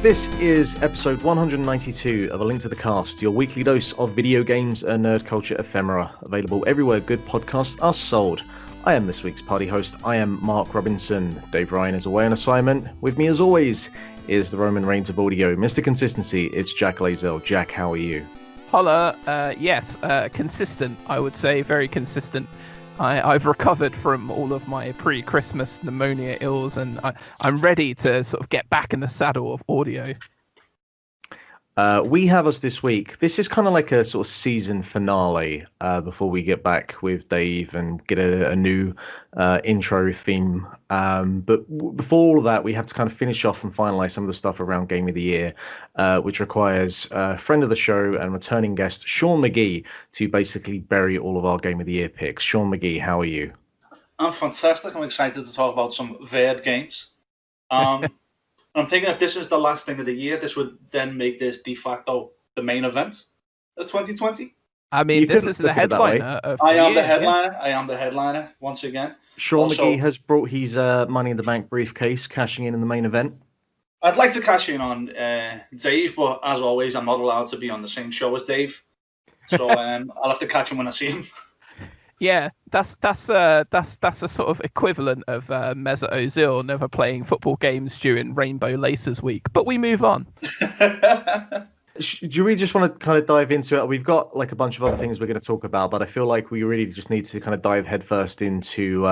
This is episode 192 of A Link to the Cast, your weekly dose of video games and nerd culture ephemera, available everywhere good podcasts are sold. I am this week's party host. I am Mark Robinson. Dave Ryan is away on assignment. With me, as always, is the Roman Reigns of audio, Mr. Consistency. It's Jack Lazell. Jack, how are you? Holla. Yes, consistent, I would say. Very consistent. I've recovered from all of my pre-Christmas pneumonia ills, and I'm ready to sort of get back in the saddle of audio. We have us this week. This is kind of like a sort of season finale before we get back with Dave and get a new intro theme. But before all of that, we have to kind of finish off and finalize some of the stuff around Game of the Year, which requires a friend of the show and returning guest, Sean McGee, to basically bury all of our Game of the Year picks. Sean McGee, how are you? I'm fantastic. I'm excited to talk about some varied games. I'm thinking if this is the last thing of the year, this would then make this de facto the main event of 2020. I mean, this is the headliner. I am the headliner. I am the headliner once again. Sean McGee has brought his Money in the Bank briefcase, cashing in the main event. I'd like to cash in on Dave, but as always, I'm not allowed to be on the same show as Dave. So I'll have to catch him when I see him. Yeah, that's a sort of equivalent of Mesut Ozil never playing football games during Rainbow Laces Week. But we move on. Do we just want to kind of dive into it? We've got like a bunch of other things we're going to talk about, but I feel like we really just need to kind of dive headfirst into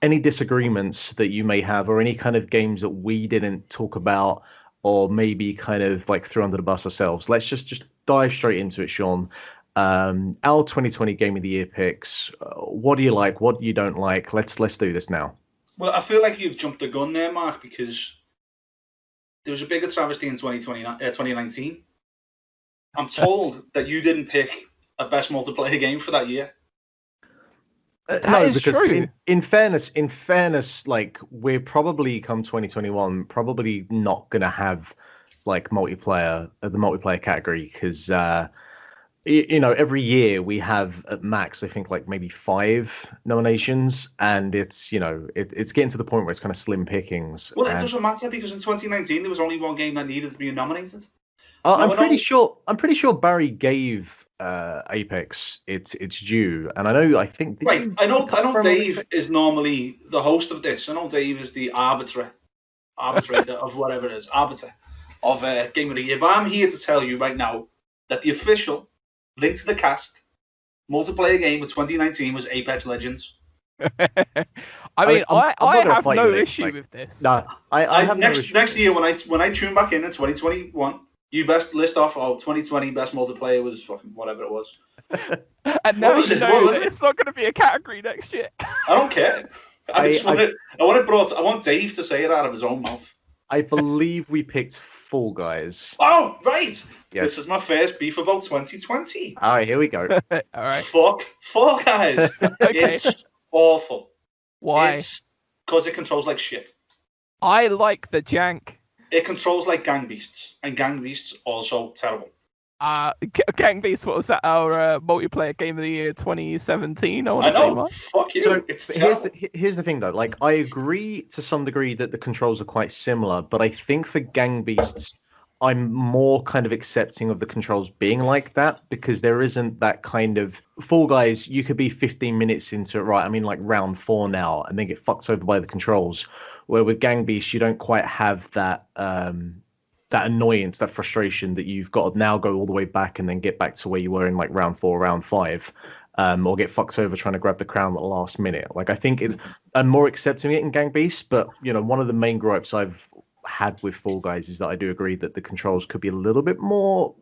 any disagreements that you may have, or any kind of games that we didn't talk about, or maybe kind of like threw under the bus ourselves. Let's just dive straight into it, Sean. Our 2020 Game of the Year picks. What do you like? What you don't like? Let's do this now. Well, I feel like you've jumped the gun there, Mark, because there was a bigger travesty in 2019. I'm told that you didn't pick a best multiplayer game for that year. That is true. In fairness, like we're probably come 2021, probably not gonna have like multiplayer, the multiplayer category, because every year we have at max, I think, like maybe 5 nominations, and it's it's getting to the point where it's kind of slim pickings. Well, it doesn't matter, because in 2019 there was only one game that needed to be nominated. I'm pretty sure Barry gave Apex its due, and I think right. I know Dave is normally the host of this. I know Dave is the arbitrator of whatever it is, arbiter of Game of the Year. But I'm here to tell you right now that the official Link to the Cast multiplayer game of 2019 was Apex Legends. I mean, I have no issue with this. No, I have next year when I tune back in 2021, you best list off 2020 best multiplayer was fucking whatever it was. And now it's not going to be a category next year. I don't care. I want Dave to say it out of his own mouth. I believe we picked Fall Guys. Oh, right. Yes. This is my first beef about 2020. All right, here we go. All right. Fuck Fall Guys. Okay. It's awful. Why? Because it controls like shit. I like the jank. It controls like Gang Beasts, and Gang Beasts also terrible. Gang Beasts, what was that? Our multiplayer game of the year 2017. I know. Fuck you. So it's here's the thing, though. Like, I agree to some degree that the controls are quite similar, but I think for Gang Beasts, I'm more kind of accepting of the controls being like that, because there isn't that kind of Fall Guys. You could be 15 minutes into it, right? I mean, like round 4 now, and then get fucked over by the controls. Where with Gang Beasts, you don't quite have that that annoyance, that frustration that you've got to now go all the way back and then get back to where you were in like round 4, round 5, or get fucked over trying to grab the crown at the last minute. Like, I think I'm more accepting it in Gang Beasts, but one of the main gripes I've had with Fall Guys is that I do agree that the controls could be a little bit more,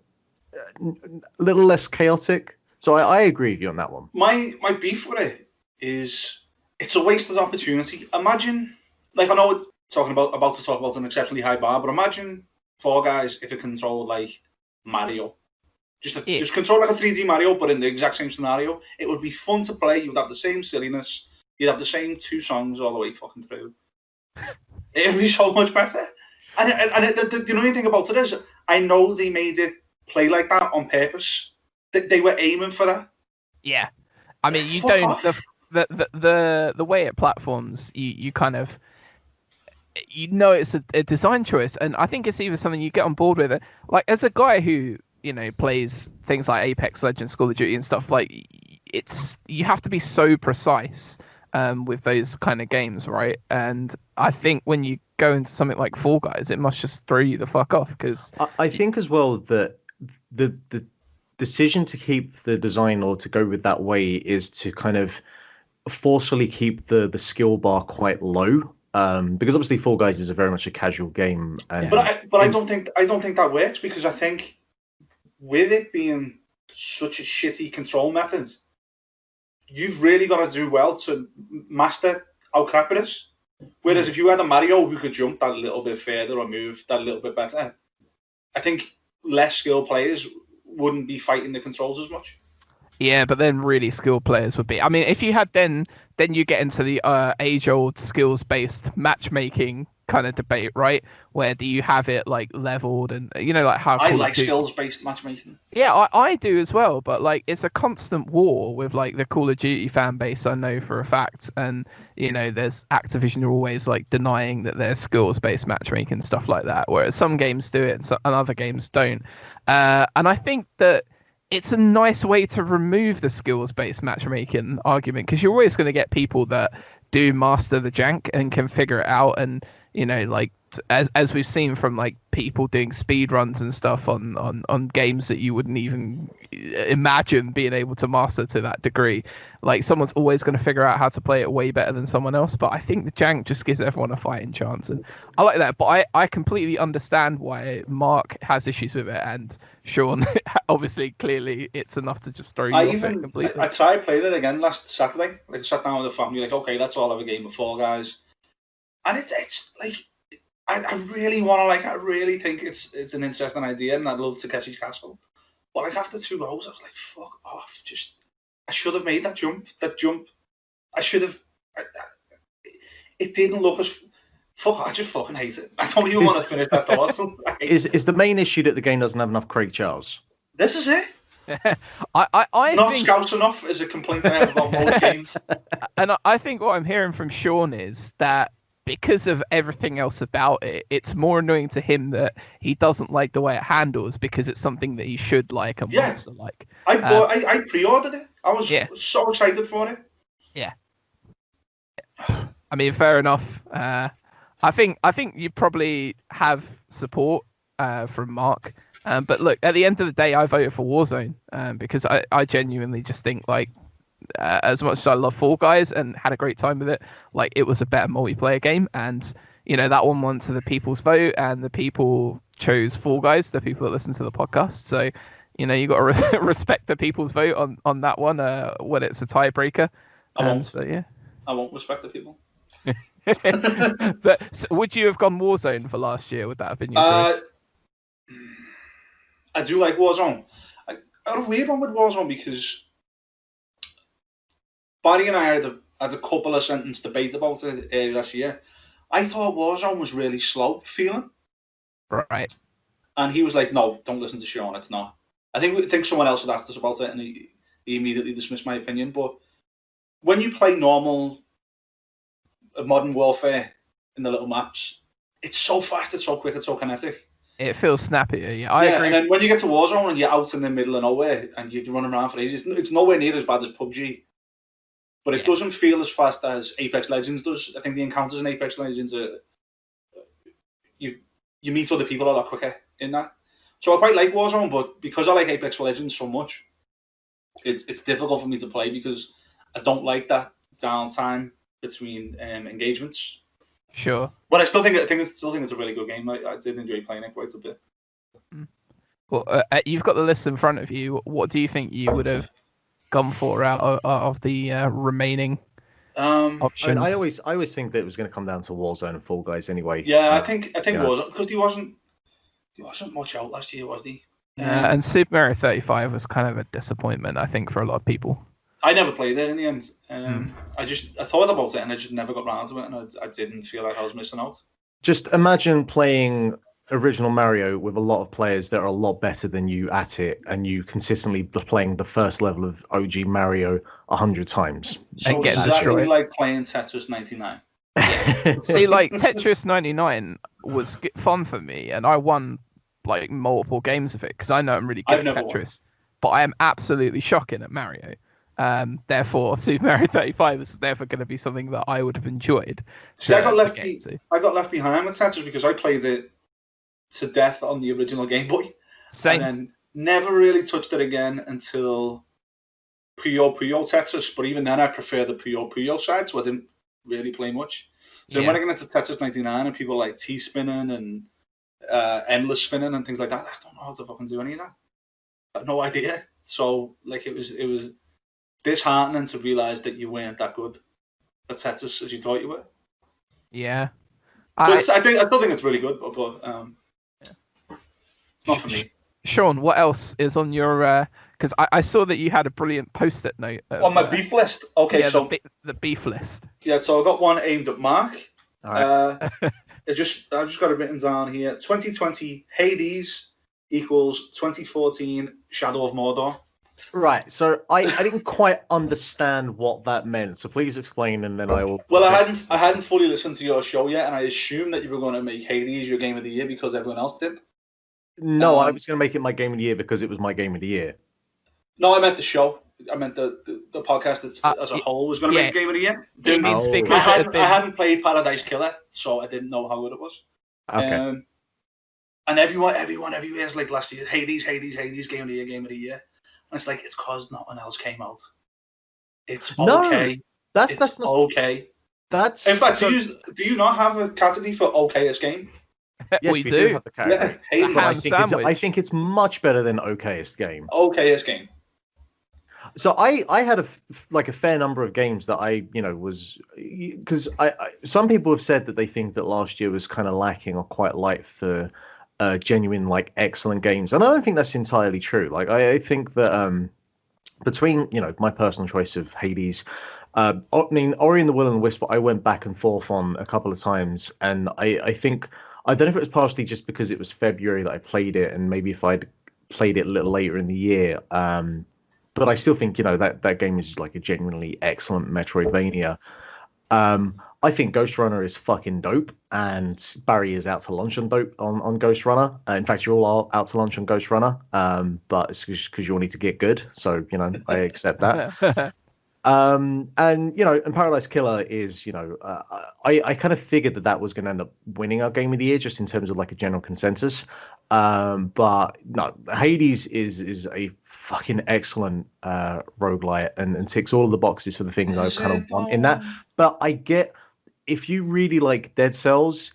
a little less chaotic. So I agree with you on that one. My beef with it is it's a wasted opportunity. Imagine, like, I know we're about to talk about an exceptionally high bar, but imagine Fall Guys if it controlled like Mario. Just control like a 3D Mario, but in the exact same scenario. It would be fun to play. You would have the same silliness. You'd have the same 2 songs all the way fucking through. It would be so much better. And the only thing about it is, I know they made it play like that on purpose. They were aiming for that. Yeah, I mean, you don't the way it platforms, you kind of you know it's a design choice, and I think it's even something you get on board with it. Like as a guy who plays things like Apex Legends, Call of Duty, and stuff, like you have to be so precise with those kind of games, right? And I think when you go into something like Fall Guys, it must just throw you the fuck off because I think as well that the decision to keep the design or to go with that way is to kind of forcefully keep the skill bar quite low. Because obviously Fall Guys is very much a casual game, and I don't think that works, because I think with it being such a shitty control method, you've really got to do well to master how crap it is. Whereas if you had a Mario who could jump that little bit further or move that little bit better, I think less skilled players wouldn't be fighting the controls as much. Yeah, but then really skilled players would be. I mean, if you had then you get into the age-old skills-based matchmaking kind of debate, right? Where do you have it like leveled and like how I like skills-based matchmaking. Yeah, I do as well, but like it's a constant war with like the Call of Duty fan base, I know for a fact, and there's Activision are always like denying that there's skills-based matchmaking and stuff like that, whereas some games do it and other games don't. And I think that it's a nice way to remove the skills-based matchmaking argument, because you're always going to get people that do master the jank and can figure it out, and like as we've seen from like people doing speed runs and stuff on games that you wouldn't even imagine being able to master to that degree. Like someone's always going to figure out how to play it way better than someone else, but I think the jank just gives everyone a fighting chance, and I like that. But I completely understand why Mark has issues with it, and Sean obviously clearly it's enough to just throw you off it completely. I tried playing it again last Saturday. Like I sat down with the family, like, okay, let's all have a game of Fall Guys, and it's like I really want to, like, I really think it's an interesting idea, and I'd love Takeshi's Castle. But like after 2 goals, I was like, fuck off. I should have made that jump. I should have. It didn't look as. Fuck, I just fucking hate it. I don't even want to finish that thought. Is the main issue that the game doesn't have enough Craig Charles? This is it. I not think... scouts enough is a complaint I have about most games. And I think what I'm hearing from Sean is that because of everything else about it, it's more annoying to him that he doesn't like the way it handles, because it's something that he should like and wants to like. I pre-ordered it. I was so excited for it. Yeah. I mean, fair enough. I think you probably have support from Mark. But look, at the end of the day, I voted for Warzone because I genuinely just think, like, as much as I love Fall Guys and had a great time with it, like, it was a better multiplayer game, and that one went to the people's vote, and the people chose Fall Guys, the people that listen to the podcast. So you got to respect the people's vote on that one when it's a tiebreaker. I won't. So yeah, I won't respect the people. But so would you have gone Warzone for last year? Would that have been your choice? I do like Warzone. I had a weird one with Warzone because Barry and I had a couple of sentence debate about it earlier last year. I thought Warzone was really slow feeling. Right. And he was like, no, don't listen to Sean, it's not. I think someone else had asked us about it, and he immediately dismissed my opinion. But when you play normal Modern Warfare in the little maps, it's so fast, it's so quick, it's so kinetic. It feels snappier, yeah. I agree. And then when you get to Warzone and you're out in the middle of nowhere and you're running around for ages, it's nowhere near as bad as PUBG. But it doesn't feel as fast as Apex Legends does. I think the encounters in Apex Legends are... You meet other people a lot quicker in that. So I quite like Warzone, but because I like Apex Legends so much, it's difficult for me to play because I don't like that downtime between engagements. Sure. But I still think it's a really good game. I did enjoy playing it quite a bit. Well, you've got the list in front of you. What do you think you would have gone for out of the remaining options? I always think that it was going to come down to Warzone and Fall Guys anyway. Yeah, I think Warzone, because he wasn't much out last year, was he? And Super Mario 35 was kind of a disappointment, I think, for a lot of people. I never played it in the end. I thought about it and I just never got around to it, and I didn't feel like I was missing out. Just imagine playing original Mario with a lot of players that are a lot better than you at it, and you consistently playing the first level of OG Mario 100 times. So and getting exactly destroyed. Like playing Tetris 99. See, like Tetris 99 was fun for me, and I won like multiple games of it because I know I'm really good I've at never won. Tetris, but I am absolutely shocking at Mario. Therefore, Super Mario 35 is never going to be something that I would have enjoyed. See, I got left. get into. I got left behind with Tetris because I played it to death on the original Game Boy, Same. and then never really touched it again until Puyo Tetris. But even then, I prefer the Puyo side, so I didn't really play much. So when I get into Tetris 99 and people like T-spinning and endless spinning and things like that, I don't know how to fucking do any of that. I have no idea. So like it was disheartening to realize that you weren't that good at Tetris as you thought you were. Yeah. I still think it's really good, but it's not for me. Sean, what else is on your? Because I saw that you had a brilliant post-it note On my beef list. Okay, yeah, so the beef list. Yeah, so I got one aimed at Mark. All right. I've just got it written down here. 2020 Hades equals 2014 Shadow of Mordor. Right. So I didn't quite understand what that meant. So please explain, and then I will. Well, I hadn't fully listened to your show yet, and I assumed that you were going to make Hades your game of the year because everyone else did. No, I was going to make it my game of the year because it was my game of the year. No, I meant the show. I meant the podcast as a whole was going to make a game of the year. I hadn't played Paradise Killer, so I didn't know how good it was. Okay. And everyone everywhere is like last year, Hades, game of the year. And it's like, it's because nothing else came out. It's okay. No, that's not okay. That's in fact, do you not have a category for okayest game? Yes, we do have the category. Yeah, I think it's much better than okayest game. Okayest game. So I had a fair number of games that I was, because some people have said that they think that last year was kind of lacking or quite light for genuine like excellent games, and I don't think that's entirely true. Like I think that between my personal choice of Hades, I mean Ori and the Will and the Wisp, I went back and forth on a couple of times, and I think I don't know if it was partially just because it was February that I played it, and maybe if I'd played it a little later in the year. But I still think that game is like a genuinely excellent Metroidvania. I think Ghost Runner is fucking dope, and Barry is out to lunch on Ghost Runner. In fact, you all are out to lunch on Ghost Runner, but it's just because you all need to get good. So I accept that. And Paradise Killer is I kind of figured that was going to end up winning our game of the year just in terms of like a general consensus. But no, Hades is a fucking excellent roguelite and ticks all of the boxes for the things I kind of want in that. But I get, if you really like Dead Cells,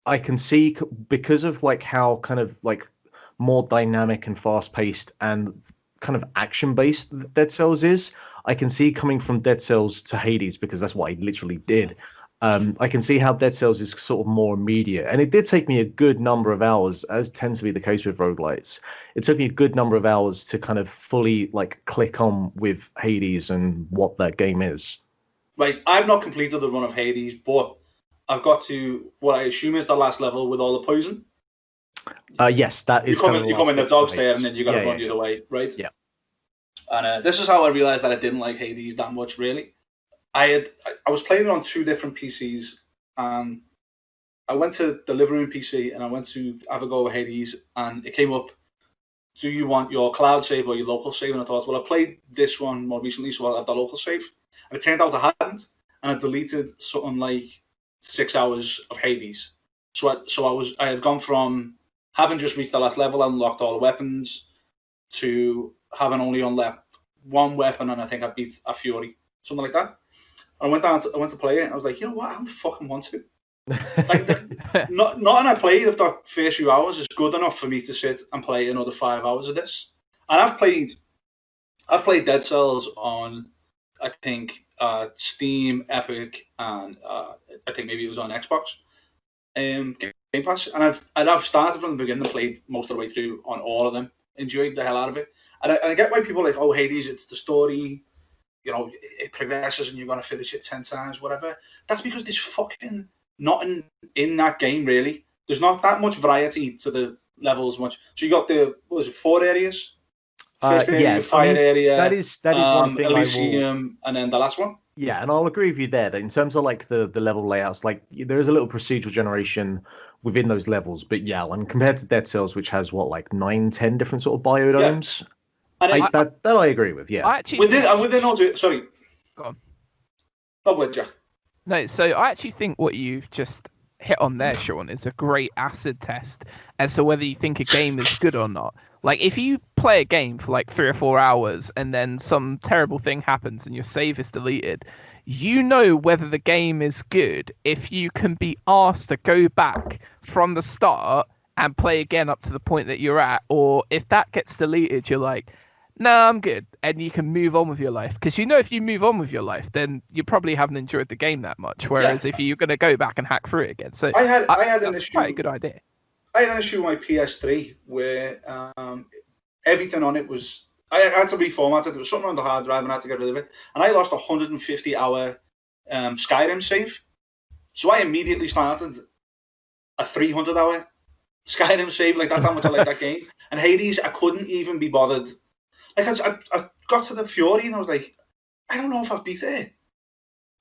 I can see, because of like how kind of like more dynamic and fast paced and kind of action based Dead Cells is, I can see coming from Dead Cells to Hades, because that's what I literally did. I can see how Dead Cells is sort of more immediate, and it did take me a good number of hours, as tends to be the case with roguelites. It took me a good number of hours to kind of fully like click on with Hades and what that game is. Right, I've not completed the run of Hades, but I've got to what I assume is the last level with all the poison. Yes, that is. You come in the dog's stare, and then you got to run the other way, right? Yeah. And this is how I realized that I didn't like Hades that much, really. I was playing it on two different PCs, and I went to the living room PC and I went to have a go at Hades, and it came up, do you want your cloud save or your local save? And I thought, well, I've played this one more recently, so I'll have the local save. And it turned out I hadn't, and I deleted something like 6 hours of Hades. So I had gone from having just reached the last level, unlocked all the weapons, to having only unlocked one weapon, and I think I beat a Fury, something like that. I went to play it, and I was like, you know what? I don't fucking want to. Like, nothing I played of that first few hours is good enough for me to sit and play another 5 hours of this. And I've played Dead Cells on, I think, Steam, Epic, and I think maybe it was on Xbox, Game Pass. And I've started from the beginning and played most of the way through on all of them. Enjoyed the hell out of it. And I get why people are like, oh, Hades, it's the story. It progresses and you're going to finish it 10 times, whatever. That's because there's fucking nothing in that game, really. There's not that much variety to the levels. Much. So you got 4 areas? First area, fire area. That is one thing. Elysium, and then the last one. Yeah, and I'll agree with you there that in terms of like the level layouts, like there is a little procedural generation within those levels, but yeah, when compared to Dead Cells, which has what like 9, 10 different sort of Yeah, biodomes, and I it, that I agree with. Yeah. I actually think. within all due, sorry, Go on. not with Jack. No, so I actually think what you've just hit on there, Sean, is a great acid test as to whether you think a game is good or not. Like, if you play a game for like 3 or 4 hours and then some terrible thing happens and your save is deleted, you know whether the game is good if you can be asked to go back from the start and play again up to the point that you're at, or if that gets deleted, you're like, no, I'm good, and you can move on with your life. Because you know, if you move on with your life, then you probably haven't enjoyed the game that much. Whereas if you're going to go back and hack through it again, so I had an that's issue. quite a good idea. I had an issue with my PS3 where everything on it was. I had to reformat it. There was something on the hard drive, and I had to get rid of it. And I lost a 150-hour Skyrim save, so I immediately started a 300-hour Skyrim save. Like, that's how much I like that game. And Hades, I couldn't even be bothered. Like, I got to the Fury and I was like, I don't know if I've beat it.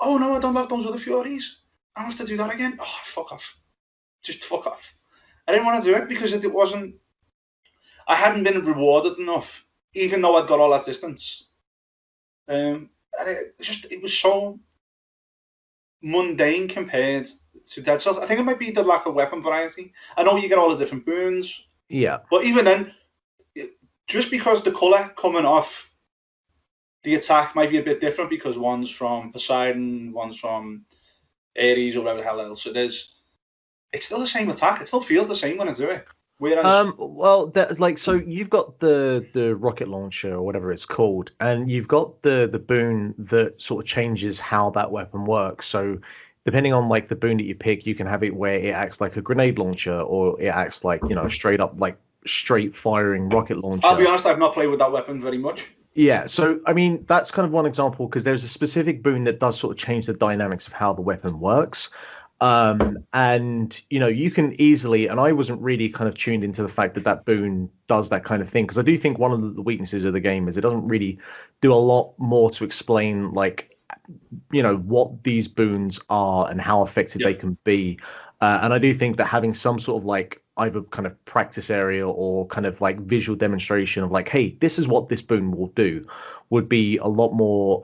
Oh no, I don't like those other Furies. I have to do that again. Oh, fuck off. Just fuck off. I didn't want to do it because it wasn't. I hadn't been rewarded enough, even though I'd got all that distance. And it was so mundane compared to Dead Cells. I think it might be the lack of weapon variety. I know you get all the different boons. Yeah. But even then, just because the colour coming off the attack might be a bit different because one's from Poseidon, one's from Ares, or whatever the hell else it is, it's still the same attack. It still feels the same when I do it. Whereas, well, that's like, so you've got the rocket launcher or whatever it's called, and you've got the boon that sort of changes how that weapon works. So depending on like the boon that you pick, you can have it where it acts like a grenade launcher, or it acts like, you know, straight up like straight firing rocket launcher. I'll be honest, I've not played with that weapon very much. Yeah, so I mean that's kind of one example because there's a specific boon that does sort of change the dynamics of how the weapon works. And you know, you can easily, and I wasn't really kind of tuned into the fact that that boon does that kind of thing, because I do think one of the weaknesses of the game is it doesn't really do a lot more to explain, like, you know, what these boons are and how effective they can be. And I do think that having some sort of like either kind of practice area or kind of like visual demonstration of like, hey, this is what this boon will do, would be a lot more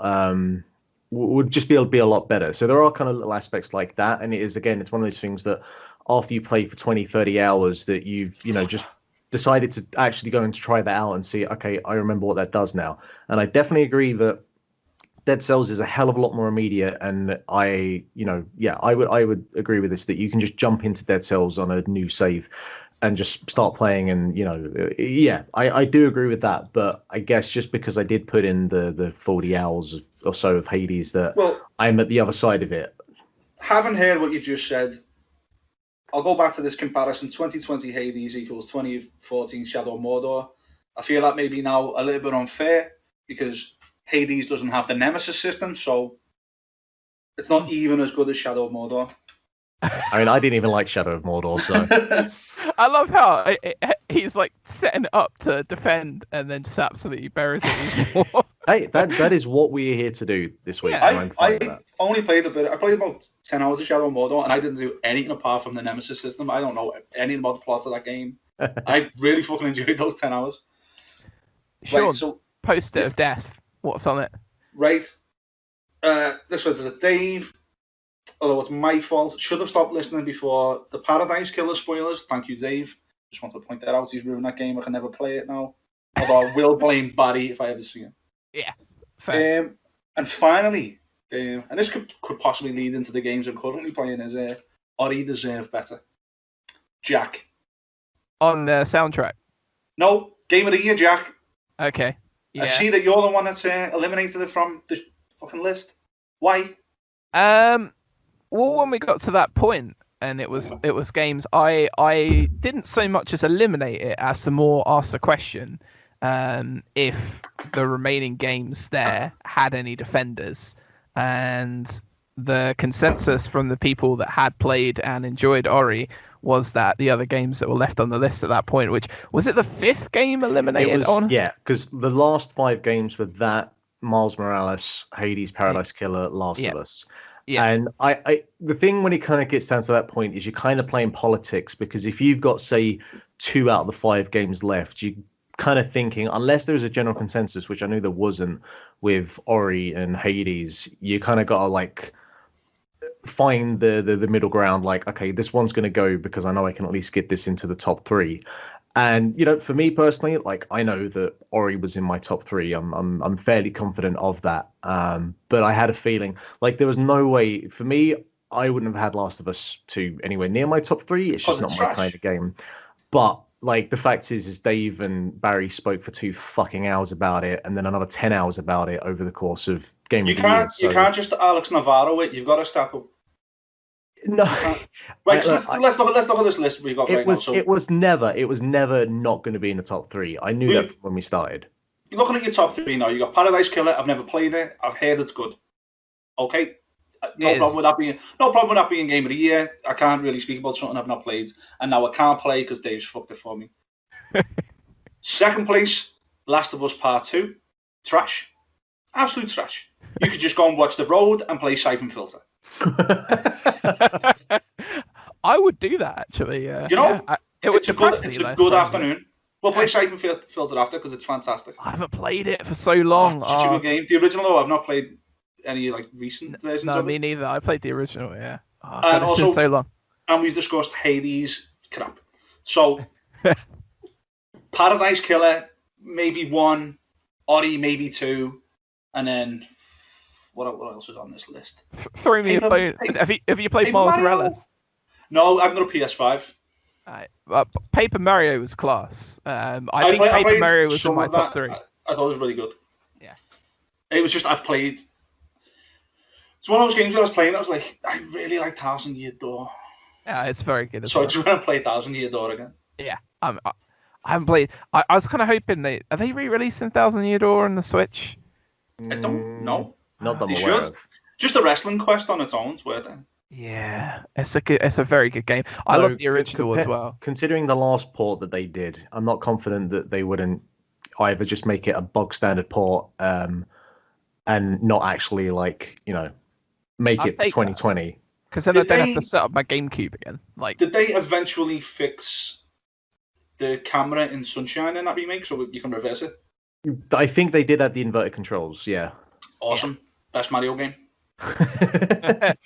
would just be able to be a lot better. So there are kind of little aspects like that, and it is, again, it's one of those things that after you play for 20-30 hours that you've, you know, just decided to actually go and try that out and see, okay, I remember what that does now. And I definitely agree that Dead Cells is a hell of a lot more immediate, and I would agree with this, that you can just jump into Dead Cells on a new save and just start playing, and you know, I do agree with that. But I guess just because I did put in the 40 hours or so of Hades, that I'm at the other side of it. Having heard what you've just said, I'll go back to this comparison: 2020 Hades equals 2014 Shadow of Mordor. I feel that maybe now a little bit unfair because Hades doesn't have the Nemesis system, so it's not even as good as Shadow of Mordor. I mean, I didn't even like Shadow of Mordor, so. I love how he's like setting it up to defend and then just absolutely buries it. Hey, that is what we're here to do this week. Yeah, I only played a bit. I played about 10 hours of Shadow of Mordor, and I didn't do anything apart from the Nemesis system. I don't know anything about the plot of that game. I really fucking enjoyed those 10 hours. Sean, right, so poster of death. What's on it? Right. This was a Dave. Although it's my fault. Should have stopped listening before the Paradise Killer spoilers. Thank you, Dave. Just want to point that out. He's ruined that game. I can never play it now. Although I will blame Barry if I ever see him. Yeah. Fair. And finally, and this could possibly lead into the games I'm currently playing, is Ori Deserve Better. Jack. On the soundtrack? No, Game of the Year, Jack. Okay. Yeah. I see that you're the one that's eliminated it from the fucking list. Why? Well, when we got to that point, and it was games, I didn't so much as eliminate it as to more ask the question if the remaining games there had any defenders, and the consensus from the people that had played and enjoyed Ori was that the other games that were left on the list at that point, which was it the 5th game eliminated on? Yeah, because the last 5 games were that Miles Morales, Hades, Paradise Killer, Last of Us. Yeah. And the thing when it kind of gets down to that point is you're kind of playing politics, because if you've got, say, 2 out of the 5 games left, you kind of thinking, unless there's a general consensus, which I knew there wasn't with Ori and Hades, you kind of got to like find the middle ground. Like, okay, this one's going to go because I know I can at least get this into the top 3. And for me personally, like, I know that Ori was in my top 3. I'm fairly confident of that. But I had a feeling like there was no way for me. I wouldn't have had Last of Us 2 anywhere near my top 3. It's just not my kind of game. But like the fact is Dave and Barry spoke for 2 fucking hours about it, and then another 10 hours about it over the course of Game of the Year. You can't just Alex Navarro it. You've got to step up. No, right. Let's look at this list we've got right now. So it was never not going to be in the top 3. I knew that when we started. You're looking at your top 3 now. You got Paradise Killer. I've never played it. I've heard it's good. Okay, no problem with that being Game of the Year. I can't really speak about something I've not played, and now I can't play because Dave's fucked it for me. Second place, Last of Us Part 2. Trash, absolute trash. You could just go and watch The Road and play Siphon Filter. I would do that actually. It's a good afternoon. We'll play Siphon Filter after because it's fantastic. I haven't played it for so long. It's such a good game. The original, though, I've not played any like recent versions of it. No, me neither. I played the original. Yeah. And it's also, been so long. And we've discussed Hades crap. So Paradise Killer, maybe 1, Ori maybe 2, and then what else is on this list? Throw me a bone. Have you played Miles Morales? No, I've got a PS5. Paper Mario was class. I think Paper Mario was in my top 3. I thought it was really good. Yeah. It was just I've played. It's one of those games where I was playing. I was like, I really like 1,000 Year Door. Yeah, it's very good. So I just want to play 1,000 Year Door again. Yeah, I haven't played. I was kind of hoping are they re-releasing 1,000 Year Door on the Switch? I don't know. Not that they I'm aware should. of. Just a wrestling quest on its own, worth it. Yeah, it's a very good game. I love the original as well. Considering the last port that they did, I'm not confident that they wouldn't either just make it a bog standard port and not actually make it for 2020. Because then I don't have to set up my GameCube again. Did they eventually fix the camera in Sunshine in that remake so you can reverse it? I think they did add the inverted controls. Yeah. Awesome. Best Mario game.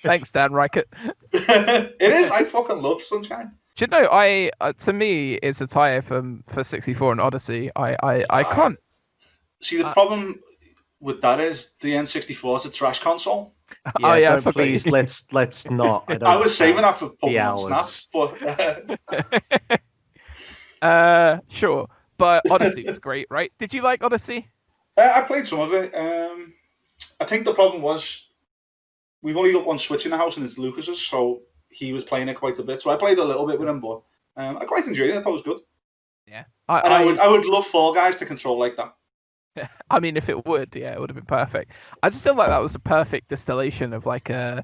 Thanks, Dan Reichert. It is. I fucking love Sunshine. Do you know? To me, it's a tie for 64 and Odyssey. I can't see the problem with that is the N64 is a trash console. Yeah, please let's not. I was saving that for Pokemon Snap, but sure. But Odyssey was great, right? Did you like Odyssey? I played some of it. I think the problem was we've only got one Switch in the house and it's Lucas's, so he was playing it quite a bit. So I played a little bit with him, but I quite enjoyed it. I thought it was good. Yeah, I would love Fall Guys to control like that. I mean, if it would, yeah, it would have been perfect. I just feel like that was a perfect distillation of like a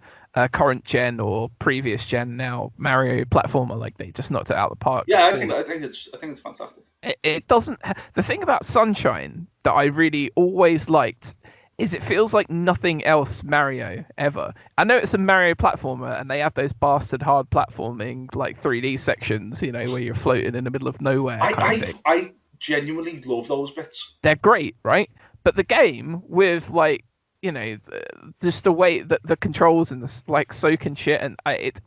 current gen or previous gen now Mario platformer. Like they just knocked it out of the park. Yeah, I think it's fantastic. It doesn't. The thing about Sunshine that I really always liked is it feels like nothing else Mario ever. I know it's a Mario platformer and they have those bastard hard platforming like 3D sections, where you're floating in the middle of nowhere. I genuinely love those bits. They're great, right? But the game with just the way that the controls and the soaking shit, and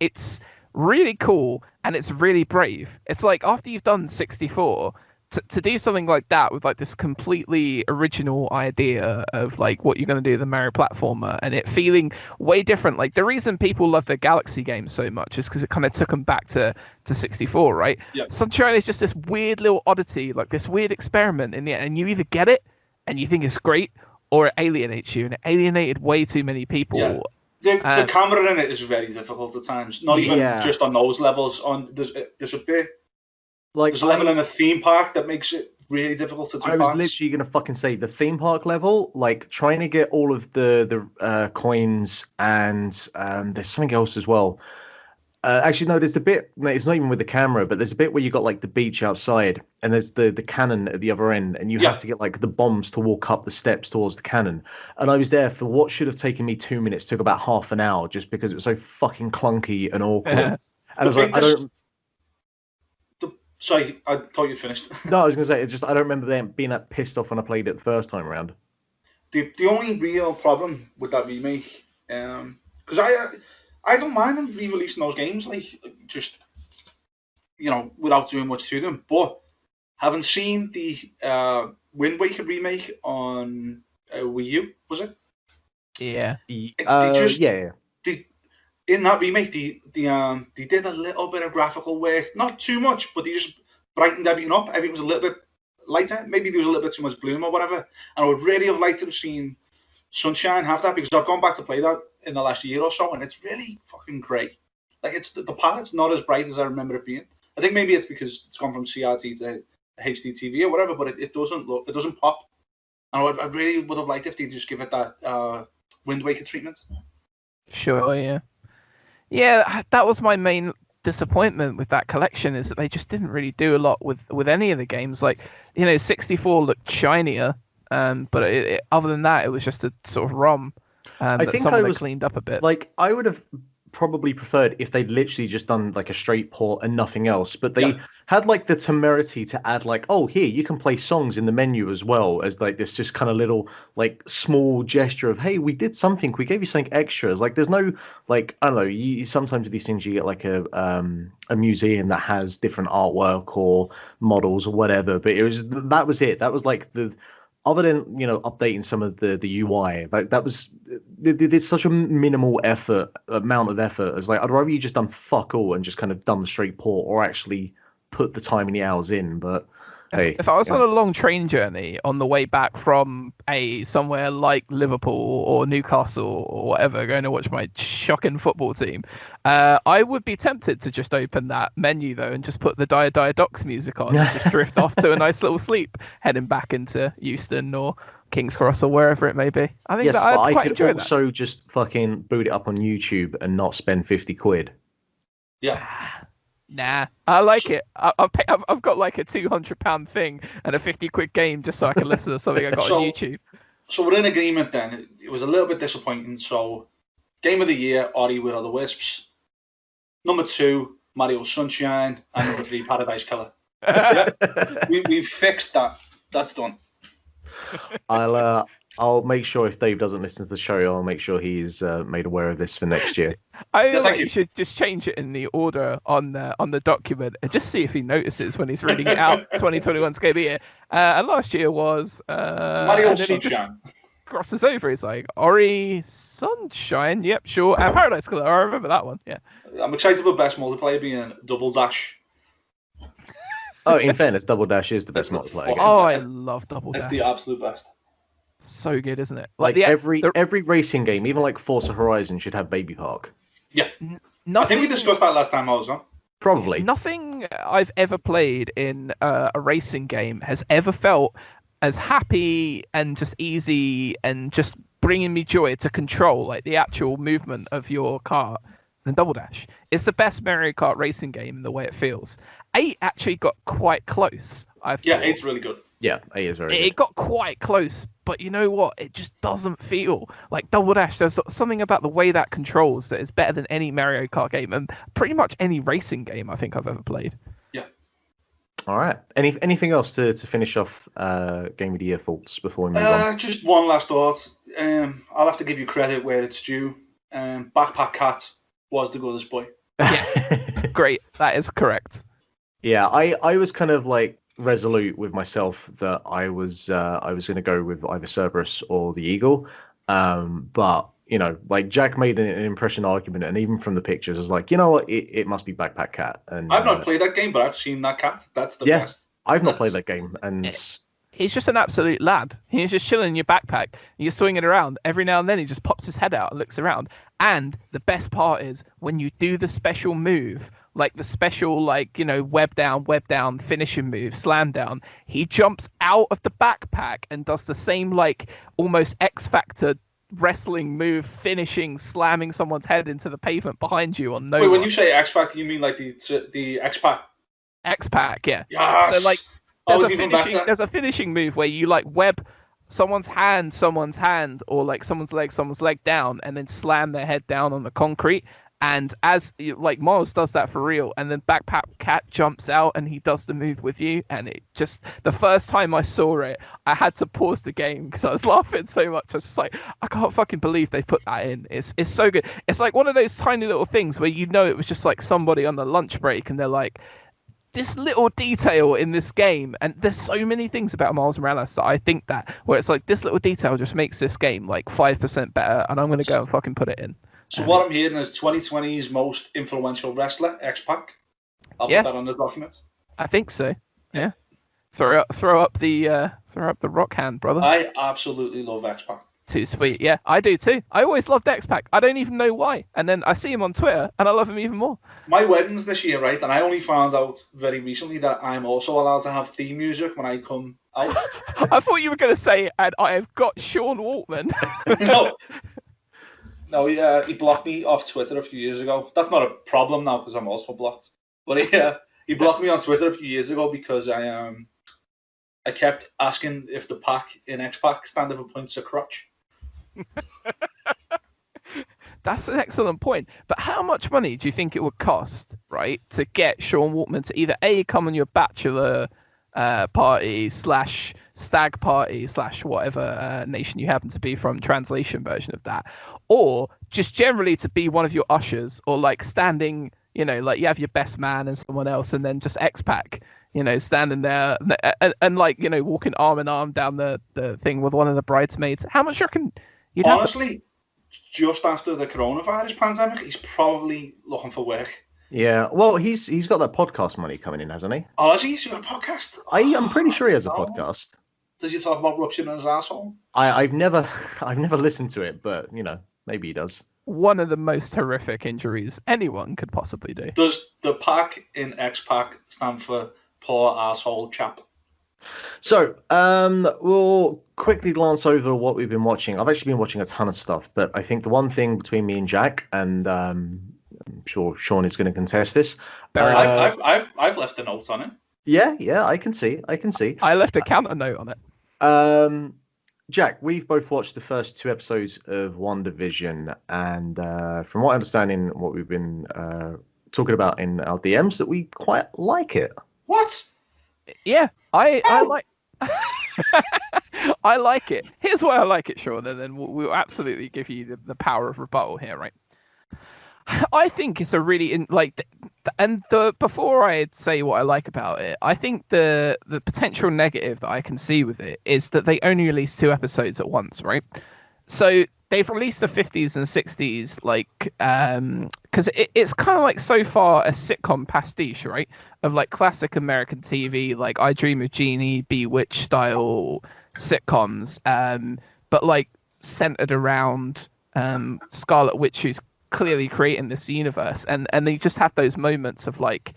it's really cool and it's really brave. It's like after you've done 64. To do something like that with like this completely original idea of like what you're going to do with the Mario platformer and it feeling way different. Like the reason people love the Galaxy games so much is because it kind of took them back to 64, right? Yep. Sunshine is just this weird little oddity, like this weird experiment in the end, and you either get it and you think it's great or it alienates you, and it alienated way too many people. Yeah. The camera in it is very difficult at times. Not even just on those levels. There's a bit. There's a level in a theme park that makes it really difficult to do. I was literally going to fucking say the theme park level, like trying to get all of the coins and there's something else as well. Actually, no. There's a bit. No, it's not even with the camera, but there's a bit where you got like the beach outside, and there's the cannon at the other end, and you have to get like the bombs to walk up the steps towards the cannon. And I was there for what should have taken me 2 minutes, took about half an hour, just because it was so fucking clunky and awkward. And I was like, I don't. Sorry, I thought you'd finished. No, I was gonna say it's just I don't remember them being that pissed off when I played it the first time around. The only real problem with that remake, because I don't mind them re-releasing those games, like just without doing much to them. But having seen the Wind Waker remake on Wii U, was it? Yeah. In that remake, they did a little bit of graphical work, not too much, but they just brightened everything up. Everything was a little bit lighter. Maybe there was a little bit too much bloom or whatever. And I would really have liked to have seen Sunshine have that, because I've gone back to play that in the last year or so, and it's really fucking great. Like it's the palette's not as bright as I remember it being. I think maybe it's because it's gone from CRT to HDTV or whatever, but it doesn't pop. And I really would have liked if they just give it that Wind Waker treatment. Sure, yeah. Yeah, that was my main disappointment with that collection, is that they just didn't really do a lot with any of the games. Like, 64 looked shinier, but other than that, it was just a sort of ROM that someone had cleaned up a bit. Like, I would have probably preferred if they'd literally just done like a straight port and nothing else, but they had like the temerity to add like, oh, here you can play songs in the menu as well, as like this just kind of little like small gesture of, hey, we did something, we gave you something extra. Like there's no like, I don't know, you sometimes these things you get like a museum that has different artwork or models or whatever, but that was it. That was like the other than updating some of the UI, like that was they did such a minimal amount of effort. It's like I'd rather you just done fuck all and just kind of done the straight port, or actually put the time and the hours in. But hey, if I was on a long train journey on the way back from somewhere like Liverpool or Newcastle or whatever, going to watch my shocking football team, I would be tempted to just open that menu though and just put the Dire Dire Docks music on and just drift off to a nice little sleep, heading back into Euston or King's Cross or wherever it may be. I think that I'd quite enjoy that. I could also just fucking boot it up on YouTube and not spend 50 quid. Yeah. Nah, I like it. I've got like a £200 thing and a 50 quid game just so I can listen to something I got on YouTube. So we're in agreement then. It was a little bit disappointing. So, Game of the Year, Ori with the Wisps. Number 2, Mario Sunshine. And number 3, Paradise Killer. Yeah, we've fixed that. That's done. I'll make sure if Dave doesn't listen to the show, I'll make sure he's made aware of this for next year. I feel like you should just change it in the order on the document and just see if he notices when he's reading it out. 2021's Game of the Year. And last year was Mario Sunshine. Crosses over. He's like, Ori Sunshine. Yep, sure. And Paradise Killer. I remember that one. Yeah. I'm excited for best multiplayer being Double Dash. Oh, in fairness, Double Dash is the best multiplayer game. Oh, I love Double Dash. It's the absolute best. So good, isn't it? Like every racing game, even like Forza Horizon, should have Baby Park. Yeah. I think we discussed that last time I was on. Probably. Nothing I've ever played in a racing game has ever felt as happy and just easy and just bringing me joy to control, like the actual movement of your car, than Double Dash. It's the best Mario Kart racing game in the way it feels. 8 actually got quite close. Yeah, 8's really good. Yeah, 8 is very good. It got quite close, but you know what? It just doesn't feel like Double Dash. There's something about the way that controls that is better than any Mario Kart game and pretty much any racing game I think I've ever played. Yeah. All right. Anything else to finish off Game of the Year thoughts before we move on? Just one last thought. I'll have to give you credit where it's due. Backpack Cat was the goodest boy. Yeah, great. That is correct. Yeah, I was kind of like resolute with myself that I was going to go with either Cerberus or the Eagle, but like Jack made an impression argument, and even from the pictures, I was like, you know what, it must be Backpack Cat. And I've not played that game, but I've seen that cat. That's the best. I've not played that game, and he's just an absolute lad. He's just chilling in your backpack. You're swinging around. Every now and then, he just pops his head out and looks around. And the best part is when you do the special move, like the special, web down, finishing move, slam down, he jumps out of the backpack and does the same, almost X Factor wrestling move, finishing, slamming someone's head into the pavement behind you on no Wait, when one. you say X Pac, you mean like the X Pac? X-Pac, yeah. Yes. So like Oh, it's even better. there's a finishing move where you like web someone's hand, or like someone's leg down, and then slam their head down on the concrete. And as like Miles does that for real, and then Backpack Cat jumps out and he does the move with you, and it just, the first time I saw it, I had to pause the game because I was laughing so much. I was just like, I can't fucking believe they put that in. It's so good. It's like one of those tiny little things where it was just like somebody on the lunch break, and they're like, this little detail in this game, and there's so many things about Miles Morales that I think that where it's like this little detail just makes this game like 5% better, and I'm gonna go and fucking put it in. So what I'm hearing is 2020's most influential wrestler, X-Pac. I'll put that on the document. I think so. Yeah. Throw up the rock hand, brother. I absolutely love X-Pac. Too sweet. Yeah, I do too. I always loved X-Pac. I don't even know why. And then I see him on Twitter and I love him even more. My wedding's this year, right? And I only found out very recently that I'm also allowed to have theme music when I come out. I thought you were going to say, and I have got Sean Waltman. No, he blocked me off Twitter a few years ago. That's not a problem now because I'm also blocked. But he blocked me on Twitter a few years ago because I kept asking if the pack in X-Pac stand for points of crotch. That's an excellent point. But how much money do you think it would cost, right, to get Sean Waltman to either A, come on your bachelor party / stag party / whatever nation you happen to be from, translation version of that, or just generally to be one of your ushers, or like standing, like you have your best man and someone else, and then just X-Pac, standing there and like, walking arm in arm down the thing with one of the bridesmaids. How much you reckon you'd honestly just after the coronavirus pandemic, he's probably looking for work. Yeah, well, he's got that podcast money coming in, hasn't he? Oh, has he? He's got a podcast? I'm pretty sure he has a podcast. Does he talk about rupturing his asshole? I've never listened to it, but maybe he does. One of the most horrific injuries anyone could possibly do. Does the pack in X-Pac stand for poor asshole chap? So, we'll quickly glance over what we've been watching. I've actually been watching a ton of stuff, but I think the one thing between me and Jack, and I'm sure Sean is going to contest this. I've left a note on it. Yeah, I can see. I left a counter note on it. Jack, we've both watched the first 2 episodes of WandaVision, and from what I understand in what we've been talking about in our DMs, that we quite like it. What? Yeah, I like. I like it. Here's why I like it, Sean, and then we'll absolutely give you the power of rebuttal here, right? I think it's a really before I say what I like about it, I think the potential negative that I can see with it is that they only release 2 episodes at once, right? So they've released the 50s and 60s, because it's kind of like so far a sitcom pastiche, right? Of like classic American TV, like I Dream of Jeannie, Bewitched style sitcoms, but like centered around Scarlet Witch, who's clearly creating this universe, and they just have those moments of like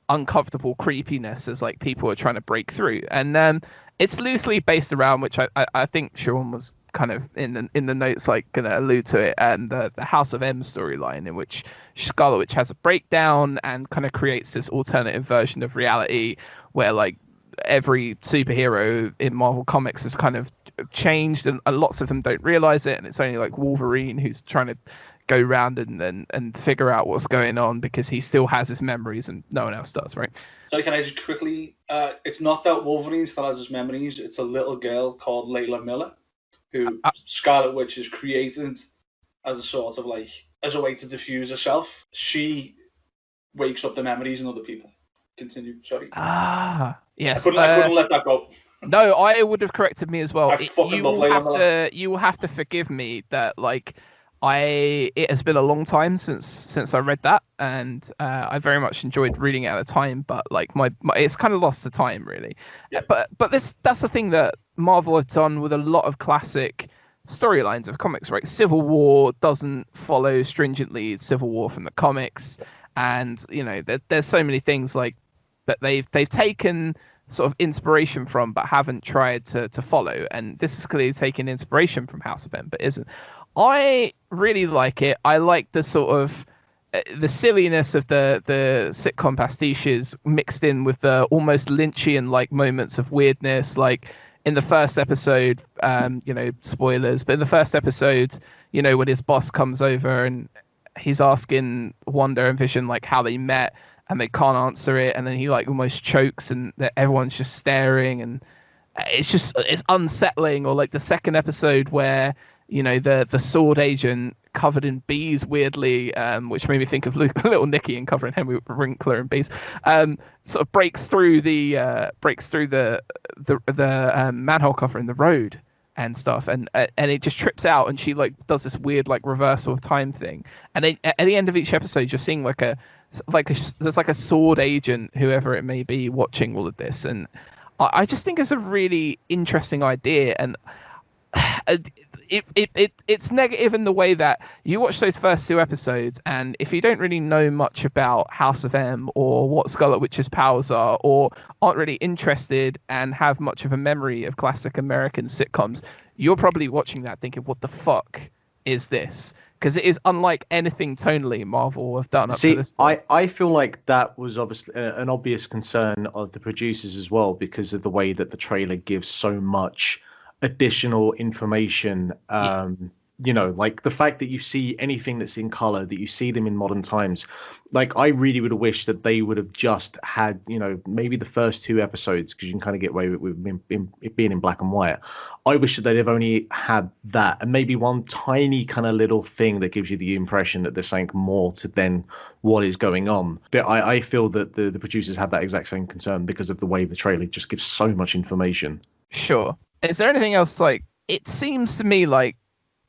uncomfortable creepiness as like people are trying to break through, and it's loosely based around, which I think Sean was kind of in the notes like gonna allude to it, and the House of M storyline, in which Scarlet Witch has a breakdown and kind of creates this alternative version of reality where like every superhero in Marvel Comics is kind of changed, and lots of them don't realize it, and it's only like Wolverine who's trying to go around and figure out what's going on because he still has his memories and no one else does, right? So can I just quickly, it's not that Wolverine still has his memories, it's a little girl called Layla Miller who Scarlet Witch is created as a sort of like, as a way to diffuse herself. She wakes up the memories in other people. Continue, sorry. Yes. I couldn't let that go. No, I would have corrected me as well. I fucking love Layla Miller. You will have to forgive me that like it has been a long time since I read that, and I very much enjoyed reading it at the time, but like my it's kind of lost the time really. Yeah. But that's the thing that Marvel have done with a lot of classic storylines of comics, right? Civil War doesn't follow stringently Civil War from the comics, and there's so many things like but they've taken sort of inspiration from, but haven't tried to follow. And this is clearly taking inspiration from House of M, but isn't. I really like it. I like the sort of the silliness of the sitcom pastiches mixed in with the almost Lynchian like moments of weirdness, like in the first episode, spoilers, but in the first episode, when his boss comes over and he's asking Wanda and Vision like how they met, and they can't answer it, and then he like almost chokes, and everyone's just staring, and it's unsettling. Or like the second episode where the sword agent covered in bees weirdly, which made me think of Little Nicky and covering him with Wrinkler and bees, sort of breaks through the manhole cover in the road and stuff, and it just trips out, and she like does this weird like reversal of time thing, and then at the end of each episode you're seeing there's like a sword agent, whoever it may be, watching all of this, and I just think it's a really interesting idea. And it's negative in the way that you watch those first two episodes, and if you don't really know much about House of M or what Scarlet Witch's powers are, or aren't really interested and have much of a memory of classic American sitcoms, you're probably watching that thinking, what the fuck is this? Because it is unlike anything tonally Marvel have done up to this point. I feel like that was obviously an obvious concern of the producers as well, because of the way that the trailer gives so much additional information. Like the fact that you see anything that's in color, that you see them in modern times. Like, I really would have wished that they would have just had, maybe the first two episodes, because you can kind of get away with it being in black and white. I wish that they'd have only had that, and maybe one tiny kind of little thing that gives you the impression that there's something more to then what is going on. But I feel that the producers had that exact same concern because of the way the trailer just gives so much information. Sure. Is there anything else? Like, it seems to me like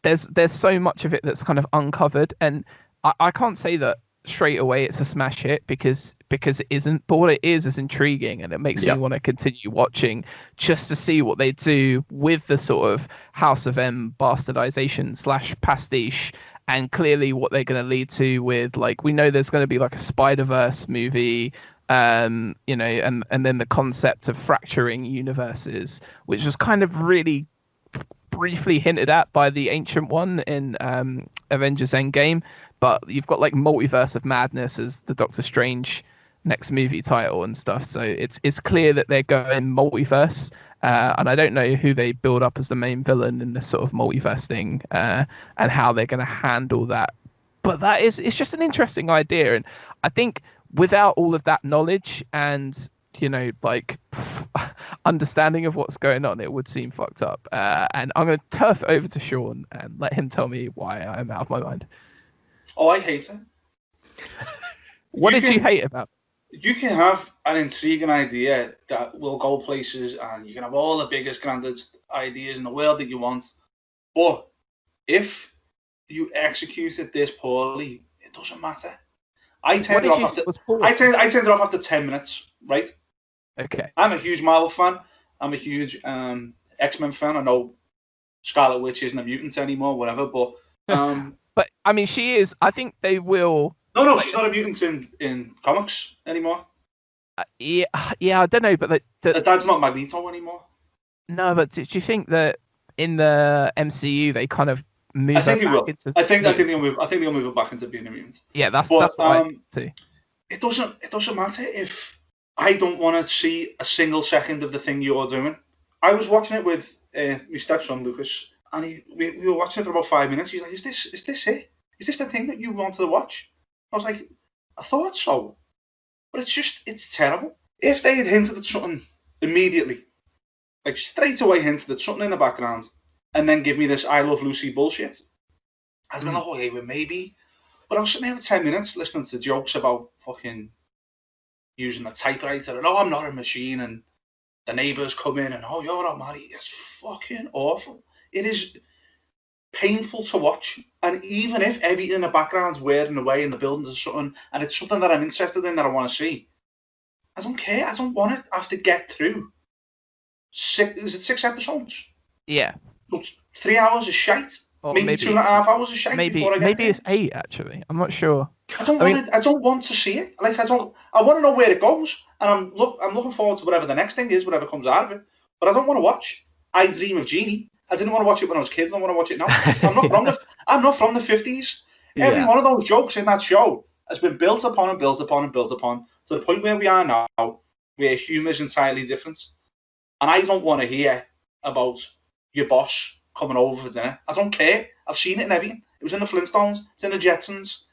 there's so much of it that's kind of uncovered, and I can't say that straight away it's a smash hit because it isn't, but what it is intriguing, and it makes me want to continue watching just to see what they do with the sort of House of M bastardization / pastiche, and clearly what they're going to lead to with, like, we know there's going to be like a Spider-Verse movie, and then the concept of fracturing universes, which was kind of really briefly hinted at by the Ancient One in Avengers Endgame, but you've got like Multiverse of Madness as the Doctor Strange next movie title and stuff, so it's clear that they're going multiverse, and I don't know who they build up as the main villain in this sort of multiverse thing, and how they're going to handle that. But it's just an interesting idea, and I think without all of that knowledge and understanding of what's going on, it would seem fucked up. And I'm going to turf it over to Sean and let him tell me why I'm out of my mind. Oh, I hate it. What did you hate about it? You can have an intriguing idea that will go places, and you can have all the biggest, grandest ideas in the world that you want. But if you execute it this poorly, it doesn't matter. I turned it off after 10 minutes, right? Okay. I'm a huge Marvel fan. I'm a huge X-Men fan. I know Scarlet Witch isn't a mutant anymore, whatever, but but I mean, she is. I think they will. No, she's not a mutant in comics anymore. Yeah, I don't know, but the dad's not Magneto anymore. No, but do you think that in the MCU they kind of move? I think they will. I think they'll move her back into being a mutant. Yeah, that's what I think too. It doesn't matter if I don't want to see a single second of the thing you're doing. I was watching it with my stepson Lucas, and we were watching it for about 5 minutes. He's like, "Is this it? Is this the thing that you wanted to watch?" I was like, "I thought so, but it's terrible." If they had hinted at something immediately, like straight away hinted at something in the background, and then give me this "I Love Lucy" bullshit, I'd been like, "Oh, hey, well, maybe." But I was sitting there for 10 minutes listening to jokes about fucking using a typewriter, and I'm not a machine, and the neighbours come in, and you're not married. It's fucking awful. It is painful to watch. And even if everything in the background's weird and away in the buildings or something, and it's something that I'm interested in, that I want to see, I don't care. I don't want to have to get through 6 episodes? Yeah. So 3 hours of shite. Or maybe 2.5 hours of shite before I get maybe there. it's 8 actually. I'm not sure. I don't want to see it. Like I want to know where it goes, and I'm looking forward to whatever the next thing is, whatever comes out of it. But I don't want to watch I Dream of Jeannie. I didn't want to watch it when I was kids. I don't want to watch it now. I'm not from the 50s. Every one of those jokes in that show has been built upon and built upon and built upon to the point where we are now, where humour is entirely different. And I don't want to hear about your boss coming over for dinner. I don't care. I've seen it in everything. It was in the Flintstones. It's in the Jetsons.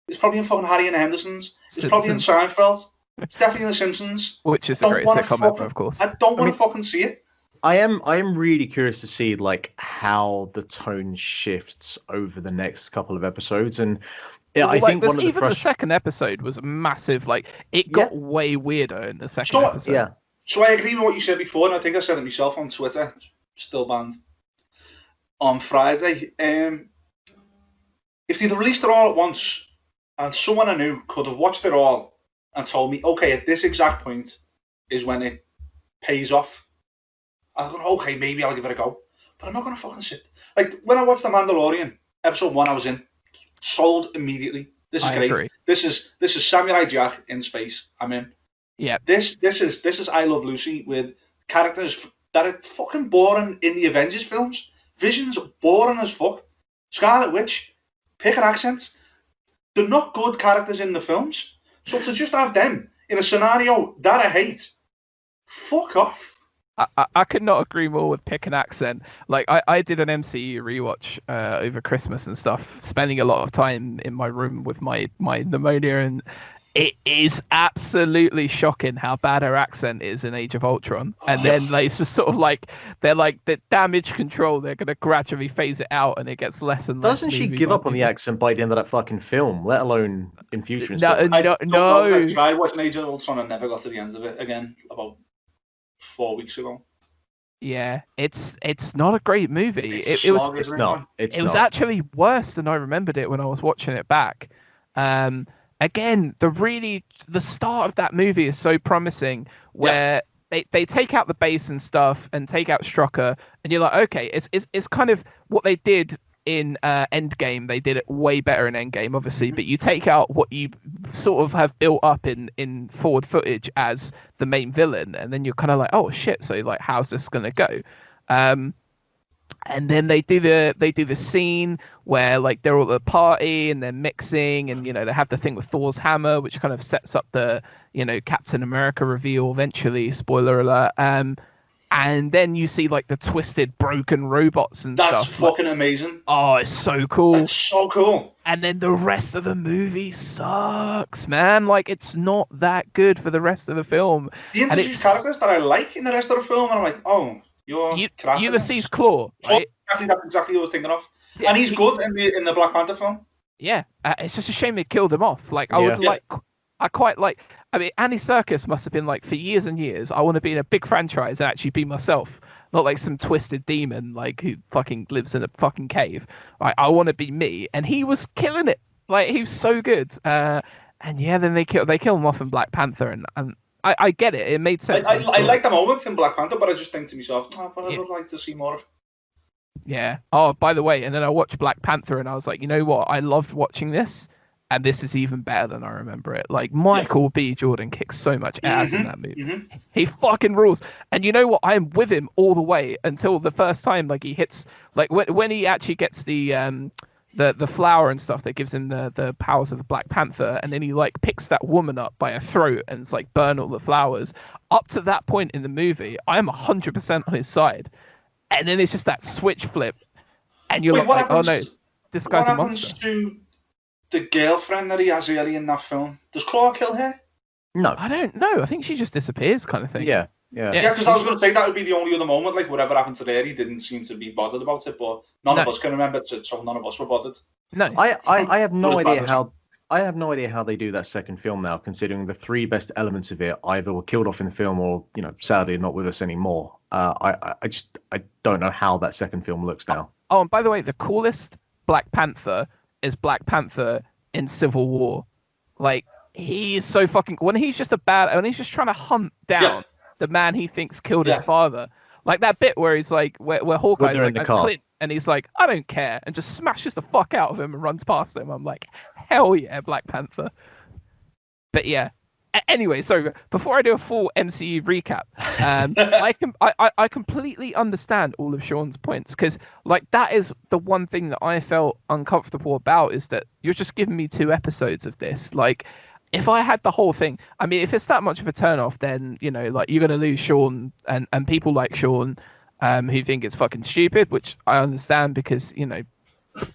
It's probably in fucking Harry and the Hendersons. It's probably in Seinfeld. It's definitely in the Simpsons. Which is a great sitcom ever, of course. I don't want to fucking see it. I am really curious to see like how the tone shifts over the next couple of episodes, and I think one of the second episode was massive. Like it got way weirder in the second episode. Yeah. So I agree with what you said before, and I think I said it myself on Twitter. Still banned on Friday. If they'd released it all at once, and someone I knew could have watched it all and told me, okay, at this exact point is when it pays off, I thought, okay, maybe I'll give it a go. But I'm not going to fucking sit. Like, when I watched The Mandalorian, episode 1 I was in, sold immediately. This is great. Agree. This is Samurai Jack in space. I'm in. Yeah. This is I Love Lucy with characters that are fucking boring in the Avengers films. Vision's boring as fuck. Scarlet Witch, pick an accent. They're not good characters in the films. So to just have them in a scenario that I hate, fuck off. I could not agree more with pick an accent. Like I did an MCU rewatch over Christmas and stuff, spending a lot of time in my room with my pneumonia, and it is absolutely shocking how bad her accent is in Age of Ultron. And then like, it's just sort of like they're like the damage control. They're gonna gradually phase it out, and it gets less and less. Doesn't she give up on the accent by the end of that fucking film? Let alone in future. No. I tried watching Age of Ultron and never got to the end of it again. About 4 weeks ago. Yeah, it's not a great movie. It was actually worse than I remembered it when I was watching it back. Again, the start of that movie is so promising, where they take out the base and stuff and take out Strucker, and you're like, okay, it's kind of what they did in Endgame. They did it way better in Endgame, obviously, but you take out what you sort of have built up in forward footage as the main villain, and then you're kind of like, oh shit, so like how's this gonna go? And then they do the scene where like they're all at a party and they're mixing, and they have the thing with Thor's hammer, which kind of sets up the Captain America reveal eventually, spoiler alert. And then you see like the twisted, broken robots and stuff. That's fucking amazing. Oh, it's so cool. It's so cool. And then the rest of the movie sucks, man. Like, it's not that good for the rest of the film. The introduced characters that I like in the rest of the film, and I'm like, oh, you're Ulysses Claw, right? That's exactly what I was thinking of. Yeah, and he's good in the Black Panther film. Yeah, it's just a shame they killed him off. Like, I quite like. I mean, Andy Serkis must have been like, for years and years, I want to be in a big franchise and actually be myself, not like some twisted demon like who fucking lives in a fucking cave. I want to be me, and he was killing it. Like, he was so good. And yeah, then they kill him off in Black Panther, and I get it. It made sense. I like the moments in Black Panther, but I just think to myself, but I would like to see more of. Yeah. Oh, by the way, and then I watched Black Panther, and I was like, you know what? I loved watching this. And this is even better than I remember it. Like, Michael B. Jordan kicks so much ass in that movie. Mm-hmm. He fucking rules. And you know what? I am with him all the way until the first time, like, he hits, like, when he actually gets the flower and stuff that gives him the powers of the Black Panther, and then he, like, picks that woman up by her throat and it's like, burn all the flowers. Up to that point in the movie, I am 100% on his side. And then it's just that switch flip. And you're like, oh no, this guy's a monster. The girlfriend that he has early in that film, does Claw kill her? No, I don't know. I think she just disappears, kind of thing. Yeah. Because I was going to say that would be the only other moment, like whatever happened to there, he didn't seem to be bothered about it. But none of us can remember it, so none of us were bothered. No, I have no idea how. I have no idea how they do that second film now, considering the three best elements of it either were killed off in the film or, sadly not with us anymore. I don't know how that second film looks now. Oh, and by the way, the coolest Black Panther is Black Panther in Civil War. Like, he is so fucking, when he's just just trying to hunt down the man he thinks killed his father. Like that bit where he's like, where Hawkeye's like, And he's like, I don't care, and just smashes the fuck out of him and runs past him. I'm like, hell yeah, Black Panther. But yeah. Anyway, so before I do a full MCU recap, I completely understand all of Sean's points, because like that is the one thing that I felt uncomfortable about, is that you're just giving me 2 episodes of this. Like, if I had the whole thing, I mean, if it's that much of a turnoff, then like you're gonna lose Sean and people like Sean, who think it's fucking stupid, which I understand, because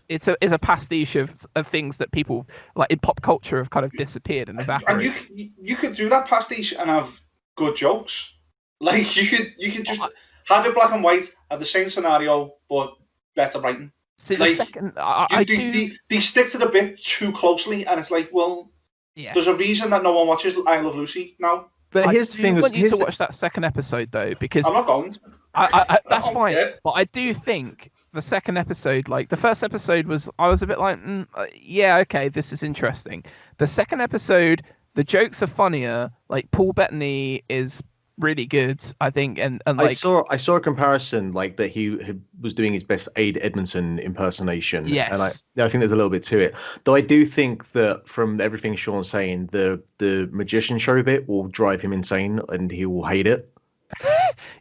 it's a pastiche of things that people like in pop culture have kind of disappeared and evaporated. And you could do that pastiche and have good jokes. Like you could just have it black and white, have the same scenario but better writing. See, like, the second they stick to the bit too closely, and it's like, well, yeah. There's a reason that no one watches I Love Lucy now. But here's the thing: I want you to watch that second episode though, because I'm not going. That's fine. But I do think the second episode, like the first episode I was a bit like, yeah, okay, this is interesting. The second episode, the jokes are funnier. Like Paul Bettany is really good, I think, and like I saw a comparison like that he was doing his best Aid Edmondson impersonation. Yes, and I think there's a little bit to it. Though I do think that from everything Sean's saying, the magician show bit will drive him insane and he will hate it.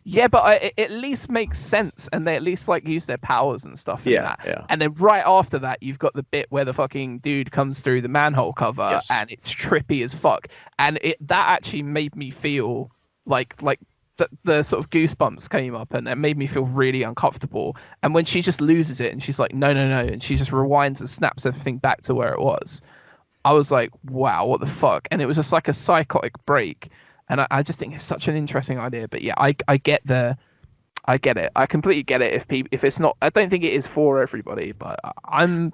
Yeah, but it at least makes sense, and they at least like use their powers and stuff. Yeah. And then right after that, you've got the bit where the fucking dude comes through the manhole cover, and it's trippy as fuck. And that actually made me feel like the sort of goosebumps came up, and it made me feel really uncomfortable. And when she just loses it, and she's like, no, and she just rewinds and snaps everything back to where it was, I was like, wow, what the fuck? And it was just like a psychotic break. And I just think it's such an interesting idea. But yeah, I get it. I completely get it. If it's not, I don't think it is for everybody. But I'm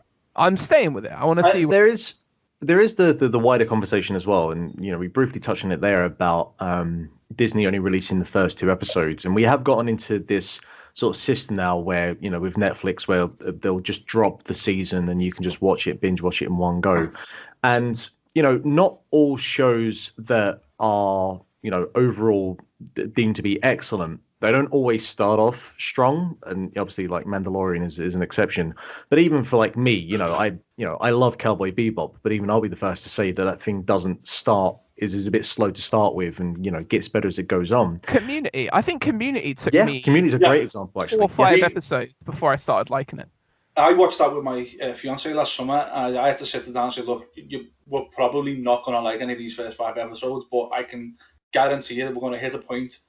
staying with it. I want to see. There is the wider conversation as well, and we briefly touched on it there about Disney only releasing the first 2 episodes, and we have gotten into this sort of system now where with Netflix, where they'll just drop the season and you can just binge watch it in one go. And not all shows that are overall deemed to be excellent, they don't always start off strong, and obviously like Mandalorian is an exception. But even for like me, I love Cowboy Bebop, but even I'll be the first to say that thing doesn't start is a bit slow to start with, and gets better as it goes on. Community, I think Community took me. Community's a great example, actually. 4 or 5 episodes before I started liking it. I watched that with my fiance last summer, and I had to sit down and say, look, we're probably not going to like any of these first 5 episodes, but I can guarantee you that we're going to hit a point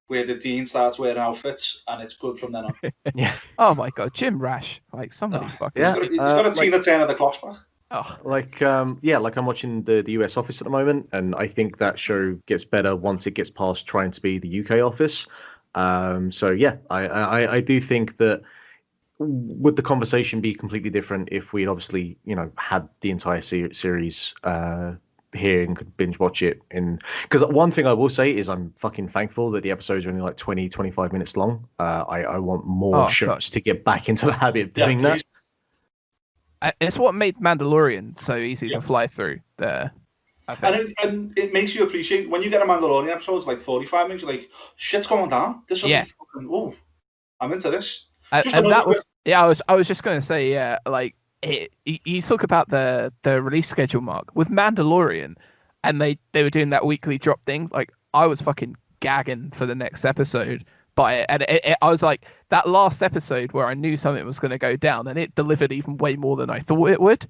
where the Dean starts wearing outfits, and it's good from then on. Yeah. Oh my god, Jim Rash, like somebody fucking. Yeah. He's got a Tina Turner the clock's back. Oh. Like I'm watching the US Office at the moment, and I think that show gets better once it gets past trying to be the UK Office. So yeah, I do think that would the conversation be completely different if we'd obviously had the entire series here and could binge watch it because one thing I will say is I'm fucking thankful that the episodes are only like 20-25 minutes long. I want more shows to get back into the habit of doing that. It's what made Mandalorian so easy to fly through there. And it makes you appreciate when you get a Mandalorian episode, it's like 45 minutes, you're like, shit's going down. This is fucking, oh, I'm into this. And that was I was just going to say, like you talk about the release schedule, Mark, with Mandalorian, and they were doing that weekly drop thing. Like I was fucking gagging for the next episode by it, and I was like, that last episode where I knew something was going to go down, and it delivered even way more than I thought it would,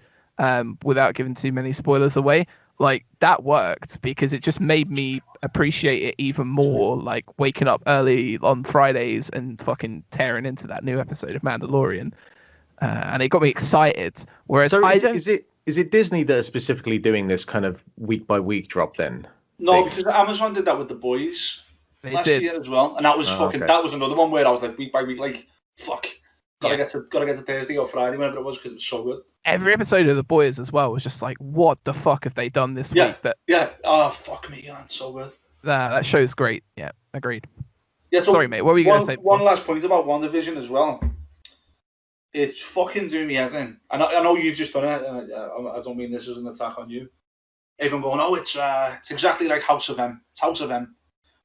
without giving too many spoilers away. Like that worked because it just made me appreciate it even more, like waking up early on Fridays and fucking tearing into that new episode of Mandalorian, and it got me excited. Whereas is it Disney that are specifically doing this kind of week by week drop then? No, because Amazon did that with The Boys last year as well, and that was that was another one where I was like week by week, like fuck, gotta get to Thursday or Friday, whenever it was, because it was so good. Every episode of The Boys as well was just like, what the fuck have they done this week? Oh fuck me, man, so good. That show's great. Yeah, agreed. Yeah, so sorry, mate. What were you going to say? One last point about WandaVision as well. It's fucking doing me head in. I know you've just done it. And I don't mean this as an attack on you. Everyone going, oh, it's exactly like House of M. It's House of M.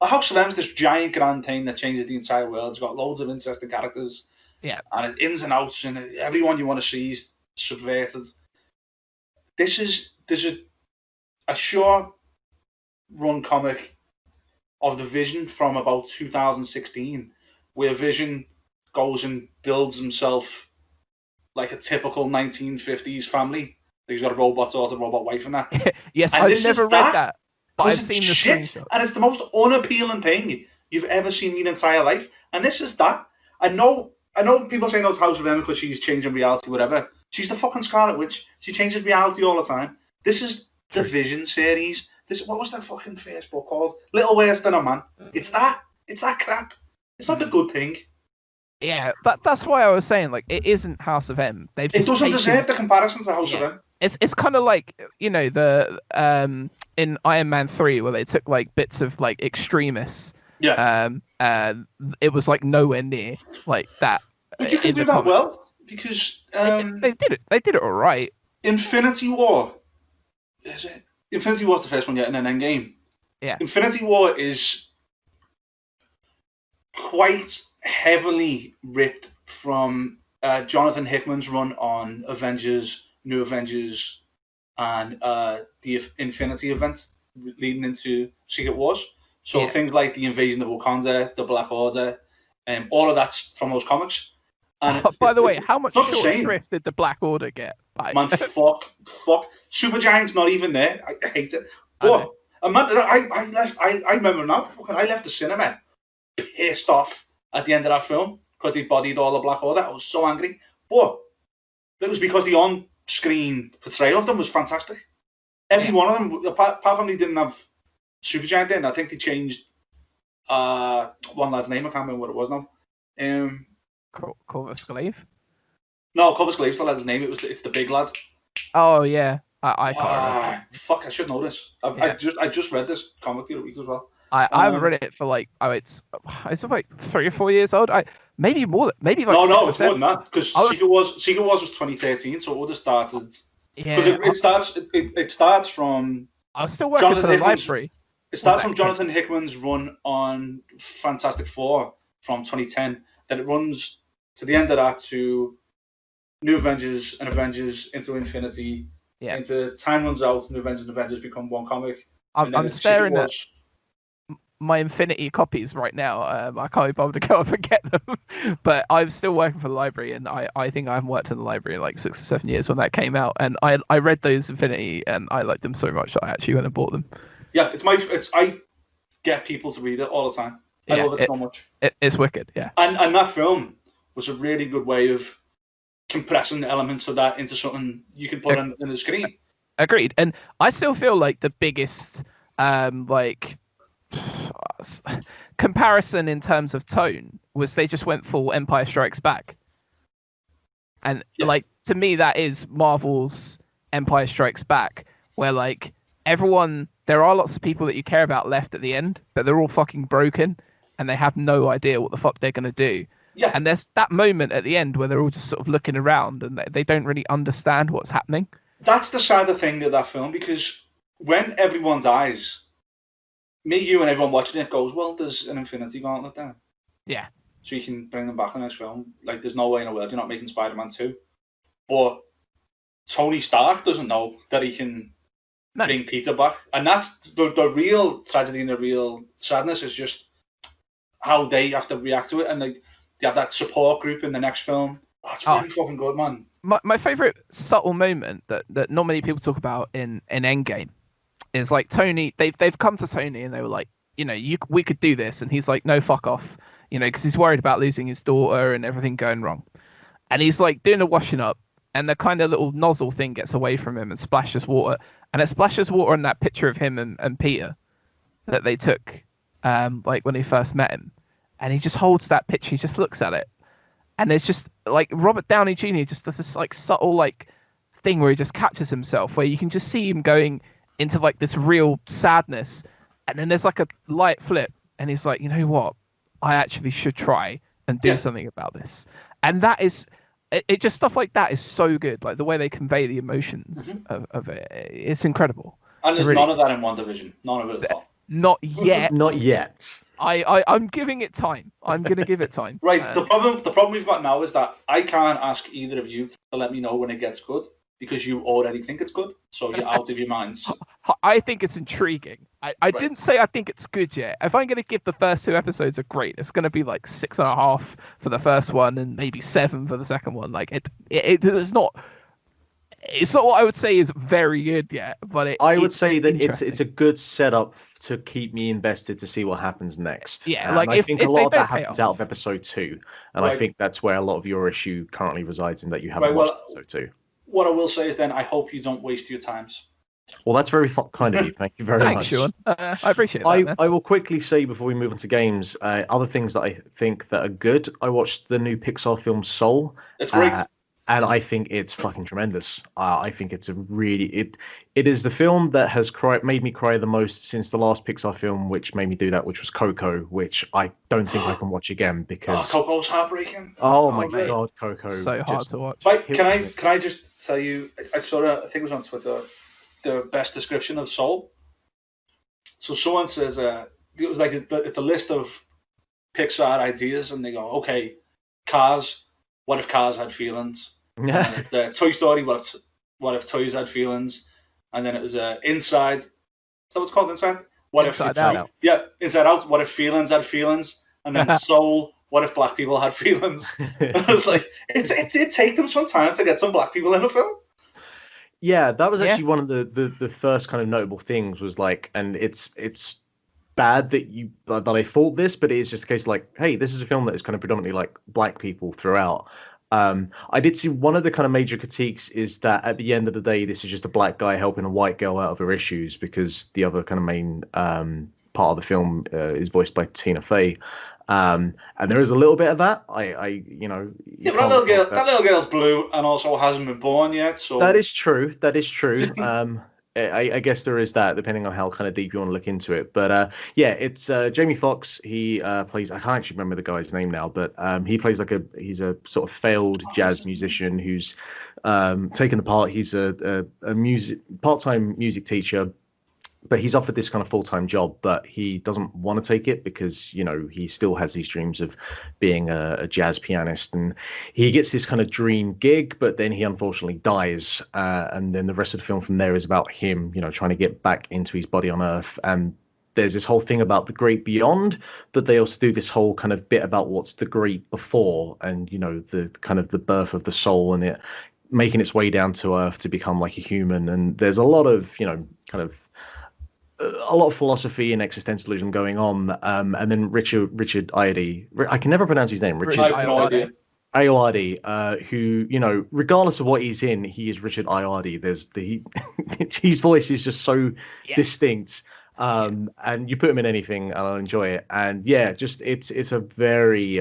House of M is this giant grand thing that changes the entire world. It's got loads of interesting characters. Yeah. And it's ins and outs, and everyone you want to see is subverted. There's a short run comic of the Vision from about 2016, where Vision goes and builds himself like a typical 1950s family. He's got a robot daughter, robot wife, and that. Yes, And I've never read that, but I've seen the shit, screenshot. and it's the most unappealing thing you've ever seen in your entire life. And this is that. I know people say no to House of M because she's changing reality, whatever. She's the fucking Scarlet Witch. She changes reality all the time. This is the Vision series. What was that fucking first book called? Little Worse Than a Man. It's that crap. It's not the good thing. Yeah, but that's why I was saying, like, it isn't House of M. It doesn't deserve the comparison to House of M. It's kind of like, you know, the in Iron Man 3 where they took like bits of like Extremis. Yeah. It was like nowhere near like that. But you can do that well because they did it. They did it all right. Infinity War. Is it? Infinity War's the first one, and then Endgame. Yeah. Infinity War is quite heavily ripped from Jonathan Hickman's run on Avengers, New Avengers, and the Infinity event leading into Secret Wars. So things like the invasion of Wakanda, the Black Order, all of that's from those comics. And by the way, how much short shrift did the Black Order get? Man, fuck. Supergiant's not even there. I hate it. But I remember now. Fucking, I left the cinema pissed off at the end of that film because they bodied all the Black Order. I was so angry. But it was because the on-screen portrayal of them was fantastic. Every one of them, apart from they didn't have Supergiant in, I think they changed one lad's name. I can't remember what it was now. Corvus Glaive? No, Corvus Glaive's the lad's name. It's the big lad. Oh yeah, I can't remember. Fuck, I should know this. I just read this comic the other week as well. I haven't read it for like it's like 3 or 4 years old. Maybe more. Maybe like no, it's more than that because Secret Wars was 2013, so it would have started. Yeah, because it starts from. I was still working for the library. It starts from Jonathan Hickman's run on Fantastic Four from 2010. Then it runs to the end of that to New Avengers and Avengers into Infinity. Yeah. Into time runs out, New Avengers and Avengers become one comic. I'm staring at my Infinity copies right now. I can't be bothered to go up and get them, but I'm still working for the library, and I think I haven't worked in the library in like 6 or 7 years when that came out, and I read those Infinity, and I liked them so much that I actually went and bought them. Yeah, I get people to read it all the time. I love it so much. It's wicked, yeah. And that film was a really good way of compressing elements of that into something you can put in the screen. Agreed. And I still feel like the biggest comparison in terms of tone was they just went full Empire Strikes Back. And like to me that is Marvel's Empire Strikes Back, where like there are lots of people that you care about left at the end, but they're all fucking broken and they have no idea what the fuck they're going to do. Yeah. And there's that moment at the end where they're all just sort of looking around and they don't really understand what's happening. That's the sadder thing of that film, because when everyone dies, me, you, and everyone watching it goes, well, there's an Infinity Gauntlet there. Yeah. So you can bring them back in this film. Like, there's no way in the world you're not making Spider-Man 2. But Tony Stark doesn't know that he can bring Peter back. And that's the real tragedy and the real sadness is just how they have to react to it. And like, they have that support group in the next film. Oh, it's really fucking good, man. My favourite subtle moment that not many people talk about in Endgame is like Tony. They've come to Tony and they were like, you know, we could do this, and he's like, no, fuck off, you know, because he's worried about losing his daughter and everything going wrong, and he's like doing a washing up, and the kind of little nozzle thing gets away from him and splashes water, and it splashes water on that picture of him and Peter that they took, like when he first met him, and he just holds that picture, he just looks at it. And it's just like Robert Downey Jr. just does this like subtle like thing where he just catches himself, where you can just see him going into like this real sadness, and then there's like a light flip, and he's like, you know what, I actually should try and do something about this. And that is, it just stuff like that is so good. Like the way they convey the emotions of it, it's incredible. And there's none of that in WandaVision. None of it at all. Not yet. Not yet. I'm giving it time. I'm gonna give it time. Right. The problem we've got now is that I can't ask either of you to let me know when it gets good because you already think it's good, so you're out of your minds. I think it's intriguing. I didn't say I think it's good yet. If I'm gonna give the first 2 episodes a grade, it's gonna be like 6.5 for the first one and maybe 7 for the second one. Like it's not. It's not what I would say is very good yet, but I would say that it's interesting. a good setup to keep me invested to see what happens next. Yeah, And like I if think a they lot of don't that pay happens off. out of episode 2, and I Right. think that's where a lot of your issue currently resides in that you haven't Right, watched well- episode 2. What I will say is then I hope you don't waste your times. Well, that's very kind of you. Thank you very Thanks, much. Sean. I appreciate that, man. I will quickly say before we move on to games, other things that I think that are good. I watched the new Pixar film Soul. It's great. And I think it's fucking tremendous. I think it's it is the film that has made me cry the most since the last Pixar film, which made me do that, which was Coco, which I don't think I can watch again because Coco's heartbreaking. oh my mate. god, Coco, So hard just to watch. Right, kills me. can I just tell you? I saw I think it was on Twitter the best description of Soul. So someone says it was like it's a list of Pixar ideas, and they go, okay, cars. What if cars had feelings? Yeah. Toy Story. What if toys had feelings? And then it was Inside. Is that what's called Inside? What Inside if Out. Yeah, Inside Out. What if feelings had feelings? And then Soul. What if black people had feelings? I was like, it did take them some time to get some black people in a film. Yeah, that was Yeah. actually one of the first kind of notable things was like, and it's bad that I thought this, but it is just a case like, hey, this is a film that is kind of predominantly like black people throughout. I did see one of the kind of major critiques is that at the end of the day, this is just a black guy helping a white girl out of her issues because the other kind of main part of the film is voiced by Tina Fey. And there is a little bit of that. Yeah, but that little girl's blue and also hasn't been born yet. So that is true. That is true. I guess there is that, depending on how kind of deep you want to look into it. But yeah, it's Jamie Foxx. He plays. I can't actually remember the guy's name now, but he plays he's a sort of failed jazz musician who's taken the part. He's a part-time music teacher. But he's offered this kind of full-time job, but he doesn't want to take it because, he still has these dreams of being a jazz pianist. And he gets this kind of dream gig, but then he unfortunately dies. And then the rest of the film from there is about him, trying to get back into his body on Earth. And there's this whole thing about the great beyond, but they also do this whole kind of bit about what's the great before and, the kind of the birth of the soul and it making its way down to Earth to become like a human. And there's a lot of, kind of a lot of philosophy and existentialism going on, and then Richard Ayoade, I can never pronounce his name. Richard Ayoade, who regardless of what he's in, he is Richard Ayoade. His voice is just so distinct, and you put him in anything, and I'll enjoy it. And yeah, just it's a very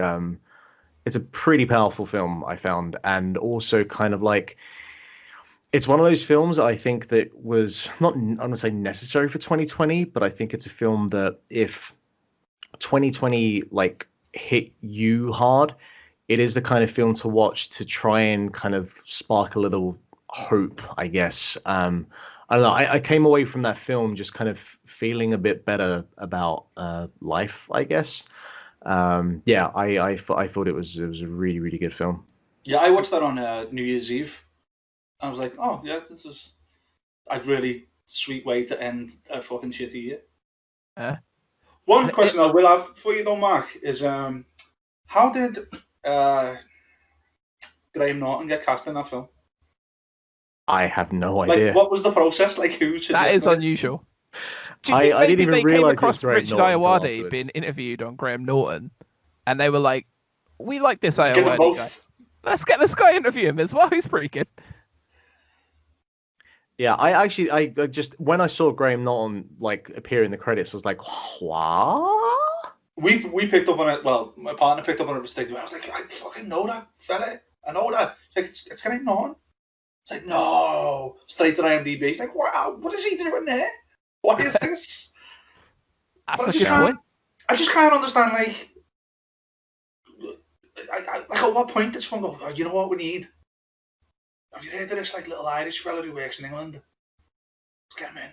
it's a pretty powerful film I found, and also kind of like. It's one of those films I think that was not, I'm going to say necessary for 2020, but I think it's a film that if 2020 like hit you hard, it is the kind of film to watch to try and kind of spark a little hope, I guess. I don't know. I came away from that film just kind of feeling a bit better about life, I guess. Yeah, I thought it was a really, really good film. Yeah, I watched that on New Year's Eve. I was like, oh yeah, this is a really sweet way to end a fucking shitty year. One question I will have for you though, Mark, is how did Graham Norton get cast in that film? I have no idea. Like, what was the process? Like, who suggested That is it? unusual. Do you think I didn't even they came realize across it was Richard Graham Norton until Ayoade afterwards. being interviewed on Graham Norton, and they were like, "We like this Let's get them Ayoade both. guy. Let's get this guy interview him as well. He's pretty good." Yeah, I just when I saw Graham Norton like appear in the credits, I was like, what? We picked up on it. Well, my partner picked up on it for stage. I was like, I fucking know that fella. I know that. It's like it's Graham Norton. It's like no, straight to IMDb. It's like wow, what is he doing there? What is this? That's But a good point. I just can't understand. Like, like at what point did someone go? Oh, you know what we need? Have you heard of this like little Irish fella who works in England? Let's get him in.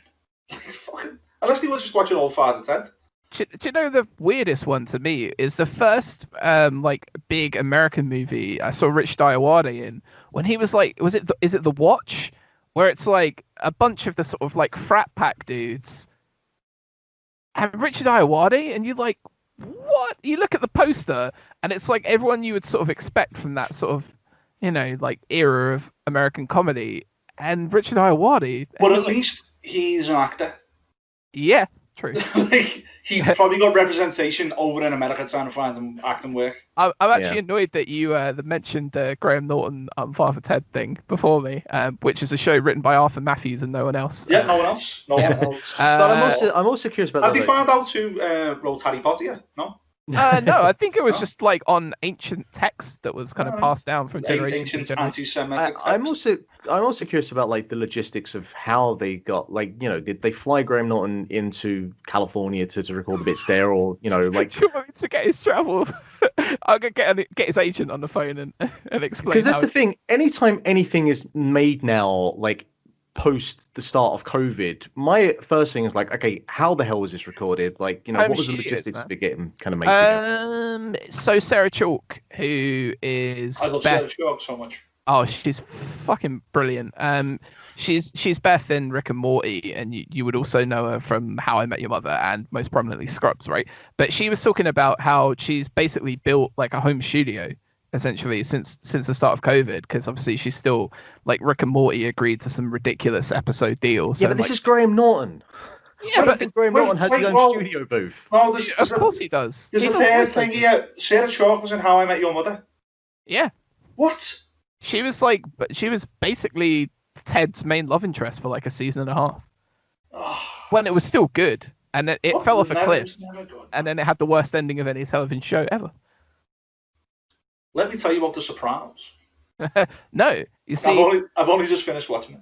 Like, fucking, unless they were just watching Old Father Ted. Do you know the weirdest one to me is the first like big American movie I saw Rich Diawadi in when he was like, is it The Watch, where it's like a bunch of the sort of like frat pack dudes and Richard Diawadi, and you're like, what? You look at the poster and it's like everyone you would sort of expect from that sort of, like era of American comedy, and Richard Diawadi. But at least he's an actor. Yeah, true. Like he probably got representation over in America trying to find him acting work. I'm actually annoyed that you mentioned the Graham Norton Father Ted thing before me, which is a show written by Arthur Matthews and no one else. Yeah, no one else. No one else. But I'm also curious about. Have they found out who wrote Harry Potter yet? No. No, I think it was just like on ancient text that was kind of passed down from generation to generation. Anti-Semitic text. I'm also curious about like the logistics of how they got, like, did they fly Graham Norton into California to record the bits there, or like Do you want me to get his travel? I'm gonna get his agent on the phone and explain. Because that's the thing. Anytime anything is made now, like post the start of COVID, my first thing is like, okay, how the hell was this recorded? Like, what was the logistics of it getting kind of made together? So Sarah Chalk, who is I love Sarah Chalk so much. Oh, she's fucking brilliant. She's Beth in Rick and Morty, and you would also know her from How I Met Your Mother and most prominently Scrubs, right? But she was talking about how she's basically built like a home studio essentially since the start of COVID, because obviously she's still like Rick and Morty agreed to some ridiculous episode deals. Yeah, but this is Graham Norton. Yeah, but Graham Norton has his own studio booth. Well, of course he does. There's a third thing here. Sarah Chalk was in How I Met Your Mother. Yeah. What? She was basically Ted's main love interest for like a season and a half. When it was still good, and then it fell off a cliff, and then it had the worst ending of any television show ever. Let me tell you about The Sopranos. No, you see, I've only just finished watching it.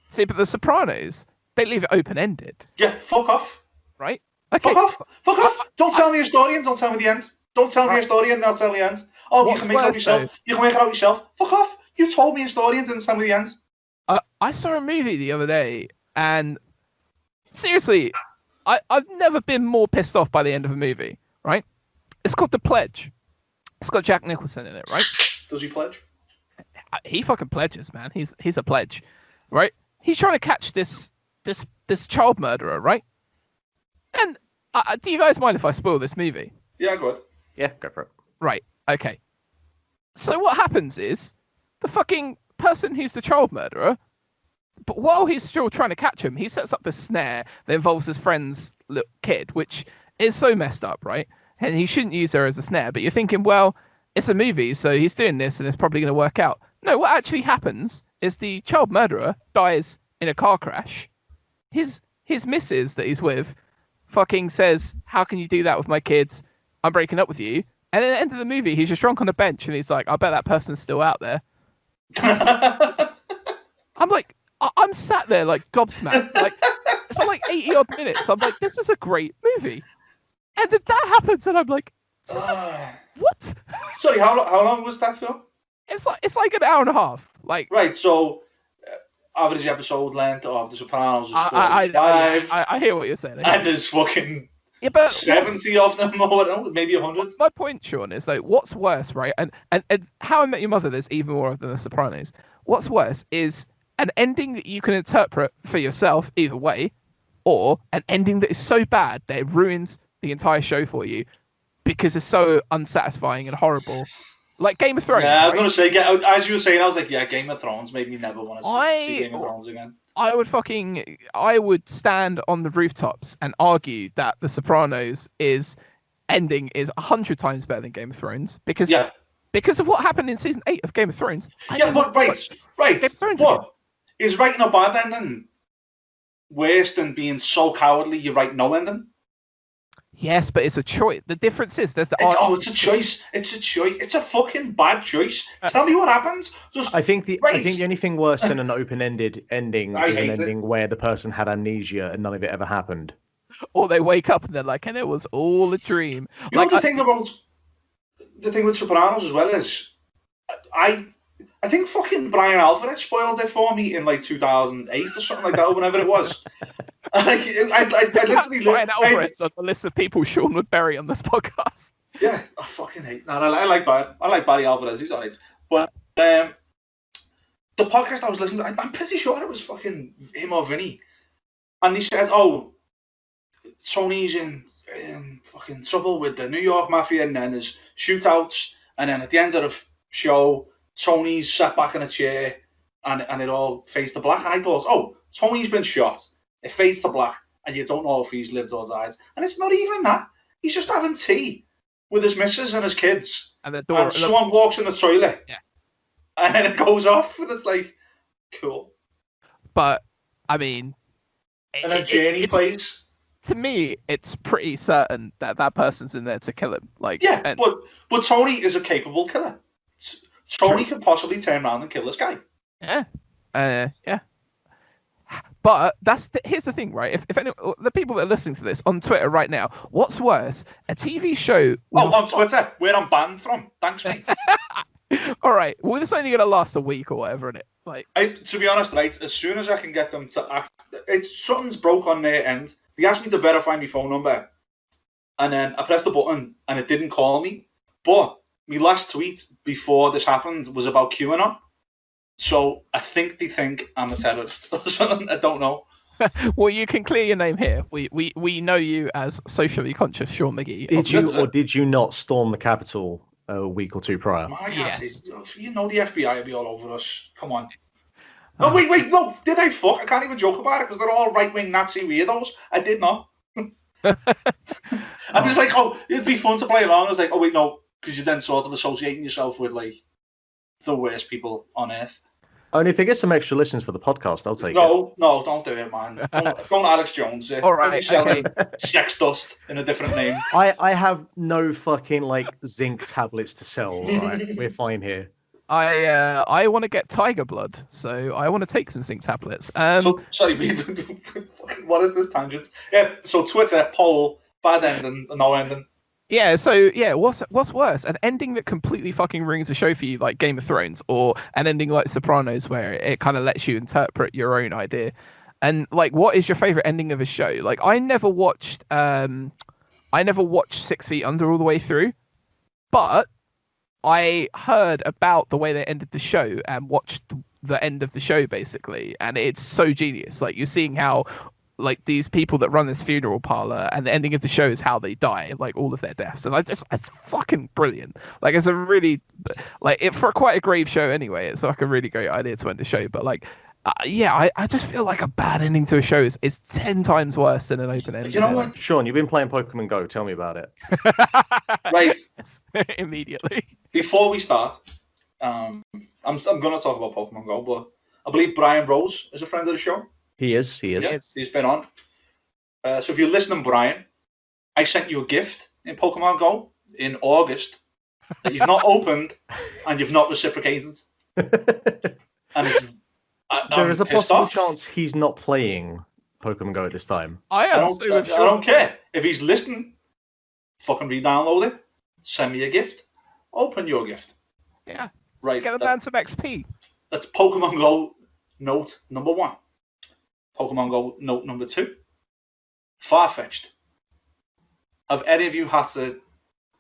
See, but The Sopranos, they leave it open-ended. Yeah, fuck off. Right? Okay. Fuck off. Don't tell me a story and don't tell me the end. Don't tell me a story and not tell me the end. Oh, you can make it out yourself. Though? You can make it out yourself. Fuck off. You told me a story and didn't tell me the end. I saw a movie the other day, and seriously, I've never been more pissed off by the end of a movie, right? It's called The Pledge. It's got Jack Nicholson in it, right? Does he pledge? He fucking pledges, man. He's a pledge, right? He's trying to catch this child murderer, right? And do you guys mind if I spoil this movie? Yeah, go ahead. Yeah, go for it. Right. Okay. So what happens is the fucking person who's the child murderer, but while he's still trying to catch him, he sets up this snare that involves his friend's little kid, which is so messed up, right? And he shouldn't use her as a snare, but you're thinking, well, it's a movie, so he's doing this and it's probably going to work out. No, what actually happens is the child murderer dies in a car crash. His missus that he's with fucking says, how can you do that with my kids? I'm breaking up with you. And at the end of the movie, he's just drunk on a bench and he's like, I bet that person's still out there. I'm like, I'm sat there like gobsmacked, like for like 80 odd minutes. I'm like, this is a great movie. And then that happens, and I'm like, what? Sorry, how long was that film? It's like an hour and a half. Like right, so average episode length of The Sopranos is 45. I hear what you're saying. And there's fucking 70 of them, or maybe 100. My point, Sean, is like, what's worse, right? And How I Met Your Mother, there's even more than The Sopranos. What's worse is an ending that you can interpret for yourself either way, or an ending that is so bad that it ruins the entire show for you because it's so unsatisfying and horrible, like Game of Thrones. Yeah, I was gonna say, as you were saying, I was like, yeah, Game of Thrones made me never want to see Game of Thrones again. I would stand on the rooftops and argue that The Sopranos ending is 100 times better than Game of Thrones because of what happened in season 8 of Game of Thrones. But right. What is writing a bad ending worse than being so cowardly you write no ending? Yes, but it's a choice. The difference is there's it's a choice. It's a choice. It's a fucking bad choice. Tell me what happens. I think the only thing worse than an open-ended ending is an ending where the person had amnesia and none of it ever happened. Or they wake up and they're like, and it was all a dream. You know the thing with Sopranos as well is I think fucking Brian Alvarez spoiled it for me in like 2008 or something like that, or whenever it was. I literally Brian Alvarez on the list of people Sean would bury on this podcast. Yeah, I fucking hate. No, I like Barry Alvarez. He's alright. But the podcast I was listening to, I'm pretty sure it was fucking him or Vinny, and he said, "Oh, Tony's in fucking trouble with the New York Mafia, and then there's shootouts, and then at the end of the show, Tony's sat back in a chair, and it all fades to black." And I thought, "Oh, Tony's been shot. It fades to black, and you don't know if he's lived or died." And it's not even that. He's just having tea with his missus and his kids, and the door. And someone walks in the toilet, yeah, and then it goes off, and it's like, cool. But I mean, and then Janie plays. To me, it's pretty certain that that person's in there to kill him. Like, yeah, but Tony is a capable killer. Tony can possibly turn around and kill this guy. Yeah, yeah. But here's the thing, right? If the people that are listening to this on Twitter right now, what's worse, a TV show? On Twitter, where I'm banned from. Thanks, mate. All right. Well, this is only gonna last a week or whatever, isn't it? Like, to be honest, right, as soon as I can get them to act, something's broke on their end. They asked me to verify my phone number, and then I pressed the button, and it didn't call me. But my last tweet before this happened was about QAnon, so I think they think I'm a terrorist or something. I don't know. Well, you can clear your name here. We know you as socially conscious Sean McGee. Did you not storm the Capitol a week or two prior? Yes. You know the FBI will be all over us. Come on. No, wait, no. Did I fuck? I can't even joke about it because they're all right-wing Nazi weirdos. I did not. I was like, oh, it'd be fun to play along. I was like, oh, wait, no, because you're then sort of associating yourself with, like, the worst people on earth. Only if it gets some extra listens for the podcast, I'll take it. No, don't do it, man. Don't Alex Jones it. All right, okay. Sex dust in a different name. I have no fucking, like, zinc tablets to sell, right? We're fine here. I want to get tiger blood, so I want to take some zinc tablets. So sorry, what is this tangent? Yeah, so Twitter poll, bad ending, no ending. Yeah, so yeah, what's worse, an ending that completely fucking ruins the show for you, like Game of Thrones, or an ending like Sopranos where it kind of lets you interpret your own idea? And like, what is your favorite ending of a show? Like, I never watched 6 Feet Under all the way through, but I heard about the way they ended the show and watched the end of the show basically, and it's so genius. Like, you're seeing how, like, these people that run this funeral parlor, and the ending of the show is how they die, like all of their deaths, and it's fucking brilliant. Like, it's a really, like, for quite a grave show anyway. It's like a really great idea to end the show, but like, I just feel like a bad ending to a show is 10 times worse than an open ending. You know what, Sean? You've been playing Pokemon Go. Tell me about it. Right. Immediately. Before we start, I'm going to talk about Pokemon Go, but I believe Brian Rose is a friend of the show. He is. Yeah, he's been on. So if you're listening, Brian, I sent you a gift in Pokemon Go in August that you've not opened and you've not reciprocated. And there is a possible chance he's not playing Pokemon Go at this time. I don't care. If he's listening, fucking re-download it. Send me a gift. Open your gift. Yeah. Right. Get a man some XP. That's Pokemon Go note number 1. Pokemon Go note number 2. Farfetch'd. Have any of you had to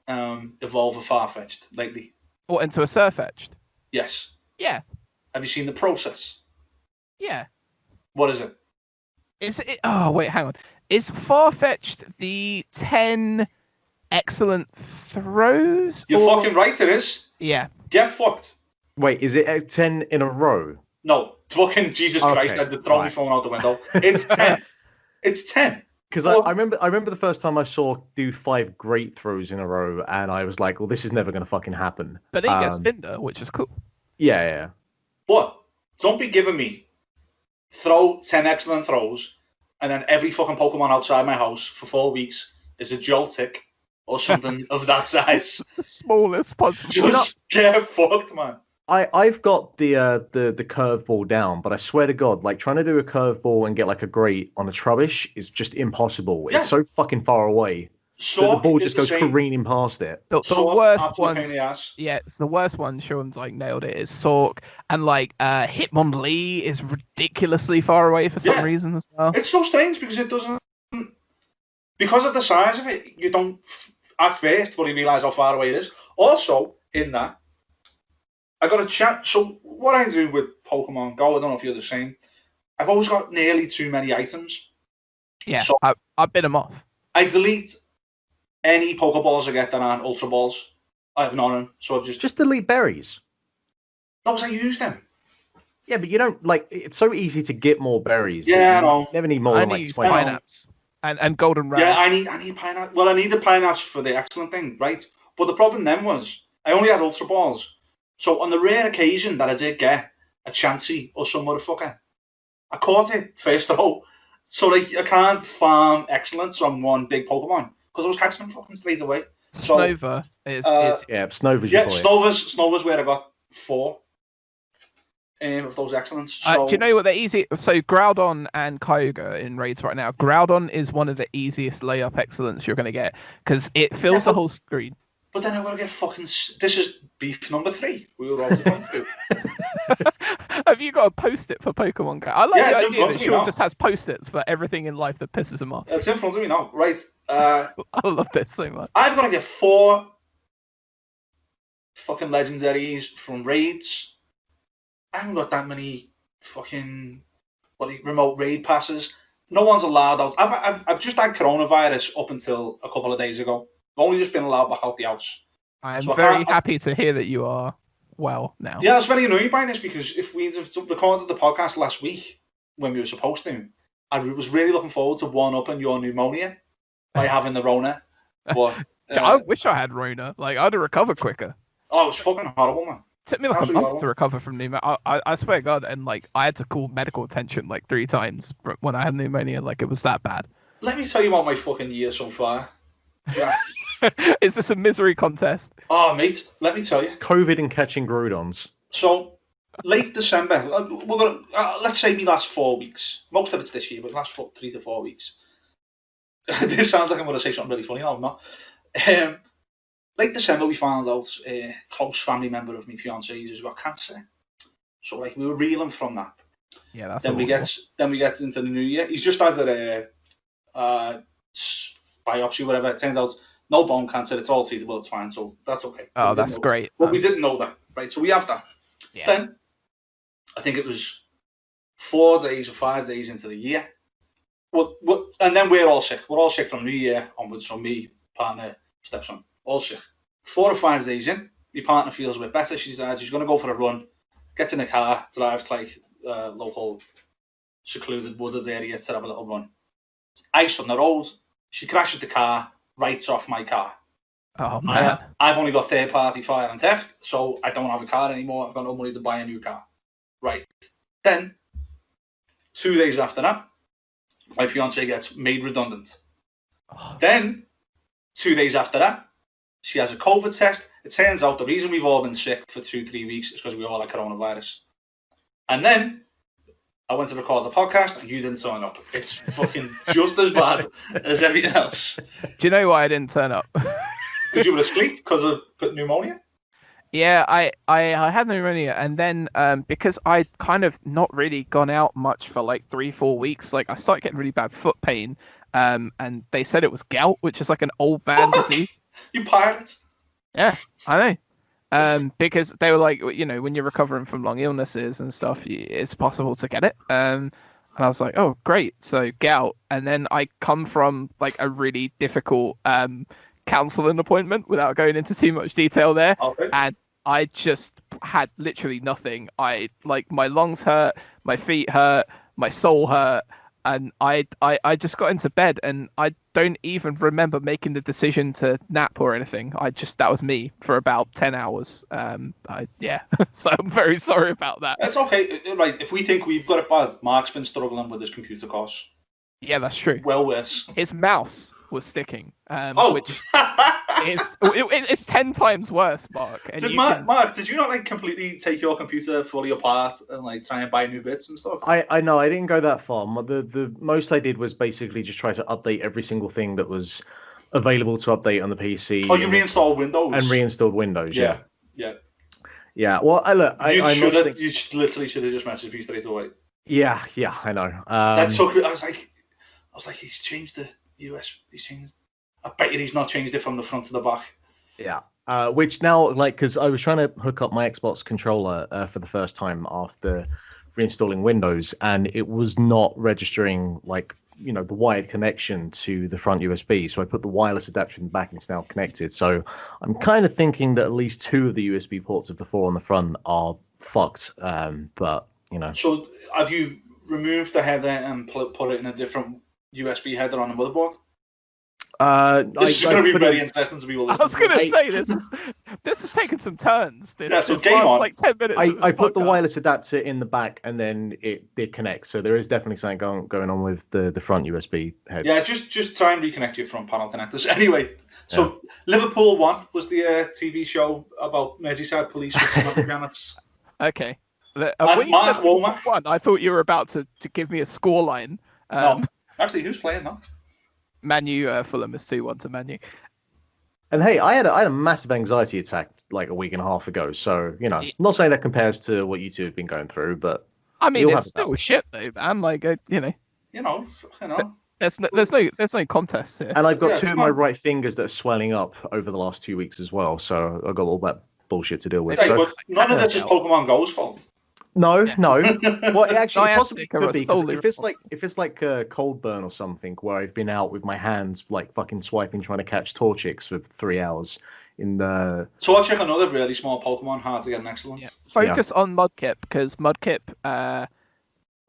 evolve a Farfetch'd lately? Or into a Surfetch'd? Yes. Yeah. Have you seen the process? Yeah. What is it? Is it? Oh, wait, hang on. Is Farfetch'd the 10 excellent throws? You're fucking right, it is. Yeah. Get fucked. Wait, is it 10 in a row? No. Fucking Jesus Christ, I had to throw my phone out the window. It's 10. It's 10. Because I remember the first time I saw do 5 great throws in a row, and I was like, well, this is never going to fucking happen. But then you get Spinder, which is cool. Yeah. But don't be giving me throw 10 excellent throws, and then every fucking Pokemon outside my house for 4 weeks is a Joltik or something of that size. The smallest possible. Just get fucked, man. I've got the curveball down, but I swear to God, like, trying to do a curveball and get like a great on a Trubbish is just impossible. Yeah. It's so fucking far away. the Sork ball is just the goes same. careening past it. The Sork, worst absolute pain in ones, the ass. yeah, it's the worst one. Sean's like nailed it. Is Sork, and like Hitmonlee is ridiculously far away for some Yeah. reason as well. It's so strange because it doesn't, because of the size of it, you don't at first fully realise how far away it is. Also, in that, I got a chat. So what I do with Pokemon Go, I don't know if you're the same. I've always got nearly too many items. Yeah, So I bit them off. I delete any Pokeballs I get that aren't Ultra Balls. I have none of them, so I've Just delete berries. no, because I use them. Yeah, but you don't like. It's so easy to get more berries. Yeah, I that know. you never need more I than need like use 20. Pineapps and golden Yeah, rags. I need pineapple. Well, I need the pineapples for the excellent thing, right? But the problem then was I only had Ultra Balls. So on the rare occasion that I did get a Chansey or some motherfucker, I caught it first throw. So like I can't farm excellence on one big Pokemon because I was catching them fucking straight away. So Snover is Yeah, Snover's your yeah, boy. Snover's where I got 4 of those excellents. So do you know what they're easy? So Groudon and Kyogre in raids right now. Groudon is one of the easiest layup excellence you're going to get because it fills the whole screen. But then I gotta get fucking. This is beef number 3. We were about to go through. Have you got a post-it for Pokemon Go? I like Yeah, it's the in idea front that of me Sean now. just has post-its for everything in life that pisses him off. It's in front of me now. Right. I love this so much. I've got to get 4 fucking legendaries from raids. I haven't got that many fucking remote raid passes. No one's allowed out. I've just had coronavirus up until a couple of days ago. I've only just been allowed back out the house. I am So I very can't- happy to hear that you are well now. Yeah, I was very annoyed by this because if we'd have recorded the podcast last week when we were supposed to, I was really looking forward to one-upping your pneumonia by having the Rona. But I wish I had Rona. Like I'd have recovered quicker. oh, it was fucking horrible, man. Took me like Absolutely a month horrible. to recover from pneumonia. I swear to God, and like I had to call medical attention like 3 times when I had pneumonia. Like it was that bad. Let me tell you about my fucking year so far. Jack. Is this a misery contest? Oh, mate, let me tell you. COVID and catching Groudons. So, late December, we're gonna let's say me last 4 weeks. Most of it's this year, but last 3 to 4 weeks. This sounds like I'm going to say something really funny. No, I'm not. Late December, we found out a close family member of my fiance's has got cancer. So, like, we were reeling from that. Yeah, that's. Then we get into the new year. He's just had a biopsy, whatever. It turns out no bone cancer. It's all treatable. It's fine. So that's okay. Oh, that's great. But we didn't know that, right? So we have that. Yeah. Then I think it was 4 days or 5 days into the year. And then we're all sick. We're all sick from New Year onwards. So me, partner, stepson, all sick. 4 or 5 days in, my partner feels a bit better. She decides she's going to go for a run, gets in the car, drives to like local secluded wooded area to have a little run. Ice on the road. She crashes the car, writes off my car. Oh man. I've only got third party fire and theft, so I don't have a car anymore. I've got no money to buy a new car. Right. Then, 2 days after that, my fiance gets made redundant. Oh. Then, 2 days after that, she has a COVID test. It turns out the reason we've all been sick for 2-3 weeks is because we all had coronavirus. And then, I went to record the podcast and you didn't turn up. It's fucking just as bad as everything else. Do you know why I didn't turn up? Because you were asleep because of pneumonia? Yeah, I had pneumonia, and then because I'd kind of not really gone out much for like 3-4 weeks, like I started getting really bad foot pain, and they said it was gout, which is like an old man disease. You pirate. Yeah, I know. Because they were like, you know, when you're recovering from long illnesses and stuff, it's possible to get it. And I was like, oh, great. So gout. And then I come from like a really difficult counseling appointment without going into too much detail there. Okay. And I just had literally nothing. I like my lungs hurt, my feet hurt, my soul hurt. And I just got into bed and I don't even remember making the decision to nap or anything. That was me for about 10 hours. So I'm very sorry about that. That's okay. Right. If we think we've got it bad, Mark's been struggling with his computer course. Yeah, that's true. Well worse. His mouse was sticking, which it's 10 times worse, Mark. And Mark, did you not like completely take your computer fully apart and like try and buy new bits and stuff? I know I didn't go that far. The most I did was basically just try to update every single thing that was available to update on the PC. Oh, you reinstalled Windows and reinstalled Windows. Yeah. Well, You literally should have just messaged me straight away. Yeah, I know. That took. I was like, he's changed the US. He's changed. I bet you he's not changed it from the front to the back. Yeah. Which now, like, because I was trying to hook up my Xbox controller for the first time after reinstalling Windows, and it was not registering, like, you know, the wired connection to the front USB. So I put the wireless adapter in the back, and it's now connected. So I'm kind of thinking that at least 2 of the USB ports of the 4 on the front are fucked. But you know. So have you removed the header and put it in a different USB header on the motherboard? This is going to be very interesting to people. I was going to say this is taking some turns. Game last, on. like 10 minutes. I put the wireless adapter in the back, and then it did connect. So there is definitely something going on with the front USB heads. Yeah, just try and reconnect your front panel connectors. Anyway, so Liverpool 1 was the TV show about Merseyside police with some Afghans. Okay. When you Mark said Womack. 1, I thought you were about to give me a scoreline. No, actually, who's playing that? Manu, Fulham is 2-1 to Manu. And hey, I had a massive anxiety attack like a week and a half ago. So, you know, not saying that compares to what you two have been going through, but I mean, it's still shit though, man. Like, you know. There's no contest here. And I've got 2 of my right fingers that are swelling up over the last 2 weeks as well. So I've got all that bullshit to deal with. Hey, but none of this is Pokemon Go's fault. No. Well, it actually possibly could be. If it's like a cold burn or something, where I've been out with my hands like fucking swiping, trying to catch Torchics for 3 hours in the. Torchic, another really small Pokemon, hard to get an excellent. Yeah. Focus on Mudkip, because Mudkip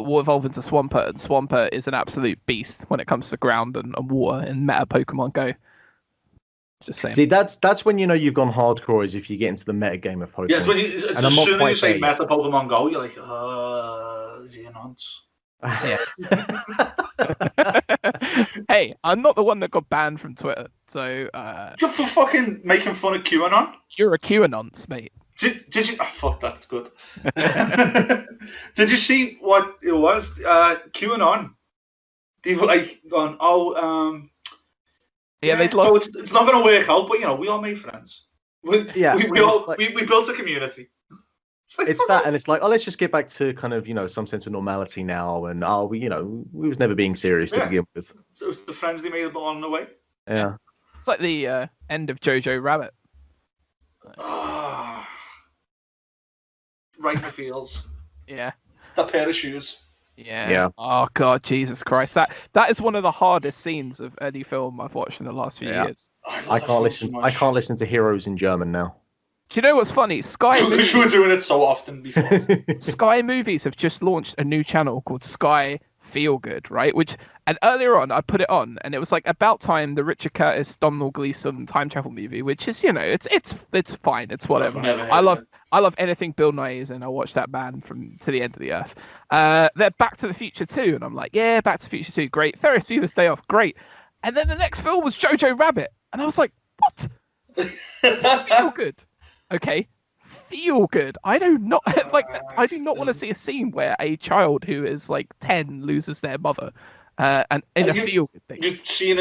will evolve into Swampert, and Swampert is an absolute beast when it comes to ground and water in meta Pokemon Go. Just saying. See, that's when you know you've gone hardcore, is if you get into the meta game of Pokemon. Yeah, it's when as soon as you say meta Pokemon Go, you're like, is he a nonce? Yeah. Hey, I'm not the one that got banned from Twitter, so you're for fucking making fun of QAnon. You're a QAnonce, mate. Did you? Oh, fuck, that's good. Did you see what it was? QAnon. They've like gone, yeah, they'd so it's not going to work out, but you know, we all made friends. We built a community. It's that, and it's like, let's just get back to kind of, you know, some sense of normality now, and we was never being serious to begin with. So it was the friends they made along the way. Yeah, it's like the end of Jojo Rabbit. Right in the feels. Yeah. That pair of shoes. Yeah. Oh God, Jesus Christ! That is one of the hardest scenes of any film I've watched in the last few years. I can't listen. I can't listen to Heroes in German now. Do you know what's funny? Sky. Because you were doing it so often before. Sky Movies have just launched a new channel called Sky Feel Good, right? And earlier on, I put it on, and it was like about time, the Richard Curtis, Domhnall Gleeson time travel movie, which is, you know, it's fine, it's whatever. I love anything Bill Nye is in. I watch that man from to the end of the earth. They're Back to the Future 2, and I'm like, yeah, Back to the Future 2, great. Ferris Bueller's Day Off, great. And then the next film was Jojo Rabbit, and I was like, what? Does that feel good? Okay, feel good. I do not want to see a scene where a child who is like 10 loses their mother, and in a feel good thing. You've seen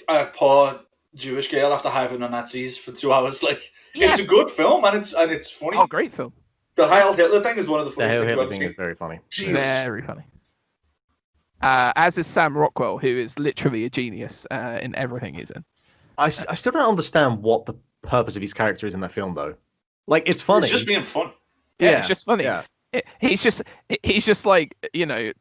a poor Jewish girl after hiding the Nazis for 2 hours. Like, it's a good film, and it's funny. Oh, great film. The Heil Hitler thing is one of the funniest things. The Heil I've Hitler seen. is very funny. Jesus. Very funny. As is Sam Rockwell, who is literally a genius in everything he's in. I still don't understand what the purpose of his character is in that film, though. Like, it's funny. It's just being fun. Yeah, it's just funny. Yeah. He's just like, you know,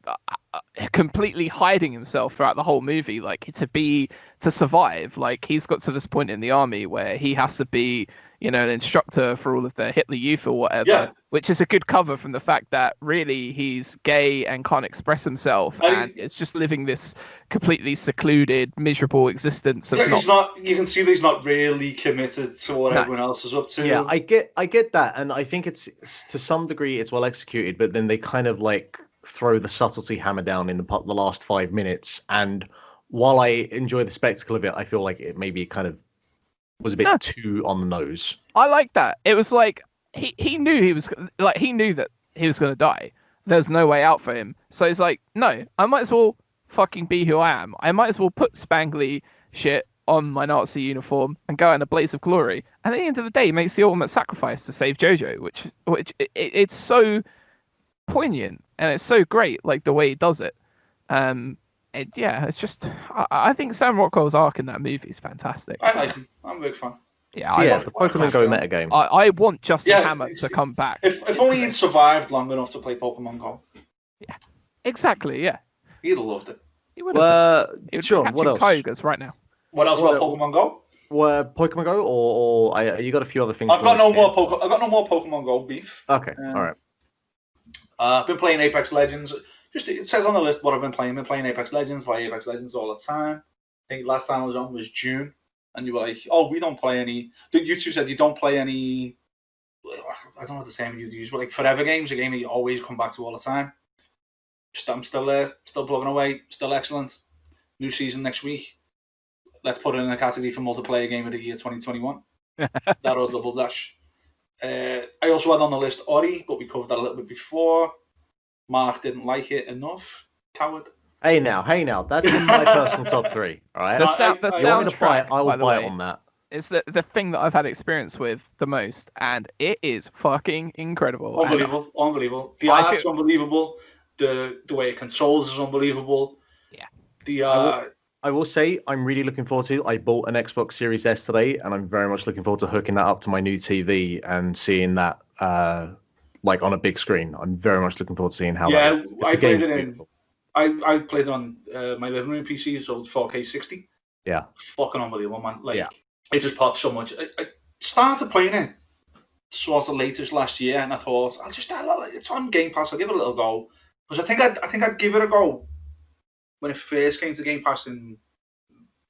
completely hiding himself throughout the whole movie, like to survive. Like, he's got to this point in the army where he has to be, you know, an instructor for all of the Hitler Youth or whatever, which is a good cover from the fact that really he's gay and can't express himself, and it's just living this completely secluded, miserable existence. Of you can see that he's not really committed to what everyone else is up to. Yeah, I get that, and I think it's to some degree it's well executed, but then they kind of like throw the subtlety hammer down in the last 5 minutes, and while I enjoy the spectacle of it, I feel like it maybe kind of was a bit too on the nose. I like that. It was like he knew that he was going to die. There's no way out for him. So it's like, no, I might as well fucking be who I am. I might as well put spangly shit on my Nazi uniform and go out in a blaze of glory. And at the end of the day, he makes the ultimate sacrifice to save Jojo, which it's so poignant and it's so great, like the way he does it. It's just I think Sam Rockwell's arc in that movie is fantastic. I like him. I'm a big fan. Yeah, So yeah, the Pokemon Go metagame. I want Justin Hammer to come back. If only he'd survived long enough to play Pokemon Go. Yeah, exactly. Yeah, he'd have loved it. He would have. Sean, what else? Kyogres right now. What else about Pokemon Go? Pokemon Go, or you got a few other things? I've got no more Pokemon Go beef. Okay, all right. I've been playing Apex Legends. Just it says on the list what I've been playing. I've been playing Apex Legends, play Apex Legends all the time. I think last time I was on was June, and you were like, "Oh, we don't play any." You two said you don't play any. I don't know what the same you use, but like Forever Games, a game that you always come back to all the time. I'm still there, still plugging away, still excellent. New season next week. Let's put it in a category for multiplayer game of the year 2021. That or Double Dash. I also had on the list Ori, but we covered that a little bit before. Mark didn't like it enough. Coward. Hey now, that's in my personal top 3. All right. The soundtrack, I will buy it on that. It's the thing that I've had experience with the most, and it is fucking incredible. Unbelievable. The art's unbelievable. The way it controls is unbelievable. Yeah. I will say I'm really looking forward to. I bought an Xbox Series S today, and I'm very much looking forward to hooking that up to my new TV and seeing that like on a big screen. I'm very much looking forward to seeing how. Yeah, that is. I played it in. I played it on my living room PC, so 4K 60. Yeah. Fucking unbelievable, man. Like it just popped so much. I started playing it sort of latest last year, and I thought it's on Game Pass. I'll give it a little go because I think I'd give it a go when it first came to Game Pass in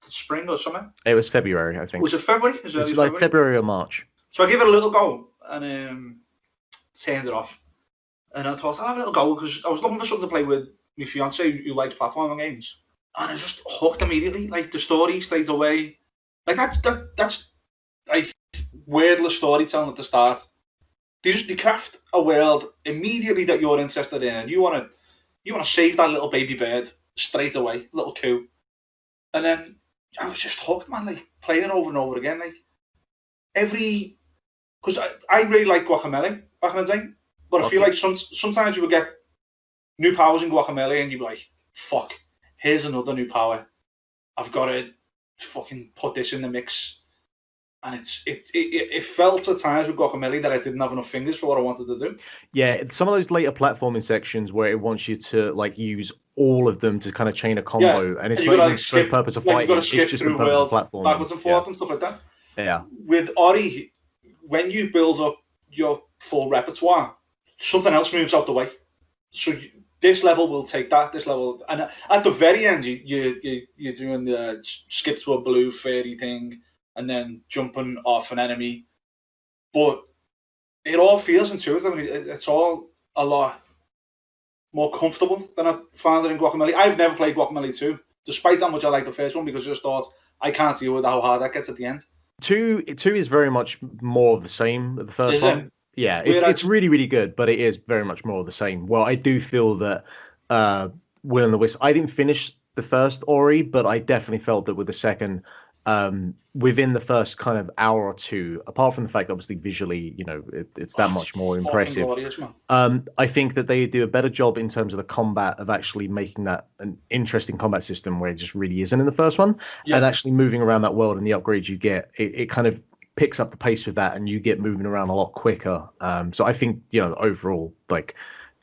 the spring or summer. It was February, I think. Was it February? It was like February or March. So I gave it a little go and turned it off. And I thought I'll have a little go because I was looking for something to play with my fiance who likes platforming games, and I just hooked immediately. Like the story straight away. Like that's like wordless storytelling at the start. They craft a world immediately that you're interested in, and you want to save that little baby bird straight away, little coo. And then I was just hooked, man. Like playing it over and over again, like because I really like Guacamelee back in the day, but I feel like sometimes you would get new powers in Guacamelee, and you'd be like, "Fuck, here's another new power. I've got to fucking put this in the mix." And it felt at times with Guacamelee that I didn't have enough fingers for what I wanted to do. Yeah, some of those later platforming sections where it wants you to like use all of them to kind of chain a combo, and it's not even for the purpose of fighting. It's just the purpose of platforming, backwards and forwards and stuff like that. Yeah. With Ori, when you build up your full repertoire, something else moves out the way. So this level will take that. This level, and at the very end, you're doing the skip to a blue fairy thing, and then jumping off an enemy. But it all feels intuitive. I mean, it's all a lot more comfortable than I found it in Guacamelee. I've never played Guacamelee 2, despite how much I like the first one, because I just thought I can't deal with how hard that gets at the end. 2 is very much more of the same. The first one. Yeah, it's really, really good, but it is very much more of the same. Well, I do feel that Will and the Wisp, I didn't finish the first Ori, but I definitely felt that with the second, within the first kind of hour or two, apart from the fact that obviously visually, it's that much more impressive. Glorious, I think that they do a better job in terms of the combat of actually making that an interesting combat system where it just really isn't in the first one, and actually moving around that world and the upgrades you get, it kind of picks up the pace with that, and you get moving around a lot quicker. So I think overall, like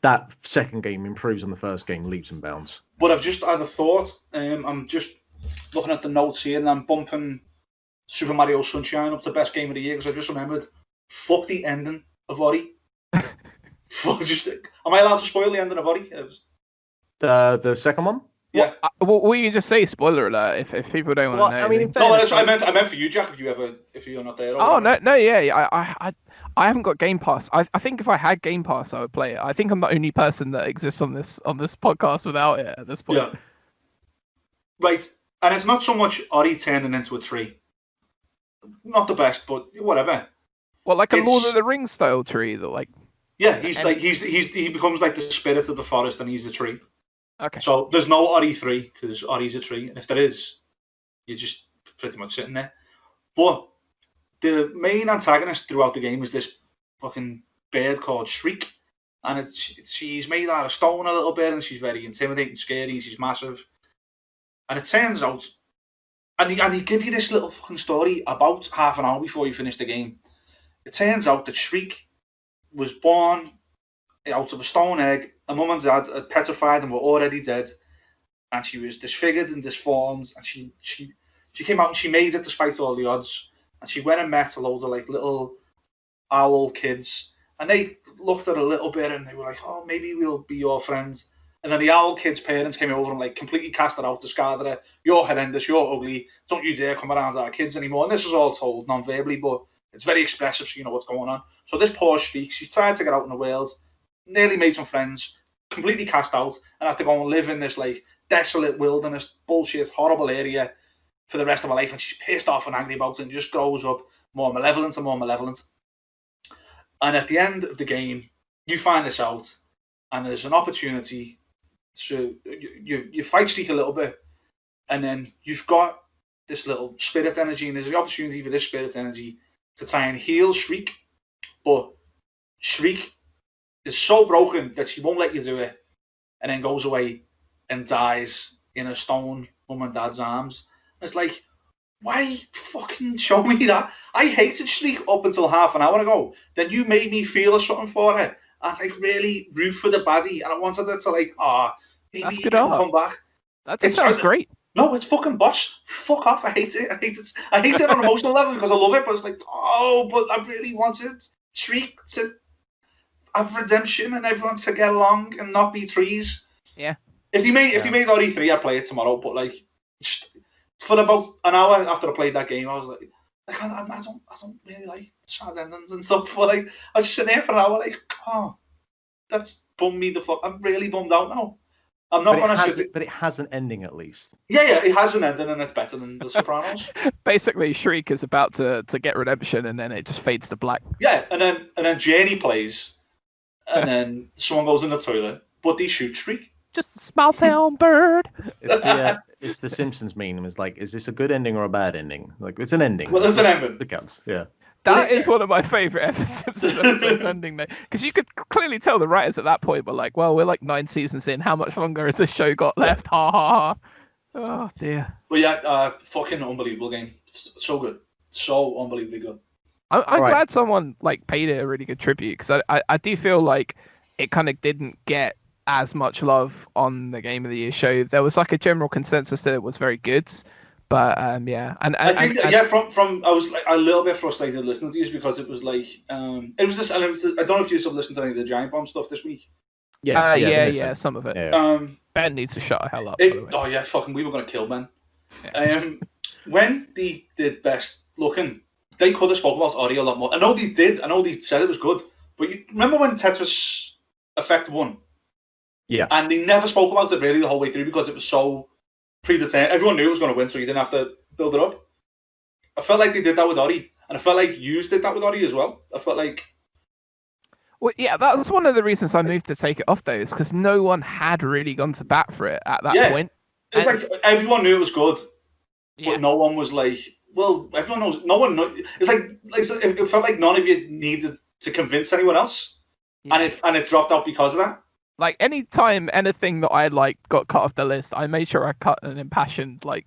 that second game improves on the first game leaps and bounds. But I've just had a thought. I'm just looking at the notes here, and I'm bumping Super Mario Sunshine up to best game of the year because I just remembered. Fuck the ending of Ori. Am I allowed to spoil the ending of Ori? The second one. Yeah. Well, you can just say spoiler alert if people don't want to know. I mean, I meant for you, Jack. If you're not there. I haven't got Game Pass. I think if I had Game Pass, I would play it. I think I'm the only person that exists on this podcast without it at this point. Yeah. Right, and it's not so much Ori turning into a tree. Not the best, but whatever. Well, like a Lord of the Rings style tree, that like. Yeah, he becomes like the spirit of the forest, and he's a tree. Okay. So there's no Ori 3 because Ori's a tree, and if there is, you just pretty much sitting there. But the main antagonist throughout the game is this fucking bird called Shriek, and she's made out of stone a little bit, and she's very intimidating, scary. She's massive, and it turns out, and he give you this little fucking story about half an hour before you finish the game. It turns out that Shriek was born out of a stone egg. Her mum and dad had petrified and were already dead, and she was disfigured and disformed, and she came out and she made it despite all the odds. And she went and met a load of like little owl kids, and they looked at her a little bit and they were like, "Oh, maybe we'll be your friends." And then the owl kids' parents came over and like completely cast her out, discarded her. "You're horrendous. You're ugly. Don't you dare come around our kids anymore." And this is all told non-verbally, but it's very expressive, so you know what's going on. So this poor Shriek, she's tried to get out in the world, nearly made some friends, completely cast out, and has to go and live in this like desolate wilderness, bullshit, horrible area for the rest of her life. And she's pissed off and angry about it, and just grows up more malevolent and more malevolent. And at the end of the game, you find this out, and there's an opportunity to you fight Shriek a little bit, and then you've got this little spirit energy, and there's the opportunity for this spirit energy to try and heal Shriek, but Shriek is so broken that she won't let you do it, and then goes away and dies in a stone mum and dad's arms. And it's like, why fucking show me that? I hated Shriek up until half an hour ago. Then you made me feel something for her. I like really root for the baddie, and I wanted her to like, maybe he can come back. That just sounds great. No, it's fucking boss. Fuck off. I hate it. I hate it on an emotional level because I love it, but it's like, but I really wanted Shriek to have redemption and everyone to get along and not be trees. Yeah. If they made RE3, I'd play it tomorrow. But like, just for about an hour after I played that game, I was like, I don't really like sad endings and stuff. But like, I was just sitting there for an hour, like, that's bummed me the fuck. I'm really bummed out now. I'm not going to sit. But it has an ending at least. Yeah, it has an ending, and it's better than The Sopranos. Basically, Shriek is about to get redemption, and then it just fades to black. Yeah, and then Jenny plays, and then someone goes in the toilet, but they shoot Shriek. Just a small town bird. It's the Simpsons meme. It's like, is this a good ending or a bad ending? Like, it's an ending. Well, it's an ending. It counts. Yeah. That is one of my favourite Simpsons episodes ending, though, because you could clearly tell the writers at that point were like, "Well, we're like 9 seasons in. How much longer has this show got left?" Ha ha ha. Oh dear. But yeah, fucking unbelievable game. So good, so unbelievably good. I'm glad someone like paid it a really good tribute, because I do feel like it kind of didn't get as much love on the Game of the Year show. There was like a general consensus that it was very good. But yeah, and I think I was like a little bit frustrated listening to you because it was like it was this. I don't know if you still listened to any of the Giant Bomb stuff this week. Yeah, some of it. Yeah. Ben needs to shut the hell up. Oh yeah, fucking, we were gonna kill Ben. Yeah. When they did Best Looking, they could have spoke about Ori a lot more. I know they did. I know they said it was good. But you remember when Tetris Effect won? Yeah. And they never spoke about it really the whole way through because it was so predetermined. Everyone knew it was going to win, so you didn't have to build it up. I felt like they did that with Ori, and I felt like Hughes did that with Ori as well. I felt like... Well, yeah, that's one of the reasons I moved to take it off, though, is because no one had really gone to bat for it at that point. It was like everyone knew it was good, but no one was like, well, everyone knows. No one knows. It's like it felt like none of you needed to convince anyone else, and it dropped out because of that. Like, anytime anything that I like got cut off the list, I made sure I cut an impassioned, like,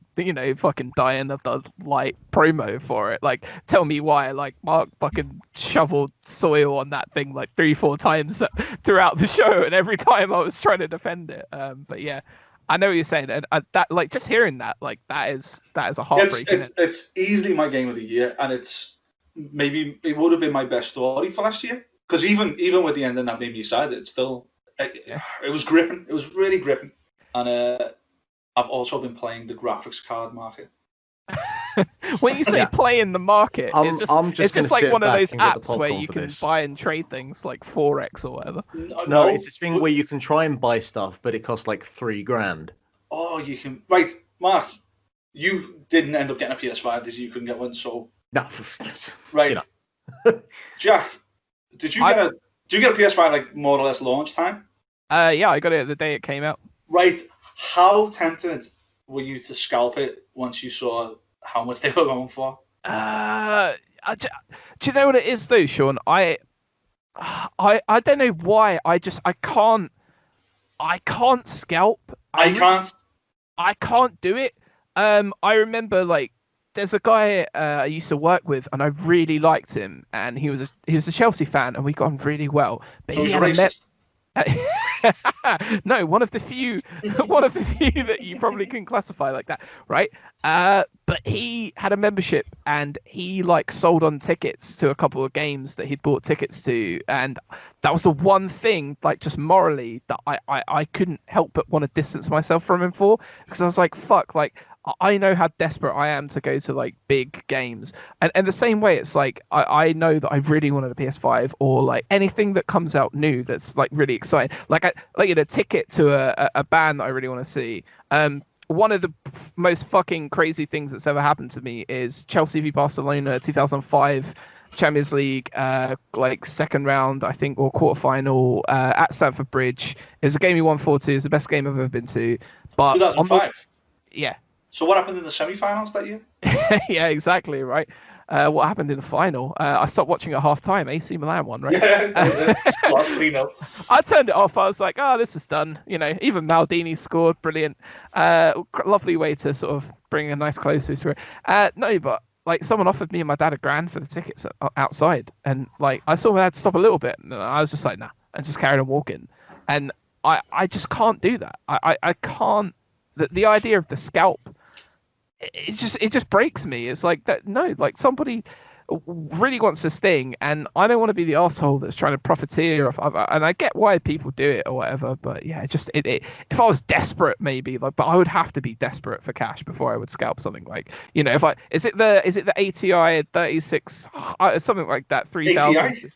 fucking dying of the light promo for it. Like, tell me why. Like, Mark fucking shoveled soil on that thing like 3-4 times throughout the show, and every time I was trying to defend it. But yeah, I know what you're saying, and that, like, just hearing that, like, that is a heartbreak. It's easily my game of the year, and maybe it would have been my best story for last year. Because even with the ending that made me sad, it's still. It was gripping. It was really gripping. And I've also been playing the graphics card market. When you say play in the market, it's just like one of those apps where you can buy and trade things like Forex or whatever. No, it's this thing where you can try and buy stuff, but it costs like $3,000. Oh, you can. Right, Mark, you didn't end up getting a PS5, did you? You couldn't get one, so. No. Right. Jack, did you get a PS5 like more or less launch time? Yeah, I got it the day it came out. Right. How tempted were you to scalp it once you saw how much they were going for? Do you know what it is though, Sean? I don't know why. I can't scalp. I can't do it. I remember like there's a guy I used to work with, and I really liked him, and he was a Chelsea fan, and we got on really well. But So he he's had a racist. No, one of the few that you probably can classify like that, right? But he had a membership, and he like sold on tickets to a couple of games that he'd bought tickets to, and that was the one thing, like just morally, that I couldn't help but want to distance myself from him for, because I was like, fuck, like I know how desperate I am to go to like big games, and the same way, it's like I know that I really wanted a PS5 or like anything that comes out new that's like really exciting, like a ticket to a band that I really want to see. One of the most fucking crazy things that's ever happened to me is Chelsea v Barcelona 2005 Champions League, like second round, I think, or quarterfinal at Stamford Bridge. It's a game we won 4-2. It's the best game I've ever been to. But 2005. Yeah. So what happened in the semi-finals that year? Yeah, exactly, right. What happened in the final? I stopped watching at half time. AC Milan won, right? Yeah, that was it. Lost 3-0. I turned it off. I was like, oh, this is done. You know, even Maldini scored. Brilliant. Lovely way to sort of bring a nice close to it. No, but like someone offered me and my dad $1,000 for the tickets outside. And like I saw my dad stop a little bit. And I was just like, nah. I just carried on walking. And I just can't do that. I can't. The idea of the scalp, it just breaks me. It's like that. No, like somebody really wants this thing, and I don't want to be the asshole that's trying to profiteer off. And I get why people do it or whatever, but yeah, if I was desperate, maybe like, but I would have to be desperate for cash before I would scalp something. Like, you know, is it the ATI 36 something like that 3000?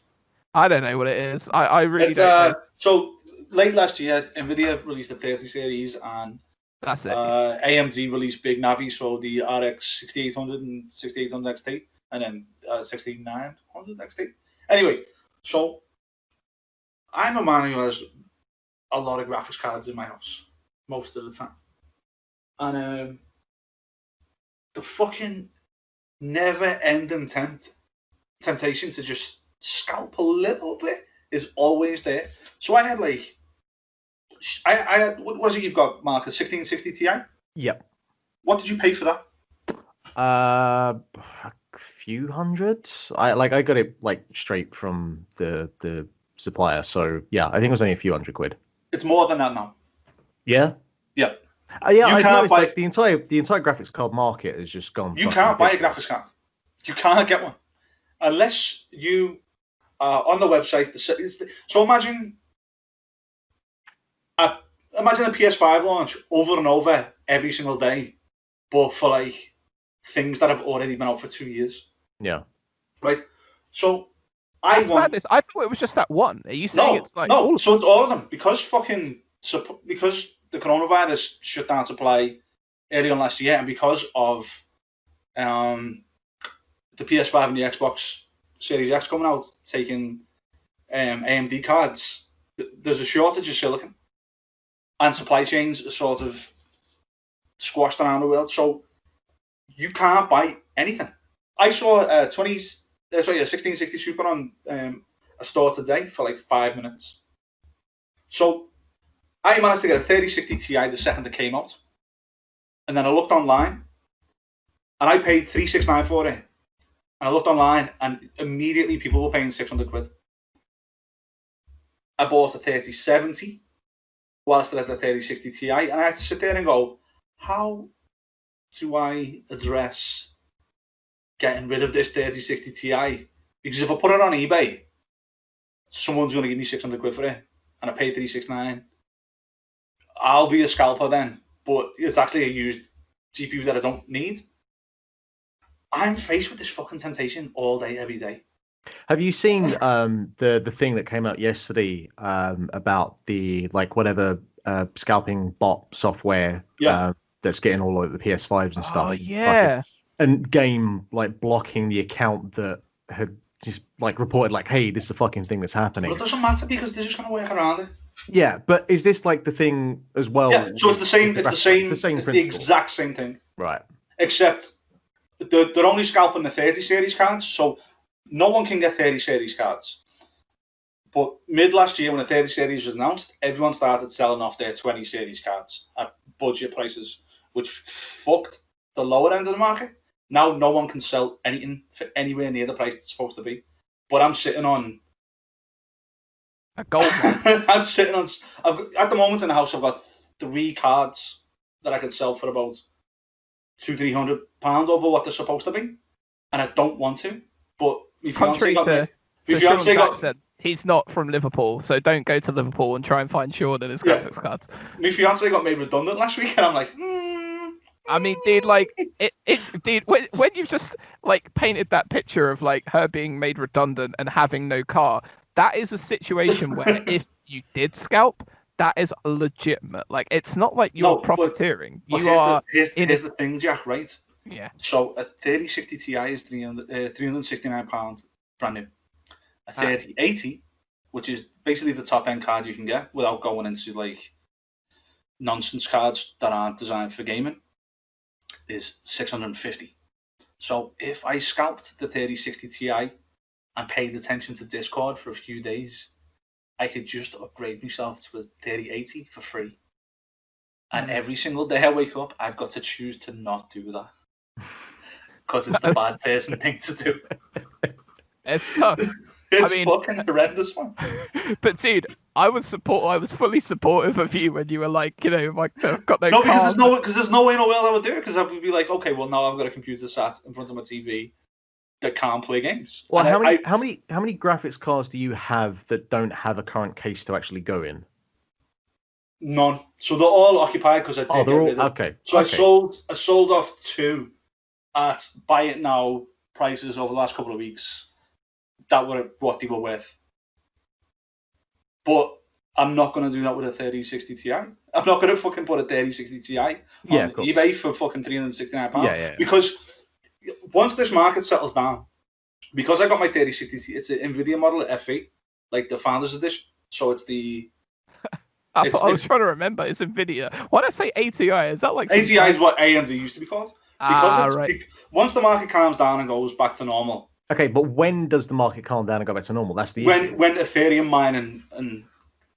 I don't know what it is. I really don't know. So late last year, Nvidia released the 30 series, and that's it. AMD released big Navi, so the RX 6800 and 6800 XT, and then 6900 XT. Anyway, so I'm a man who has a lot of graphics cards in my house most of the time, and the fucking never-ending temptation to just scalp a little bit is always there. So I had like. I had, what was it you've got, Mark? A 1660 Ti? Yep. What did you pay for that? A few hundred. I got it like straight from the supplier. So yeah, I think it was only a few £100. It's more than that now. Yeah. Yeah. Yeah. I noticed like the entire graphics card market has just gone. You can't buy a graphics card. You can't get one unless you are on the website. So imagine a PS5 launch over and over every single day, but for like things that have already been out for 2 years. Yeah. Right. So I thought it was just that one. Are you saying it's like no? So it's all of them because the coronavirus shut down supply early on last year, and because of the PS5 and the Xbox Series X coming out taking AMD cards, there's a shortage of silicon. And supply chains are sort of squashed around the world, so you can't buy anything. I saw a 1660 Super on a store today for like 5 minutes. So I managed to get a 3060 Ti the second it came out, and then I looked online, and I paid $369 for it. And I looked online, and immediately people were paying £600. I bought a 3070. Whilst I had the 3060 Ti, and I had to sit there and go, how do I address getting rid of this 3060 Ti? Because if I put it on eBay, someone's going to give me £600 for it, and I paid $369. I'll be a scalper then, but it's actually a used GPU that I don't need. I'm faced with this fucking temptation all day, every day. Have you seen the thing that came out yesterday about the like whatever scalping bot software that's getting all of the PS5s and stuff? Oh yeah. And game like blocking the account that had just like reported like, hey, this is the fucking thing that's happening. But it doesn't matter because they're just going to work around it. Yeah, but is this like the thing as well? Yeah, so it's the same. It's the principle. exact same thing. Right. Except they're only scalping the 30 series cards, so no one can get 30 series cards. But mid last year, when the 30 series was announced, everyone started selling off their 20 series cards at budget prices, which fucked the lower end of the market. Now no one can sell anything for anywhere near the price it's supposed to be. But I'm sitting on a gold mine. I'm sitting on. At the moment in the house, I've got 3 cards that I could sell for about £200-300 over what they're supposed to be, and I don't want to. But my fiance got said he's not from Liverpool, so don't go to Liverpool and try and find Sean and his graphics cards. My fiance got made redundant last week, and I'm like, I mean, dude, like dude, when you've just like painted that picture of like her being made redundant and having no car, that is a situation where if you did scalp, that is legitimate. Like, it's not like you're profiteering. Here's the thing, Jack. Right? Yeah. So a 3060 Ti is £369 brand new. A 3080, which is basically the top end card you can get without going into like nonsense cards that aren't designed for gaming, is $650. So if I scalped the 3060 Ti and paid attention to Discord for a few days, I could just upgrade myself to a 3080 for free. And every single day I wake up, I've got to choose to not do that. Because it's the bad person thing to do. It's tough. It's fucking horrendous, man. But dude, I was fully supportive of you when you were like, you know, like I've got no. No, because there's no way in the world I would do it. Because I would be like, okay, well now I've got a computer sat in front of my TV that can't play games. Well, how many graphics cards do you have that don't have a current case to actually go in? None. So they're all occupied because I did get rid of. Okay. So I sold off 2 at buy it now prices over the last couple of weeks. That were what they were worth. But I'm not going to do that with a 3060 Ti. I'm not going to fucking put a 3060 Ti on eBay for fucking £369. Yeah. Because once this market settles down, because I got my 3060 Ti, it's an NVIDIA model FE, like the Founders Edition. So it's the... I was trying to remember. It's NVIDIA. Why did I say ATI? Is that like... ATI is what AMD used to be called. Because once the market calms down and goes back to normal... Okay, but when does the market calm down and go back to normal? That's the issue. When Ethereum mining and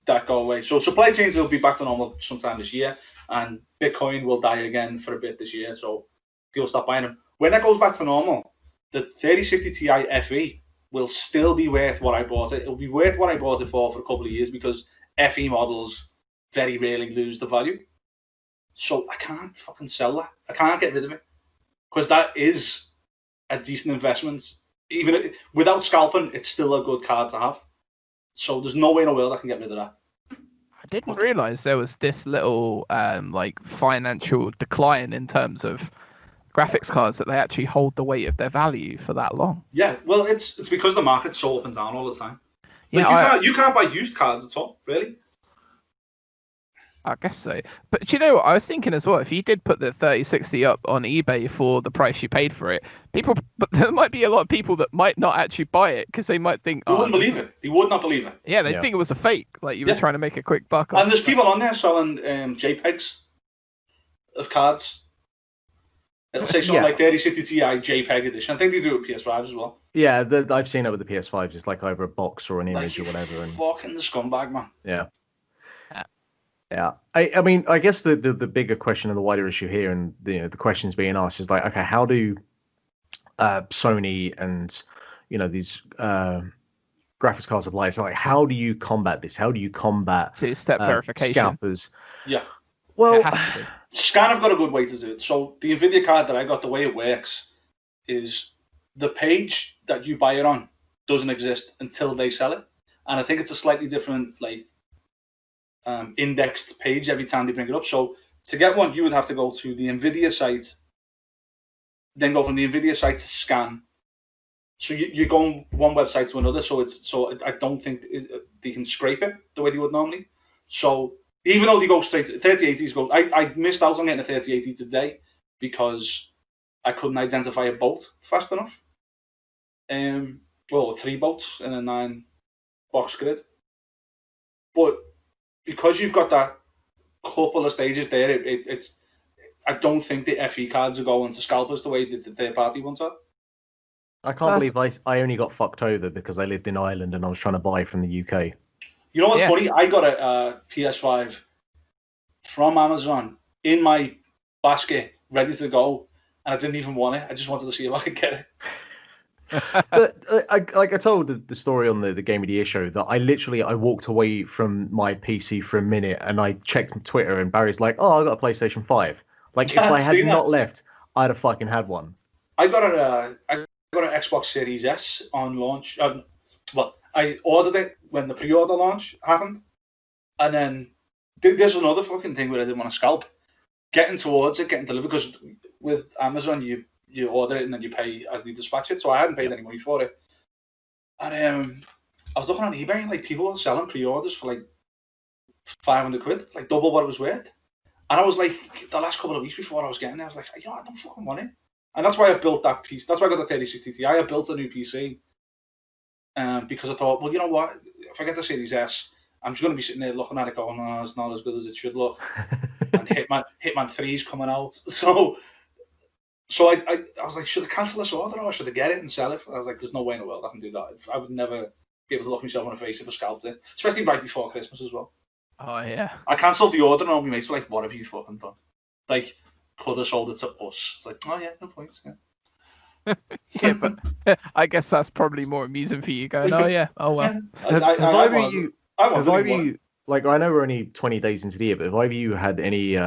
that go away. So supply chains will be back to normal sometime this year, and Bitcoin will die again for a bit this year. So people stop buying them. When that goes back to normal, the 3060 Ti FE will still be worth what I bought it. It'll be worth what I bought it for a couple of years because FE models very rarely lose the value. So I can't fucking sell that. I can't get rid of it because that is a decent investment. Even without scalping, it's still a good card to have. So there's no way in the world I can get rid of that. I didn't realize there was this little like financial decline in terms of graphics cards that they actually hold the weight of their value for that long. Yeah, well, it's because the market's so up and down all the time. Like, Yeah, you can't buy used cards at all, really. I guess so. But you know what? I was thinking as well, if you did put the 3060 up on eBay for the price you paid for it, but there might be a lot of people that might not actually buy it because they might think... They wouldn't believe it. They would not believe it. Yeah, they'd think it was a fake, like you were trying to make a quick buck. And there's people on there selling JPEGs of cards. It'll say something like 3060 Ti JPEG edition. I think they do it with PS5 as well. Yeah, I've seen it with the PS5, just like over a box or an image or whatever. And fucking the scumbag, man. Yeah. Yeah, I mean, I guess the bigger question and the wider issue here, and the questions being asked is like, okay, how do Sony and these graphics card suppliers, like, how do you combat this? How do you combat two-step verification? Scalpers? Yeah. Well, Scan have got a good way to do it. So the NVIDIA card that I got, the way it works is the page that you buy it on doesn't exist until they sell it, and I think it's a slightly different indexed page every time they bring it up. So to get one, you would have to go to the NVIDIA site, then go from the NVIDIA site to Scan. So you go on one website to another. So I don't think they can scrape it the way they would normally. So even though they go straight to 3080s, I missed out on getting a 3080 today because I couldn't identify a bolt fast enough. Well, 3 bolts in a 9-box grid, but because you've got that couple of stages there, I don't think the FE cards are going to scalpers the way that the third party ones are. I can't believe I only got fucked over because I lived in Ireland and I was trying to buy from the UK. You know what's funny? I got a PS5 from Amazon in my basket, ready to go, and I didn't even want it. I just wanted to see if I could get it. But I told the story on the Game of the Year show that I walked away from my PC for a minute and I checked Twitter and Barry's like, "Oh, I got a PlayStation 5." Like if I had not left, I'd have fucking had one. I got an Xbox Series S on launch. Well, I ordered it when the pre-order launch happened, and then there's another fucking thing where I didn't want to scalp. Getting towards it, getting delivered, because with Amazon you order it and then you pay as they dispatch it. So I hadn't paid any money for it, and I was looking on eBay and like people were selling pre-orders for like £500, like double what it was worth. And I was like, the last couple of weeks before I was getting it, I was like, I don't fucking want it. And that's why I built that piece. That's why I got the 3060 Ti. I built a new PC because I thought, well, you know what? If I get the Series S, I'm just going to be sitting there looking at it going, oh, it's not as good as it should look. And Hitman 3 is coming out. So I was like, should I cancel this order or should I get it and sell it? I was like, there's no way in the world I can do that. I would never be able to look myself in the face if I scalped it, especially right before Christmas as well. Oh, yeah. I cancelled the order and all my mates were like, what have you fucking done? Like, could have sold it to us. It's like, oh, yeah, no point. Yeah. Yeah, but I guess that's probably more amusing for you going, oh, yeah, oh, well. Like, I know we're only 20 days into the year, but have either of you had any,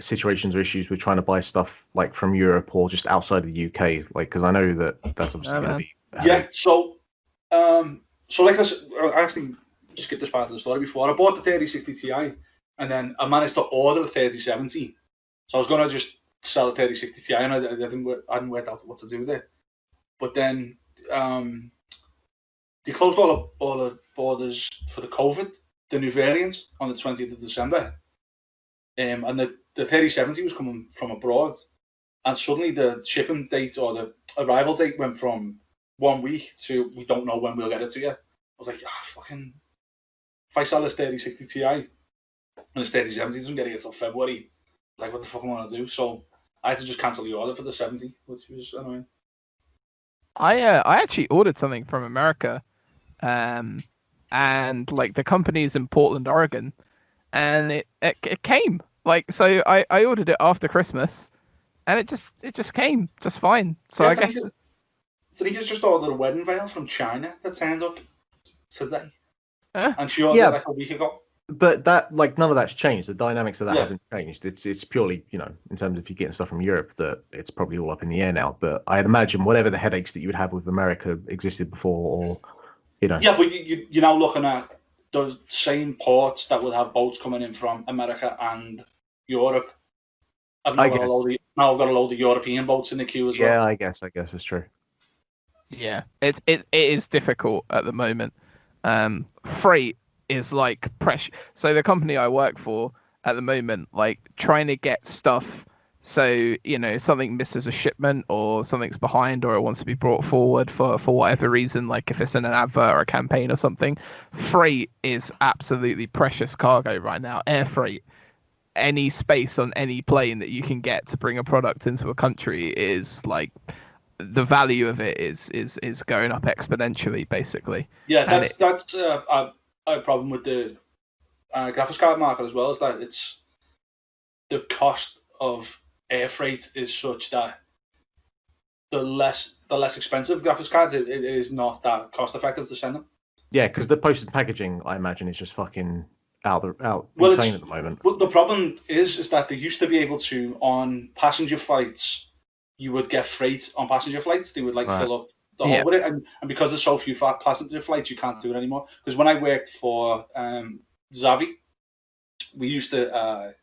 situations or issues with trying to buy stuff, like, from Europe or just outside of the UK? Like, because I know that's obviously going to be... Yeah, so like I actually skipped this part of the story before. I bought the 3060 Ti, and then I managed to order a 3070. So I was going to just sell the 3060 Ti, and I hadn't worked out what to do with it. But then they closed all the borders for the COVID, the new variants, on the 20th of December. And the 3070 was coming from abroad. And suddenly the shipping date or the arrival date went from 1 week to we don't know when we'll get it to you. I was like, fucking... If I sell this 3060 Ti and this 3070 doesn't get it until February, like, what the fuck am I going to do? So I had to just cancel the order for the 70, which was annoying. I actually ordered something from America, and like the company's in Portland, Oregon, and it came. Like, so I ordered it after Christmas, and it just came just fine. So yeah, I guess... Did he just order a wedding veil from China that turned up today? And she ordered like a week ago. But that, like, none of that's changed. The dynamics of that haven't changed. It's purely, in terms of if you're getting stuff from Europe, that it's probably all up in the air now. But I'd imagine whatever the headaches that you would have with America existed before, or, Yeah, but you're now looking at the same ports that would have boats coming in from America and Europe. I've now got a load of European boats in the queue as well. Yeah, I guess it's true. Yeah, it is difficult at the moment. Freight is like pressure. So the company I work for at the moment, like, trying to get stuff, so something misses a shipment or something's behind or it wants to be brought forward for whatever reason, like if it's in an advert or a campaign or something, freight is absolutely precious cargo right now. Air freight, any space on any plane that you can get to bring a product into a country is like, the value of it is going up exponentially, basically. Yeah, that's a problem with the graphics card market as well, is that it's the cost of air freight is such that the less expensive graphics cards, it is not that cost effective to send them. Yeah, because the postage packaging, I imagine, is just fucking insane at the moment. Well, the problem is that they used to be able to, on passenger flights, you would get freight on passenger flights. They would fill up the hole with it, and because there's so few passenger flights, you can't do it anymore. Because when I worked for Zavi, we used to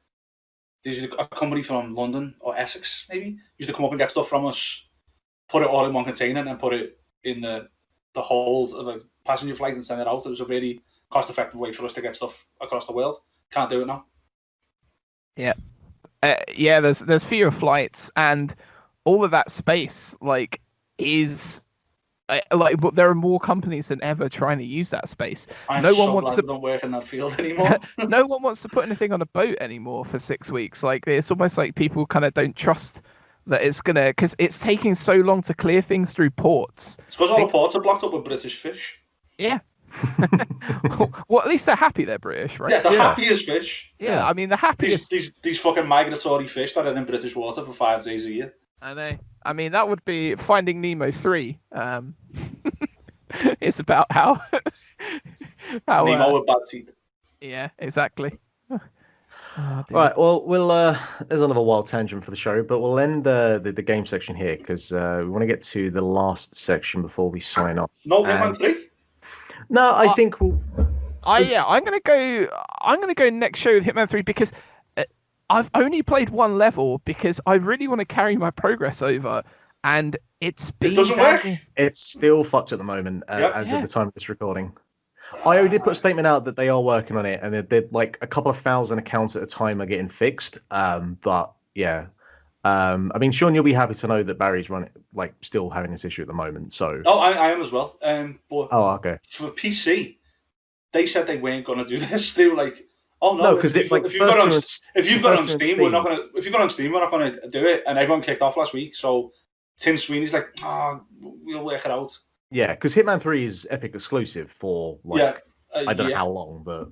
there's a company from London or Essex maybe used to come up and get stuff from us, put it all in one container, and put it in the holds of a passenger flight and send it out. It was a very cost-effective way for us to get stuff across the world. Can't do it now. Yeah, there's fewer flights, and all of that space, like, is But there are more companies than ever trying to use that space. I'm No one so wants glad to. we don't work in that field anymore. No one wants to put anything on a boat anymore for 6 weeks. Like it's almost like people kind of don't trust that it's gonna, because it's taking so long to clear things through ports. It's because all the ports are blocked up with British fish. Yeah. Well, at least they're happy they're British, right? Yeah, the happiest fish. Yeah, I mean the happiest. These fucking migratory fish that are in British water for 5 days a year. I know. I mean that would be Finding Nemo 3. It's about how Nemo with bad teeth. Yeah, exactly. All right, well, there's another wild tangent for the show, but we'll end the game section here because we want to get to the last section before we sign off. No, Hitman 3? No, I think we'll... I'm gonna go next show with Hitman 3 because I've only played one level because I really want to carry my progress over, and it doesn't work. It's still fucked at the moment as of the time of this recording. I did put a statement out that they are working on it, and they're like a couple of thousand accounts at a time are getting fixed. But yeah, I mean, Sean, you'll be happy to know that Barry's still having this issue at the moment. So I am as well. But okay. For PC, they said they weren't going to do this. They were like, "Oh no, because if you've got it on Steam, we're not going to do it." And everyone kicked off last week. So Tim Sweeney's like, we'll work it out. Yeah, because Hitman 3 is Epic exclusive for I don't know how long, but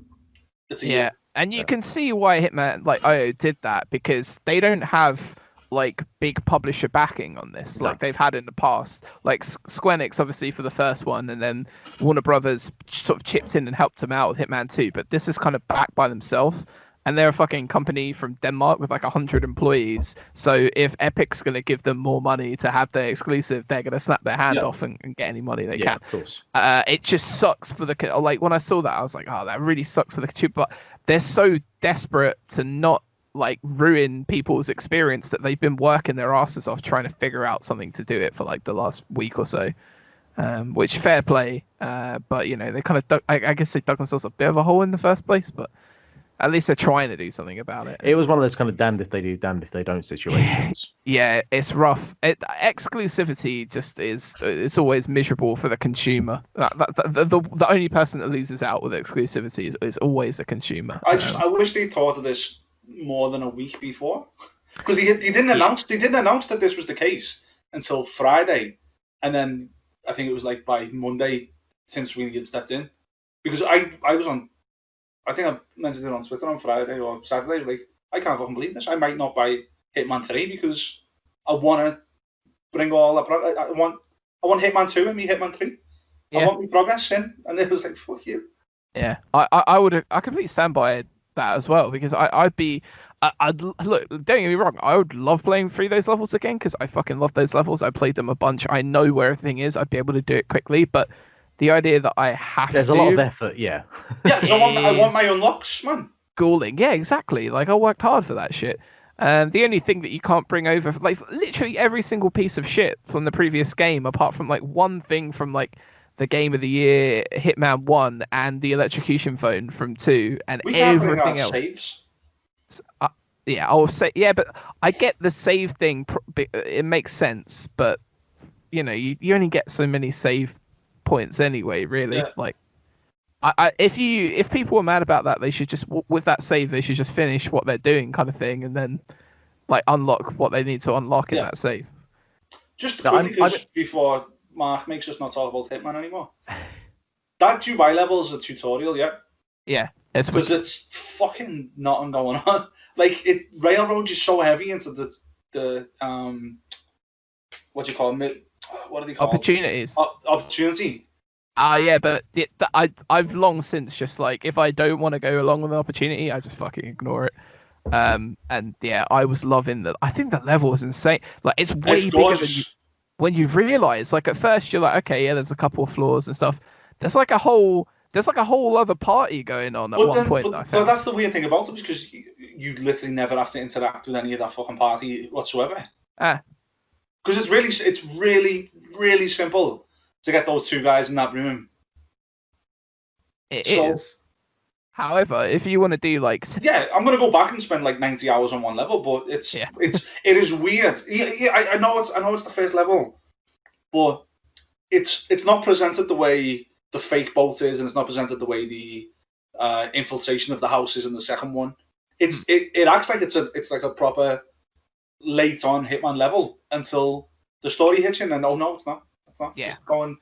it's a year. And you can see why Hitman IO did that because they don't have like big publisher backing on this like they've had in the past. Like Square Enix obviously for the first one, and then Warner Brothers sort of chipped in and helped them out with Hitman 2, but this is kind of backed by themselves. And they're a fucking company from Denmark with like 100 employees. So if Epic's going to give them more money to have their exclusive, they're going to snap their hand off and get any money they can. Of course. It just sucks for the... Like, when I saw that, I was like, oh, that really sucks for the consumer. But they're so desperate to not, like, ruin people's experience that they've been working their asses off trying to figure out something to do it for, like, the last week or so. Which, fair play. But, you know, they kind of... I guess they dug themselves a bit of a hole in the first place, but... At least they're trying to do something about it. It was one of those kind of damned if they do, damned if they don't situations. Yeah, it's rough. Exclusivity just is. It's always miserable for the consumer. The only person that loses out with exclusivity is always the consumer. I wish they thought of this more than a week before, because they didn't announce that this was the case until Friday, and then I think it was like by Monday Tim Sweeney had stepped in, because I was on. I think I mentioned it on Twitter on Friday or Saturday. Like, I can't fucking believe this. I might not buy Hitman 3 because I want to bring all that. I want Hitman 2 and me Hitman 3. Yeah. I want me progress in, and it was like, fuck you. Yeah, I completely stand by that as well, because I'd look. Don't get me wrong. I would love playing through those levels again because I fucking love those levels. I played them a bunch. I know where everything is. I'd be able to do it quickly, but. The idea that I have There's a lot of effort, yeah. Yeah, because I want my unlocks, man. Galling, yeah, exactly. Like, I worked hard for that shit. The only thing that you can't bring over, like, literally every single piece of shit from the previous game, apart from, like, one thing from, like, the Game of the Year, Hitman 1, and the electrocution phone from 2, and everything else. Saves. Yeah, I'll say, yeah, but I get the save thing. It makes sense, but, you know, you only get so many save points anyway, really. Yeah. Like, if people were mad about that, they should just, with that save, they should just finish what they're doing, kind of thing, and then like unlock what they need to unlock in that save. Just quickly, before Mark makes us not talk about Hitman anymore, that Dubai level is a tutorial, yeah, because it's fucking nothing going on. Like, it railroads you so heavy into the what do you call them? What are they called? Opportunities. Opportunity. Yeah, but I've long since just like, if I don't want to go along with an opportunity, I just fucking ignore it. And yeah, I was loving that. I think that level is insane. Like, it's way bigger than when you realize. Like, at first you're like, okay, yeah, there's a couple of floors and stuff. There's like a whole other party going on at one point. But that's the weird thing about it, because you literally never have to interact with any of that fucking party whatsoever. Because it's really, really simple to get those two guys in that room. It is. However, if you want to do like... Yeah, I'm going to go back and spend like 90 hours on one level, but it is weird. I know it's the first level, but it's not presented the way the fake boat is, and it's not presented the way the infiltration of the house is in the second one. It acts like it's like a proper late on Hitman level until the story hits you, and then oh no, it's not. It's not. Yeah. Just go in.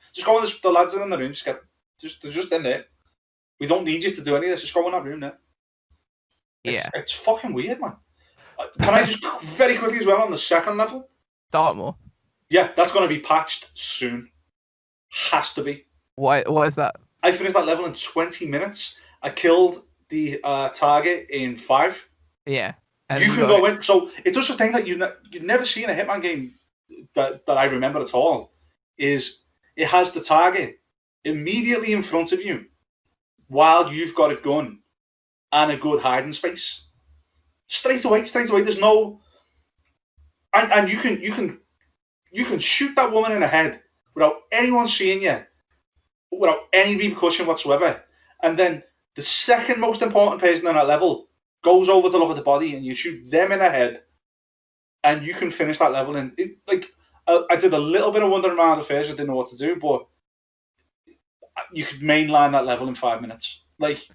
The lads are in the room. They're just in there. We don't need you to do any of this. Just go in that room there. It's fucking weird, man. Can I just very quickly as well on the second level? Dartmoor. Yeah, that's going to be patched soon. Has to be. Why is that? I finished that level in 20 minutes. I killed the target in 5. Yeah. And you can go in. So it does a thing that you've never seen in a Hitman game that I remember at all. Is it has the target immediately in front of you while you've got a gun and a good hiding space. Straight away. There's no, and you can shoot that woman in the head without anyone seeing you, without any repercussion whatsoever. And then the second most important person on that level goes over to look at the body, and you shoot them in the head, and you can finish that level. And I did a little bit of wandering around the first. I didn't know what to do, but you could mainline that level in 5 minutes. Like,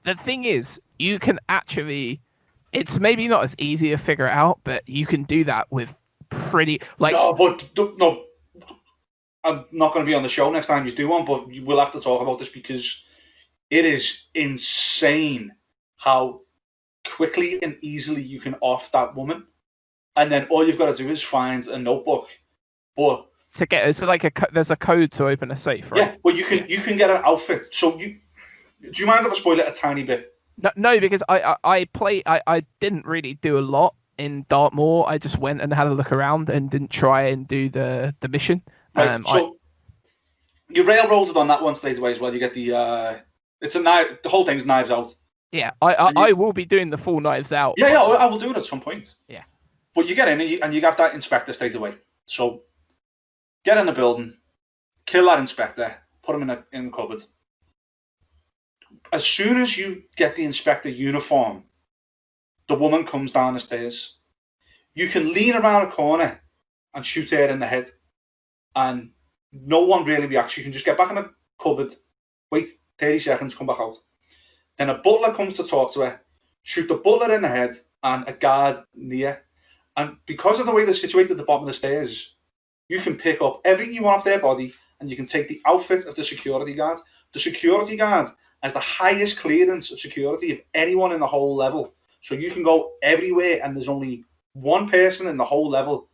the thing is, you can actually. It's maybe not as easy to figure out, but you can do that with pretty like. No. I'm not going to be on the show next time you do one, but we'll have to talk about this because it is insane how quickly and easily you can off that woman, and then all you've got to do is find a notebook. But to get there's a code to open a safe, right? Yeah, well you can get an outfit. So do you mind if I spoil it a tiny bit? No, because I didn't really do a lot in Dartmoor. I just went and had a look around and didn't try and do the mission. Right, so you railroaded on that one straight away as well. You get the it's a knife. The whole thing's Knives Out. Yeah, I will be doing the full Knives Out. Yeah, I will do it at some point. Yeah, but you get in and you have that inspector straight away. So get in the building, kill that inspector, put him in a cupboard. As soon as you get the inspector uniform, the woman comes down the stairs. You can lean around a corner and shoot her in the head, and no one really reacts. You can just get back in the cupboard, wait 30 seconds, come back out. Then a butler comes to talk to her, shoot the butler in the head and a guard near. And because of the way they're situated at the bottom of the stairs, you can pick up everything you want off their body and you can take the outfit of the security guard. The security guard has the highest clearance of security of anyone in the whole level. So you can go everywhere and there's only one person in the whole level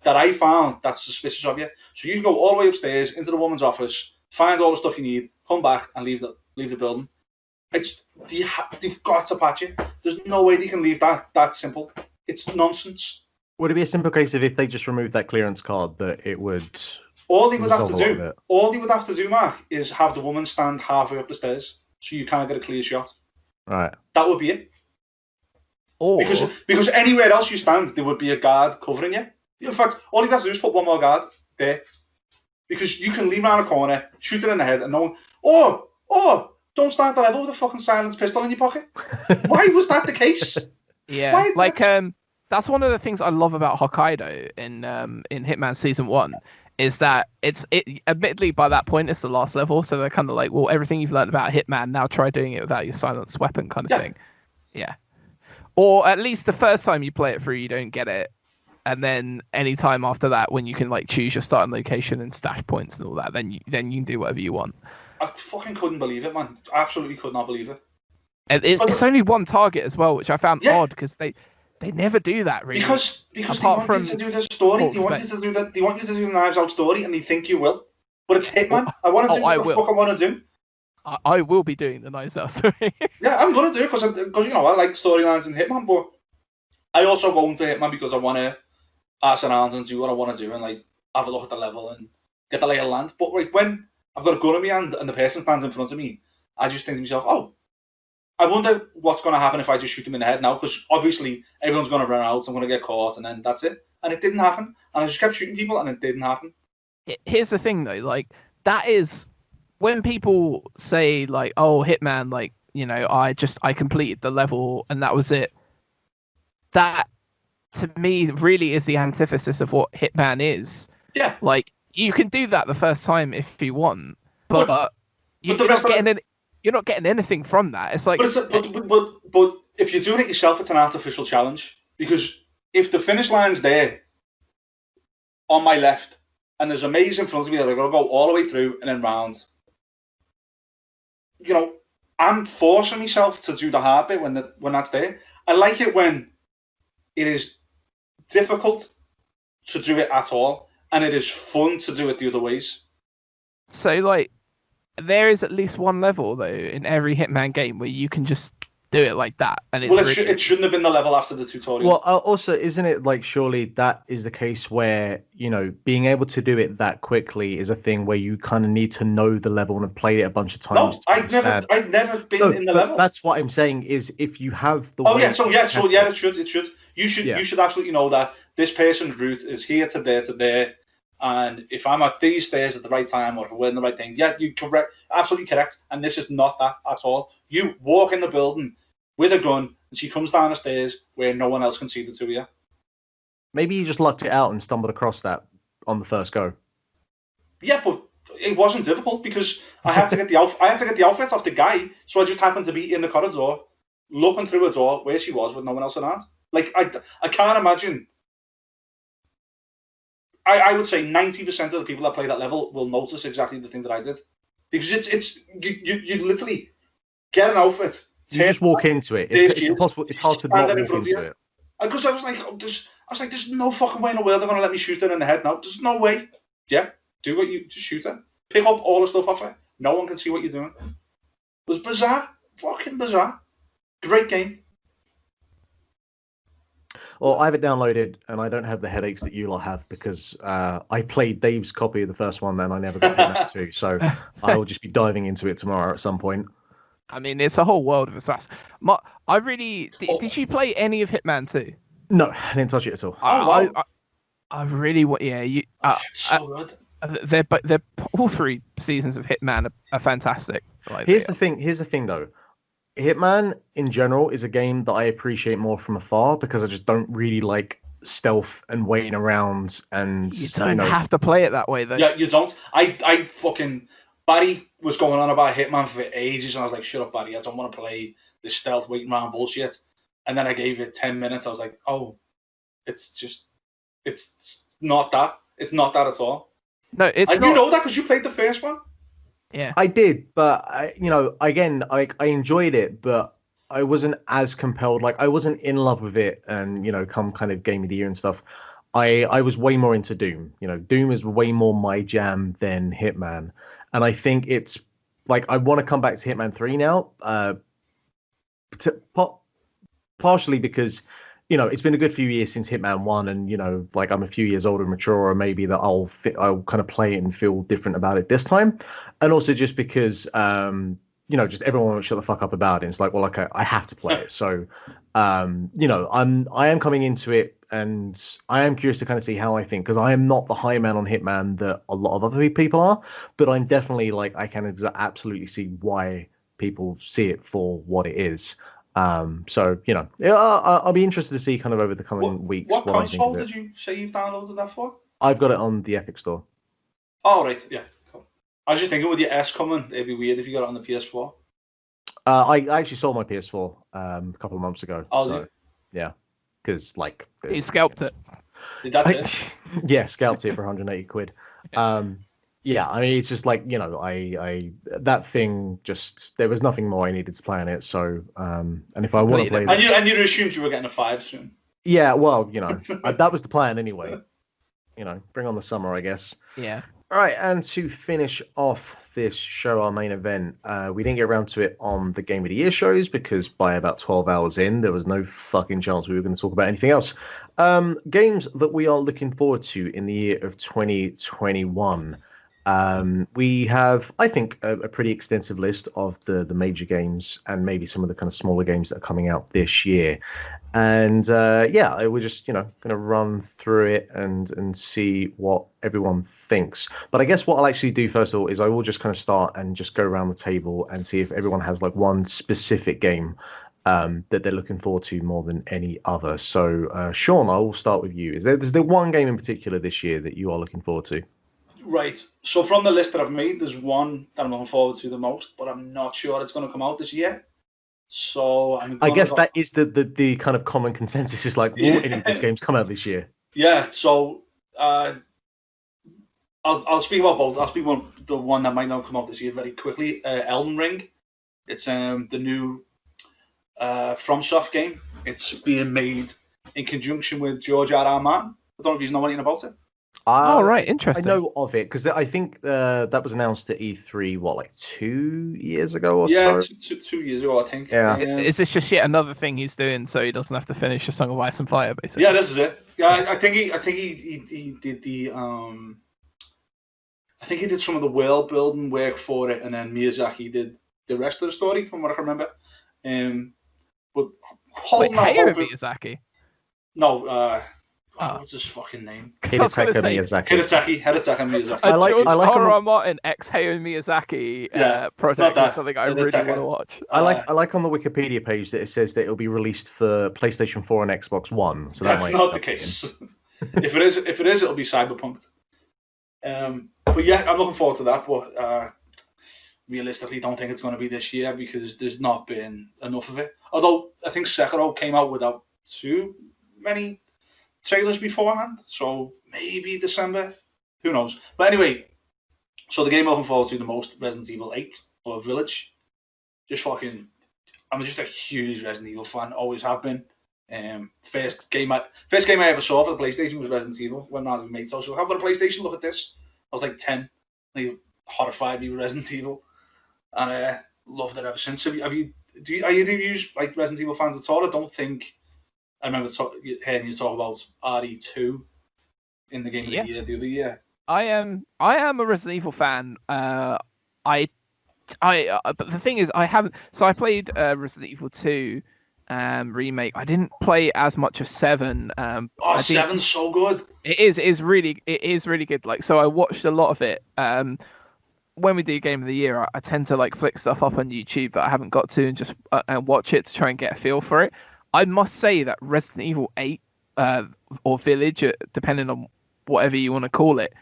that I found that's suspicious of you. So you can go all the way upstairs into the woman's office, find all the stuff you need, come back and leave the building. They've got to patch it. There's no way they can leave that simple. It's nonsense. Would it be a simple case of if they just removed that clearance card that it would? All they would have to do, Mark, is have the woman stand halfway up the stairs so you can't get a clear shot. Right. That would be it. Or because anywhere else you stand, there would be a guard covering you. In fact, all you have to do is put one more guard there. Because you can lean around a corner, shoot it in the head, and no one, don't start the level with a fucking silenced pistol in your pocket. Why was that the case? Yeah, that's one of the things I love about Hokkaido in Hitman Season 1 is that it admittedly by that point it's the last level, so they're kind of like, well, everything you've learned about Hitman, now try doing it without your silenced weapon kind of thing. Yeah. Or at least the first time you play it through, you don't get it. And then any time after that, when you can like choose your starting location and stash points and all that, then you can do whatever you want. I fucking couldn't believe it, man. Absolutely could not believe it. It's only one target as well, which I found odd because they never do that really. Because they want you to do the story. They want you to do that. They want you to do the Knives Out story, and they think you will. But it's Hitman. I want to do what the fuck I want to do. I will be doing the Knives Out story. Yeah, I'm gonna do it because you know I like storylines in Hitman, but I also go into Hitman because I want to ask around and do what I want to do and like have a look at the level and get the lay of the land. But like when I've got a gun in my hand and the person stands in front of me, I just think to myself, oh, I wonder what's going to happen if I just shoot them in the head now, because obviously everyone's going to run out, I'm going to get caught, and then that's it. And it didn't happen. And I just kept shooting people, and it didn't happen. Here's the thing, though. Like, that is... When people say, like, oh, Hitman, like, you know, I completed the level, and that was it. That, to me, really is the antithesis of what Hitman is. Yeah. Like, you can do that the first time if you want, but the you're rest not of getting it, you're not getting anything from that. It's like, but if you're doing it yourself, it's an artificial challenge, because if the finish line's there on my left and there's a maze in front of me that I've got to go all the way through and then round, you know, I'm forcing myself to do the hard bit when that's there. I like it when it is difficult to do it at all, and it is fun to do it the other ways. so like there is at least one level though in every Hitman game where you can just do it like that, and it's Well, really it shouldn't have been the level after the tutorial. Well, also, isn't it like surely that is the case where, being able to do it that quickly is a thing where you kind of need to know the level and have played it a bunch of times. No, I'd never been in the level. That's what I'm saying is if you have the. Oh yeah, it should. You should absolutely know that this person's route is here to there to there, and if I'm at these stairs at the right time or if we're in the right thing, yeah, you correct, absolutely correct. And this is not that at all. You walk in the building with a gun, and she comes down the stairs where no one else can see the two of you. Maybe you just lucked it out and stumbled across that on the first go. Yeah, but it wasn't difficult because I had to get the outfit off the guy, so I just happened to be in the corridor, looking through a door where she was with no one else around. Like I can't imagine. I would say 90% of the people that play that level will notice exactly the thing that I did, because it's you literally get an outfit. You just walk into it. It's impossible. It's hard to not walk into it. Because I was like, there's no fucking way in the world they're gonna let me shoot her in the head now. There's no way. Yeah, do what you just shoot her. Pick up all the stuff off her. No one can see what you're doing. It was bizarre, fucking bizarre. Great game. Well, I have it downloaded, and I don't have the headaches that you lot have because I played Dave's copy of the first one, and I never got Hitman 2. So I will just be diving into it tomorrow at some point. I mean, it's a whole world of assassin. I really did you play any of Hitman 2? No, I didn't touch it at all. I really want. Yeah, you. It's so good. They're all three seasons of Hitman are fantastic. Here's the thing, though. Hitman in general is a game that I appreciate more from afar because I just don't really like stealth and waiting around, and you don't have to play it that way though. Yeah, you don't. I fucking Barry was going on about Hitman for ages, and I was like, shut up, Barry, I don't want to play this stealth waiting around bullshit. And then I gave it 10 minutes. I was like, oh, it's not that. It's not that at all. No, it's and not. You know that because you played the first one. Yeah, I did, but I enjoyed it, but I wasn't as compelled. Like I wasn't in love with it, and come kind of game of the year and stuff. I was way more into Doom. Doom is way more my jam than Hitman, and I think it's like I want to come back to Hitman 3 now. Partially because it's been a good few years since Hitman 1, and like I'm a few years older and mature, or maybe that I'll kind of play it and feel different about it this time, and also just because just everyone will shut the fuck up about it. And it's like, well, okay, I have to play it. So I am coming into it, and I am curious to kind of see how I think, because I am not the high man on Hitman that a lot of other people are, but I'm definitely like I can absolutely see why people see it for what it is. So I'll be interested to see kind of over the coming weeks. What console did you say you've downloaded that for? I've got it on the Epic Store. Oh right, yeah, cool. I was just thinking with your S coming, it'd be weird if you got it on the PS4. I actually sold my PS4 a couple of months ago. Oh, so, yeah, because like he scalped it. That's it. Yeah, scalped it for 180 quid. Yeah, I mean, it's just like, I that thing just, there was nothing more I needed to play on it. So, and if I want to play that. And you assumed you were getting a 5 soon. Yeah, well, that was the plan anyway. Bring on the summer, I guess. Yeah. All right, and to finish off this show, our main event, we didn't get around to it on the Game of the Year shows because by about 12 hours in, there was no fucking chance we were going to talk about anything else. Games that we are looking forward to in the year of 2021. We have, I think, a pretty extensive list of the major games and maybe some of the kind of smaller games that are coming out this year. And we're just, going to run through it and see what everyone thinks. But I guess what I'll actually do first of all is I will just kind of start and just go around the table and see if everyone has like one specific game that they're looking forward to more than any other. So, Sean, I will start with you. Is there one game in particular this year that you are looking forward to? Right. So from the list that I've made, there's one that I'm looking forward to the most, but I'm not sure it's going to come out this year. So I guess that is the kind of common consensus is like, will any of these games come out this year? Yeah. So I'll speak about both. I'll speak about the one that might not come out this year very quickly. Elden Ring. It's the new FromSoft game. It's being made in conjunction with George R.R. Martin. I don't know if you know anything about it. Oh, right, interesting. I know of it because I think that was announced at E3, what, like 2 years ago or so? Yeah, 2 years ago, I think. Yeah. Is this just yet another thing he's doing so he doesn't have to finish A Song of Ice and Fire, basically? Yeah, this is it. Yeah, I think he did the I think he did some of the world building work for it, and then Miyazaki did the rest of the story, from what I can remember. But Wait, Hayao Miyazaki? No, what's his fucking name? Hidetaka Miyazaki. Hidetaka Miyazaki. I like R.R. Martin x Hayao Miyazaki project is something I really want to watch. I like on the Wikipedia page that it says that it'll be released for PlayStation 4 and Xbox One. So that's not the case. If it is, it'll be cyberpunked. But yeah, I'm looking forward to that. But realistically, don't think it's going to be this year because there's not been enough of it. Although I think Sekiro came out without too many trailers beforehand, so maybe December. Who knows? But anyway, so the game I'm looking forward to the most, Resident Evil 8 or Village. I'm just a huge Resident Evil fan. Always have been. First game I ever saw for the PlayStation was Resident Evil when I was with mates. So I've got a PlayStation. Look at this. I was like 10. They horrified me with Resident Evil, and I loved it ever since. Are you like Resident Evil fans at all? I don't think. I remember hearing you talk about RE2 in the game of the year the other year. I am a Resident Evil fan. But the thing is, I haven't. So I played Resident Evil 2 remake. I didn't play as much of 7. 7's so good. It is really good. Like, so I watched a lot of it. When we do Game of the Year, I tend to like flick stuff up on YouTube that I haven't got to and just watch it to try and get a feel for it. I must say that Resident Evil 8 or Village, depending on whatever you want to call it,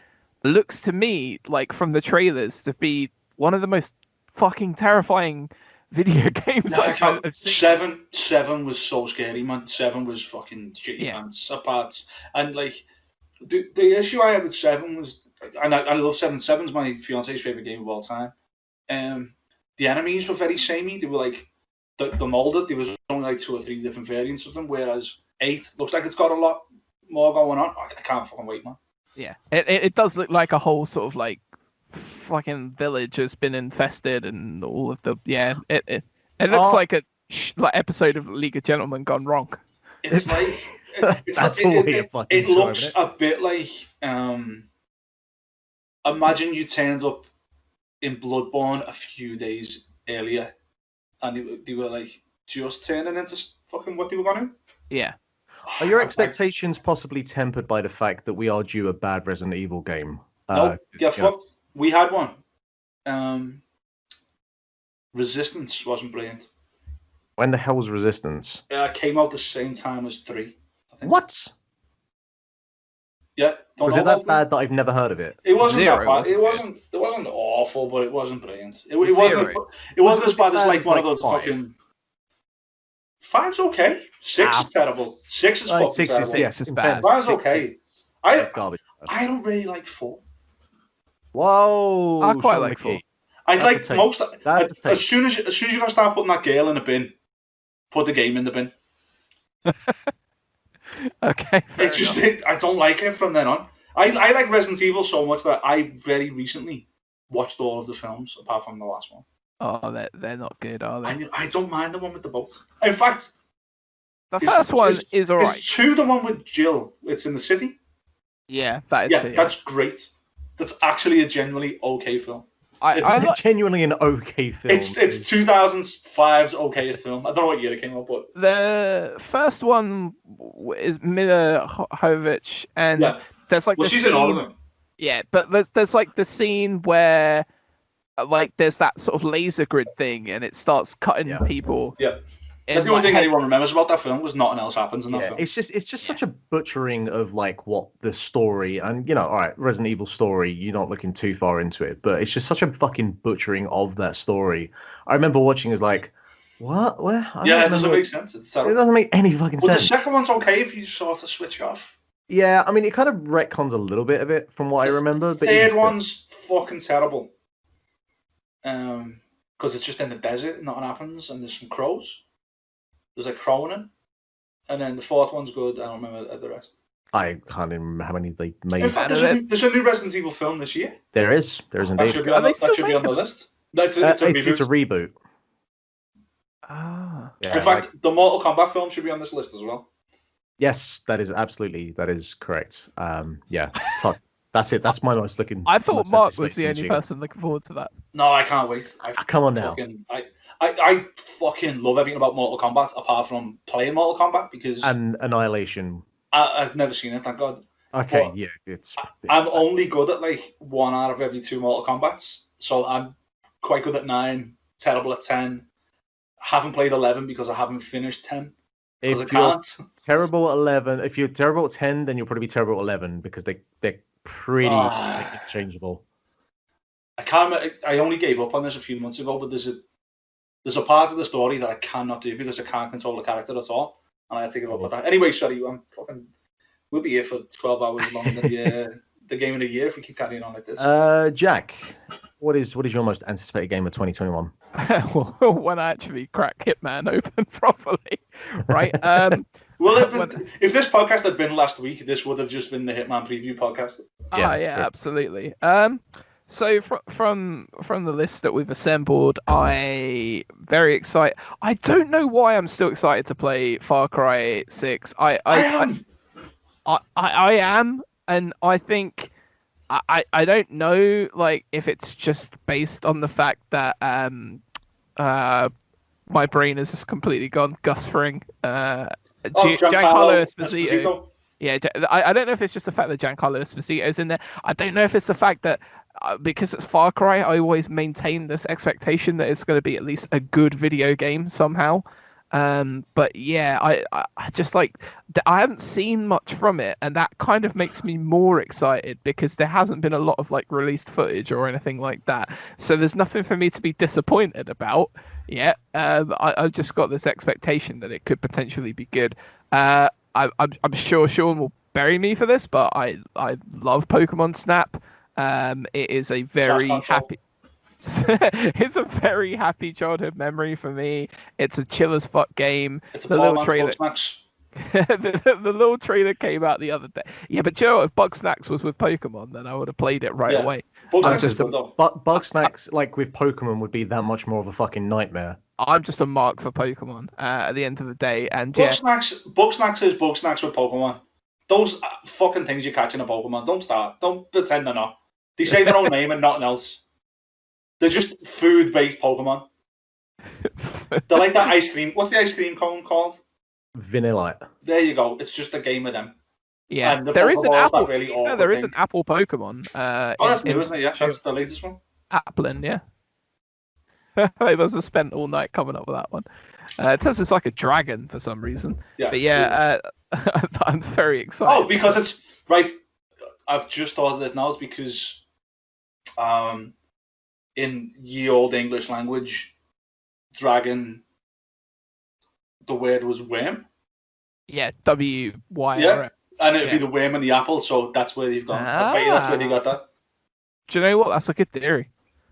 looks to me like from the trailers to be one of the most fucking terrifying video games I've seen. 7 was so scary, man. 7 was fucking shit your pants apart. And like the issue I had with 7 was, and I love 7. 7's my fiance's favorite game of all time. The enemies were very samey. They were like the molded. There was only like 2 or 3 different variants of them, whereas 8 looks like it's got a lot more going on. I can't fucking wait, man. Yeah, it does look like a whole sort of like fucking village has been infested and all of the it looks like a episode of League of Gentlemen gone wrong. It's like it looks a bit like imagine you turned up in Bloodborne a few days earlier and they were like just turning into fucking what they were gonna do. Yeah. Are your expectations possibly tempered by the fact that we are due a bad Resident Evil game? No, get fucked. We had one. Resistance wasn't brilliant. When the hell was Resistance? It came out the same time as 3, I think. What? Yeah. Was it that bad that I've never heard of it? It wasn't that bad. It wasn't awful, but it wasn't brilliant. It wasn't as bad as like one of those fucking... 5's okay. 6 is terrible. 6 is fucking 6 terrible. Is bad. 5's okay. I don't really like 4. Whoa! I quite like 4. I'd like most. As soon as you're gonna start putting that girl in the bin, put the game in the bin. Okay. It's just I don't like it from then on. I like Resident Evil so much that I very recently watched all of the films apart from the last one. Oh, they're not good, are they? I don't mind the one with the boat. In fact, the first one is alright. Is 2 the one with Jill? It's in the city. Yeah, that is. That's great. That's actually a genuinely okay film. It's genuinely an okay film. It's 2005's okayest film. I don't know what year it came out, but the first one is Mila Jovovich, and there's like she's in all of them. Yeah, but there's like the scene where like there's that sort of laser grid thing, and it starts cutting people. Yeah. That's the only thing anyone remembers about that film was nothing else happens in that Yeah, film. it's just such a butchering of like what the story and all right, Resident Evil story. You're not looking too far into it, but it's just such a fucking butchering of that story. I remember watching as like, what? Where? Yeah, it doesn't make sense. It's It doesn't make any fucking Well, sense. the second one's okay if you sort of switch off. Yeah, I mean, it kind of retcons a little bit of it from what I remember. The third one's fucking terrible. Because it's just in the desert and nothing happens, and there's some crows. There's like crowing, and then the fourth one's good. I don't remember the rest. I can't even remember how many they made. In fact, there's a new Resident Evil film this year. There is indeed. That should be on the list. It's a reboot. Ah. Yeah, in fact, the Mortal Kombat film should be on this list as well. Yes, that is correct. Yeah, fuck. That's it. That's my most looking. I thought Mark was the only person looking forward to that. No, I can't wait. Come on now. I fucking love everything about Mortal Kombat apart from playing Mortal Kombat because Annihilation. I've never seen it, thank God. Okay, but I'm only good at like 1 out of every 2 Mortal Kombats, so I'm quite good at 9, terrible at 10. Haven't played 11 because I haven't finished 10. Because I can't. Terrible at 11. If you're terrible at 10, then you'll probably be terrible at 11 because they're pretty interchangeable. I only gave up on this a few months ago, but there's a part of the story that I cannot do because I can't control the character at all, and I had to give up on that. Anyway, sorry, we'll be here for 12 hours longer than the game of the year if we keep carrying on like this. Jack, what is your most anticipated game of 2021? Well, when I actually crack Hitman open properly, right? Well, if this podcast had been last week, this would have just been the Hitman preview podcast. Yeah, absolutely. So from the list that we've assembled, I very excited. I don't know why I'm still excited to play Far Cry 6. I am, and I think I don't know like if it's just based on the fact that my brain has just completely gone Gus Fring. Giancarlo Esposito. Yeah, I don't know if it's just the fact that Giancarlo Esposito is in there. I don't know if it's the fact that because it's Far Cry, I always maintain this expectation that it's going to be at least a good video game somehow. But yeah, I just like I haven't seen much from it, and that kind of makes me more excited because there hasn't been a lot of like released footage or anything like that. So there's nothing for me to be disappointed about yet. I've just got this expectation that it could potentially be good. I'm sure Sean will bury me for this, but I love Pokemon Snap. It is a very happy. It's a very happy childhood memory for me. It's a chill as fuck game. It's a little trailer. the little trailer came out the other day. Yeah, but Joe, if Bugsnax was with Pokemon, then I would have played it right away. Bugsnax, like with Pokemon, would be that much more of a fucking nightmare. I'm just a mark for Pokemon at the end of the day. And Bugsnax is Bugsnax with Pokemon. Those fucking things you catch in a Pokemon. Don't pretend they're not. They say their own name and nothing else. They're just food-based Pokemon. They're like that ice cream. What's the ice cream cone called? Vanillite. There you go. It's just a game of them. Yeah, there is an Apple. There is an Apple Pokemon. That's new, isn't it? Yeah, that's the latest one. Applin, yeah. I must have spent all night coming up with that one. It says it's like a dragon for some reason. Yeah. But yeah, I'm very excited. Oh, because it's right. I've just thought of this now. It's because, in ye old English language, dragon, the word was worm. Yeah, W-Y-R-M. Yeah, and it'd be the worm and the apple, so that's where they've gone. I bet you that's where they got that. Do you know what? That's a good theory.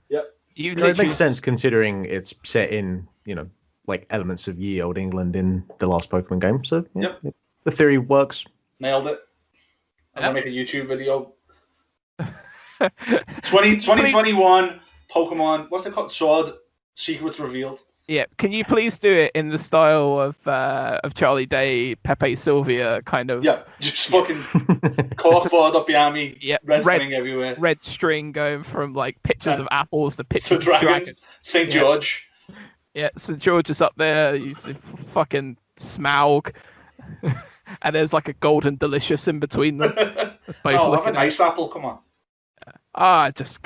Yep. It makes sense considering it's set in, like elements of ye old England in the last Pokemon game. So the theory works. Nailed it. I'm gonna make a YouTube video. 2021 Pokemon. What's it called? Sword Secrets Revealed. Yeah, can you please do it in the style of Charlie Day, Pepe Sylvia kind of? Yeah, just fucking corkboard up behind me. Yeah, red string everywhere. Red string going from like pictures of apples to pictures of dragons. St. George. Yeah, St. George is up there. You see fucking Smaug, and there's like a golden delicious in between them. Both have a nice apple. Come on. I just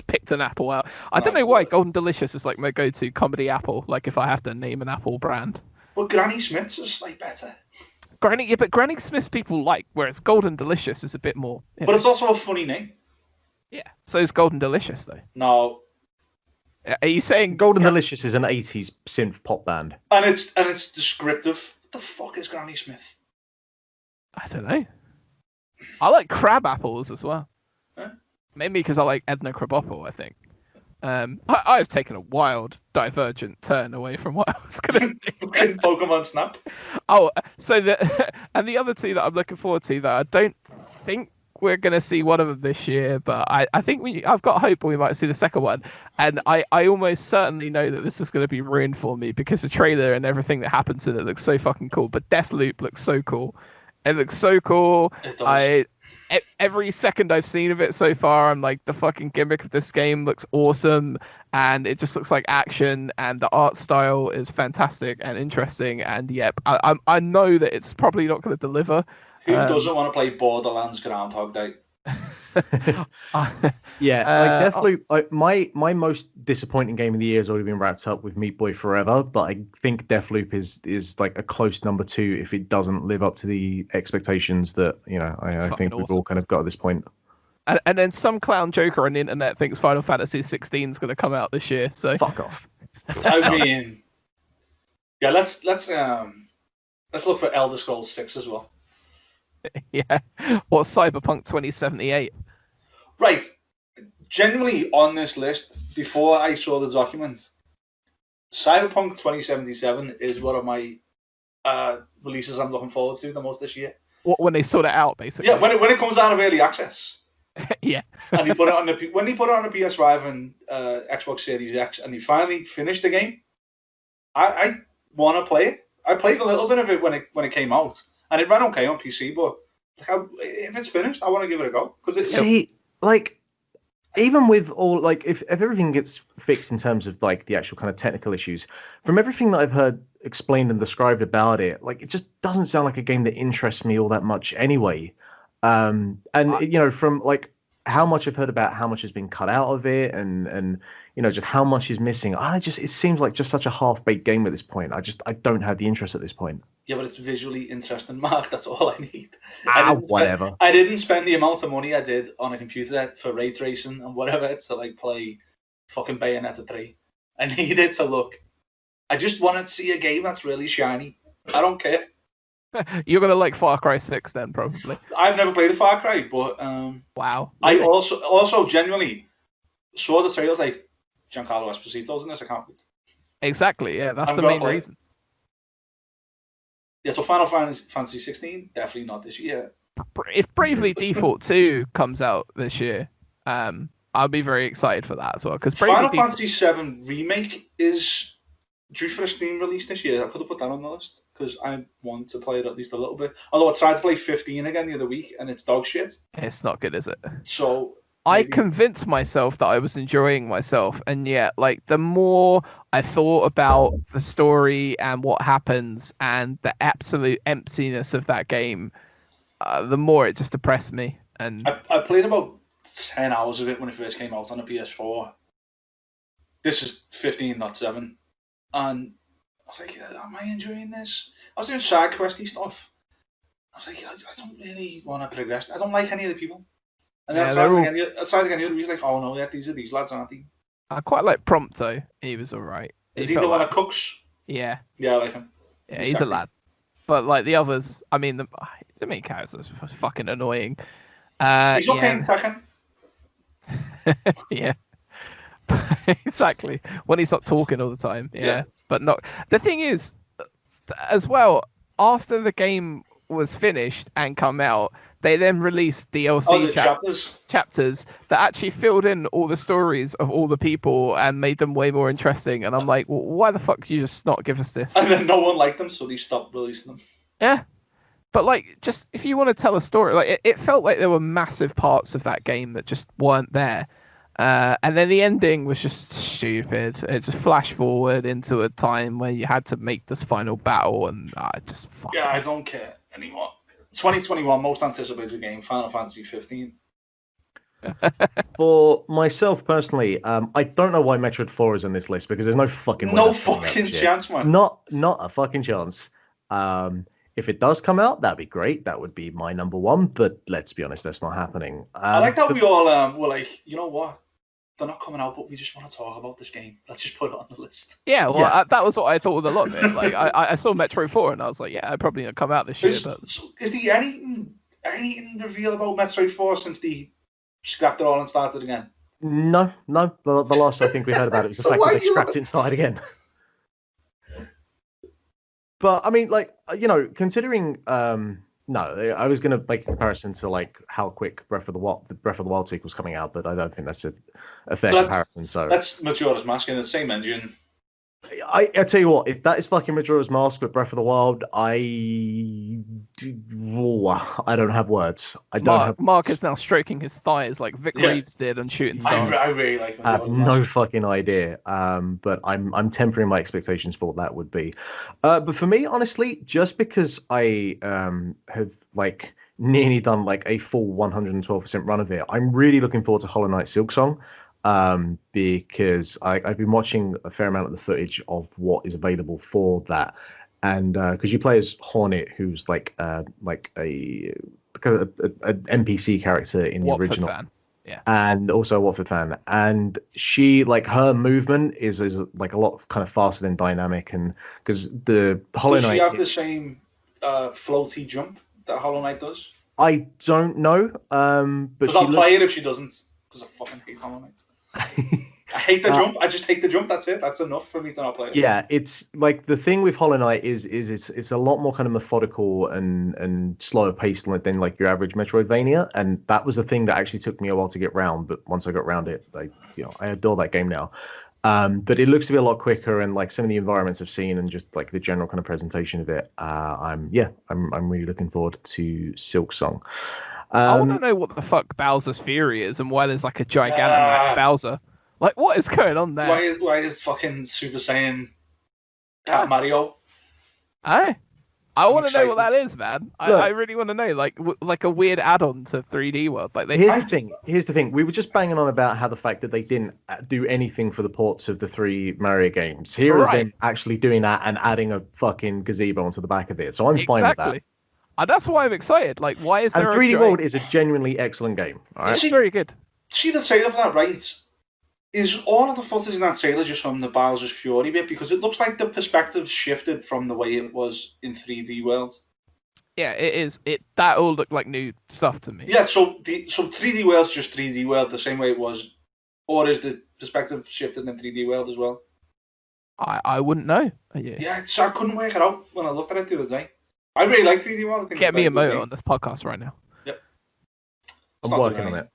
picked an apple out. I don't know why Golden Delicious is like my go-to comedy apple. Like if I have to name an apple brand, But Granny Smith's is like better. But Granny Smith's people like, whereas Golden Delicious is a bit more. But it's also a funny name. Yeah, so is Golden Delicious though. No. Are you saying Golden Delicious is an 80s synth pop band? And it's descriptive. What the fuck is Granny Smith? I don't know. I like crab apples as well. Huh? Maybe because I like Edna Krabappel, I think. I've taken a wild divergent turn away from what I was going to do. Pokemon Snap. Oh, so and the other two that I'm looking forward to that I don't think we're going to see one of them this year, but I think I've got hope we might see the second one. And I almost certainly know that this is going to be ruined for me because the trailer and everything that happens in it looks so fucking cool. But Deathloop looks so cool. It looks so cool. It does. Every second I've seen of it so far, I'm like, the fucking gimmick of this game looks awesome, and it just looks like action, and the art style is fantastic and interesting. And yep, I know that it's probably not going to deliver. Who doesn't want to play Borderlands Groundhog Day? Yeah, like Deathloop. My most disappointing game of the year has already been wrapped up with Meat Boy Forever, but I think Deathloop is like a close number 2 if it doesn't live up to the expectations that I think we've all kind of got at this point. And then some clown joker on the internet thinks Final Fantasy 16 is going to come out this year. So fuck off. I mean, yeah, let's look for Elder Scrolls 6 as well. Yeah, or Cyberpunk 2078. Right. Genuinely on this list, before I saw the document, Cyberpunk 2077 is one of my releases I'm looking forward to the most this year. When they sort it out, basically. Yeah, when it comes out of early access. Yeah. And he put it on when he put it on the PS5 and Xbox Series X, and he finally finished the game. I want to play it. I played a little bit of it when it came out, and it ran okay on PC. But if it's finished, I want to give it a go like, even with all, like, if everything gets fixed in terms of like the actual kind of technical issues, from everything that I've heard explained and described about it, like, it just doesn't sound like a game that interests me all that much anyway. And from like how much I've heard about how much has been cut out of it, and just how much is missing, it seems like just such a half-baked game at this point. I don't have the interest at this point. Yeah, but it's visually interesting, Mark. That's all I need. Whatever. I didn't spend the amount of money I did on a computer for ray tracing and whatever to like play fucking Bayonetta 3. I needed to look. I just wanted to see a game that's really shiny. I don't care. You're gonna like Far Cry 6 then, probably. I've never played a Far Cry, but wow. I also genuinely saw the trailers like Giancarlo Esposito's in this. I can't wait. Exactly. Yeah, that's the main reason. Yeah, so Final Fantasy 16, definitely not this year. If Bravely Default 2 comes out this year, I'll be very excited for that as well. Because Final Fantasy 7 Remake is due for a Steam release this year. I could have put that on the list because I want to play it at least a little bit. Although I tried to play 15 again the other week and it's dog shit. It's not good, is it? So I convinced myself that I was enjoying myself, and yet, like, the more I thought about the story and what happens and the absolute emptiness of that game, the more it just depressed me. And I played about 10 hours of it when it first came out on the PS4. This is 15, not 7. And I was like, am I enjoying this? I was doing side questy stuff. I was like, I don't really want to progress. I don't like any of the people. And then I tried again. He was like, oh no, yeah, these are these lads, aren't they? I quite like Prompto. He was alright. Is he the one that cooks? Yeah. Yeah, I like him. Yeah, he's a lad. But like the others, I mean, the main characters are fucking annoying. He's okay in Tekken. Yeah. Exactly. When he's not talking all the time. Yeah. But not. The thing is, as well, after the game was finished and come out, they then released DLC chapters that actually filled in all the stories of all the people and made them way more interesting. And I'm like, well, why the fuck do you just not give us this? And then no one liked them, so they stopped releasing them. Yeah. But like, just if you want to tell a story, like it felt like there were massive parts of that game that just weren't there. And then the ending was just stupid. It just flashed forward into a time where you had to make this final battle, and I just I don't care anymore. 2021 most anticipated game, Final Fantasy 15. For myself personally, I don't know why Metroid 4 is on this list because there's no fucking way No that's coming out fucking this year. chance, man. Not a fucking chance. If it does come out, that'd be great. That would be my number one. But let's be honest, that's not happening. I like that we all were like, you know what? They're not coming out, but we just want to talk about this game. Let's just put it on the list. Yeah, well, Yeah. that was what I thought with a lot of it. Like, I saw Metroid 4 and I was like, yeah, I'd probably not come out this year. But Is there anything revealed about Metroid 4 since they scrapped it all and started again? No. The last I think we heard about it was the So fact why that they you- scrapped it and started again. But I mean, like, considering no, I was gonna make a comparison to like how quick the Breath of the Wild sequel's coming out, but I don't think that's a fair comparison. So that's Majora's Mask in the same engine. I tell you what, if that is fucking Majora's Mask with Breath of the Wild, I don't have words. Mark is now stroking his thighs like Vic Reeves did on Shooting Stars. I really like I have Majora's no Mask. fucking idea. But I'm tempering my expectations for what that would be. But for me, honestly, just because I have like nearly done like a full 112% run of it, I'm really looking forward to Hollow Knight Silksong. Because I've been watching a fair amount of the footage of what is available for that, and because you play as Hornet, who's like a NPC character in the Watford original, fan. Yeah, and also a Watford fan, and she like her movement is like a lot kind of faster than dynamic, and because the Hollow Does Knight, she have the same floaty jump that Hollow Knight does? I don't know, but Because I'll play it if she doesn't, because I fucking hate Hollow Knight. I hate the jump. I just hate the jump. That's it. That's enough for me to not play it. Yeah, it's like the thing with Hollow Knight is it's a lot more kind of methodical and slower paced than like your average Metroidvania, and that was the thing that actually took me a while to get round. But once I got round it, I adore that game now. But it looks to be a lot quicker, and like some of the environments I've seen, and just like the general kind of presentation of it, I'm really looking forward to Silksong. I want to know what the fuck Bowser's Fury is and why there's like a Gigantamax Bowser. Like, what is going on there? Why is fucking Super Saiyan Cat Mario? I want to know what that excited. is, man. I really want to know, like a weird add-on to 3D World. Like, Here's the thing. We were just banging on about how the fact that they didn't do anything for the ports of the 3 Mario games. Here is them actually doing that and adding a fucking gazebo onto the back of it. So I'm fine with that. That's why I'm excited. Like, why is there? And 3D World is a genuinely excellent game. All right? It's very good. See the trailer for that, right? Is all of the footage in that trailer just from the Bowser's Fury bit? Because it looks like the perspective shifted from the way it was in 3D World. Yeah, it is. That all looked like new stuff to me. Yeah, so 3D World's just 3D World the same way it was, or is the perspective shifted in 3D World as well? I wouldn't know. Yeah, so I couldn't work it out when I looked at it the other day. I really like 3D World. I think Get Miyamoto on this podcast right now. Yep. I'm working on it.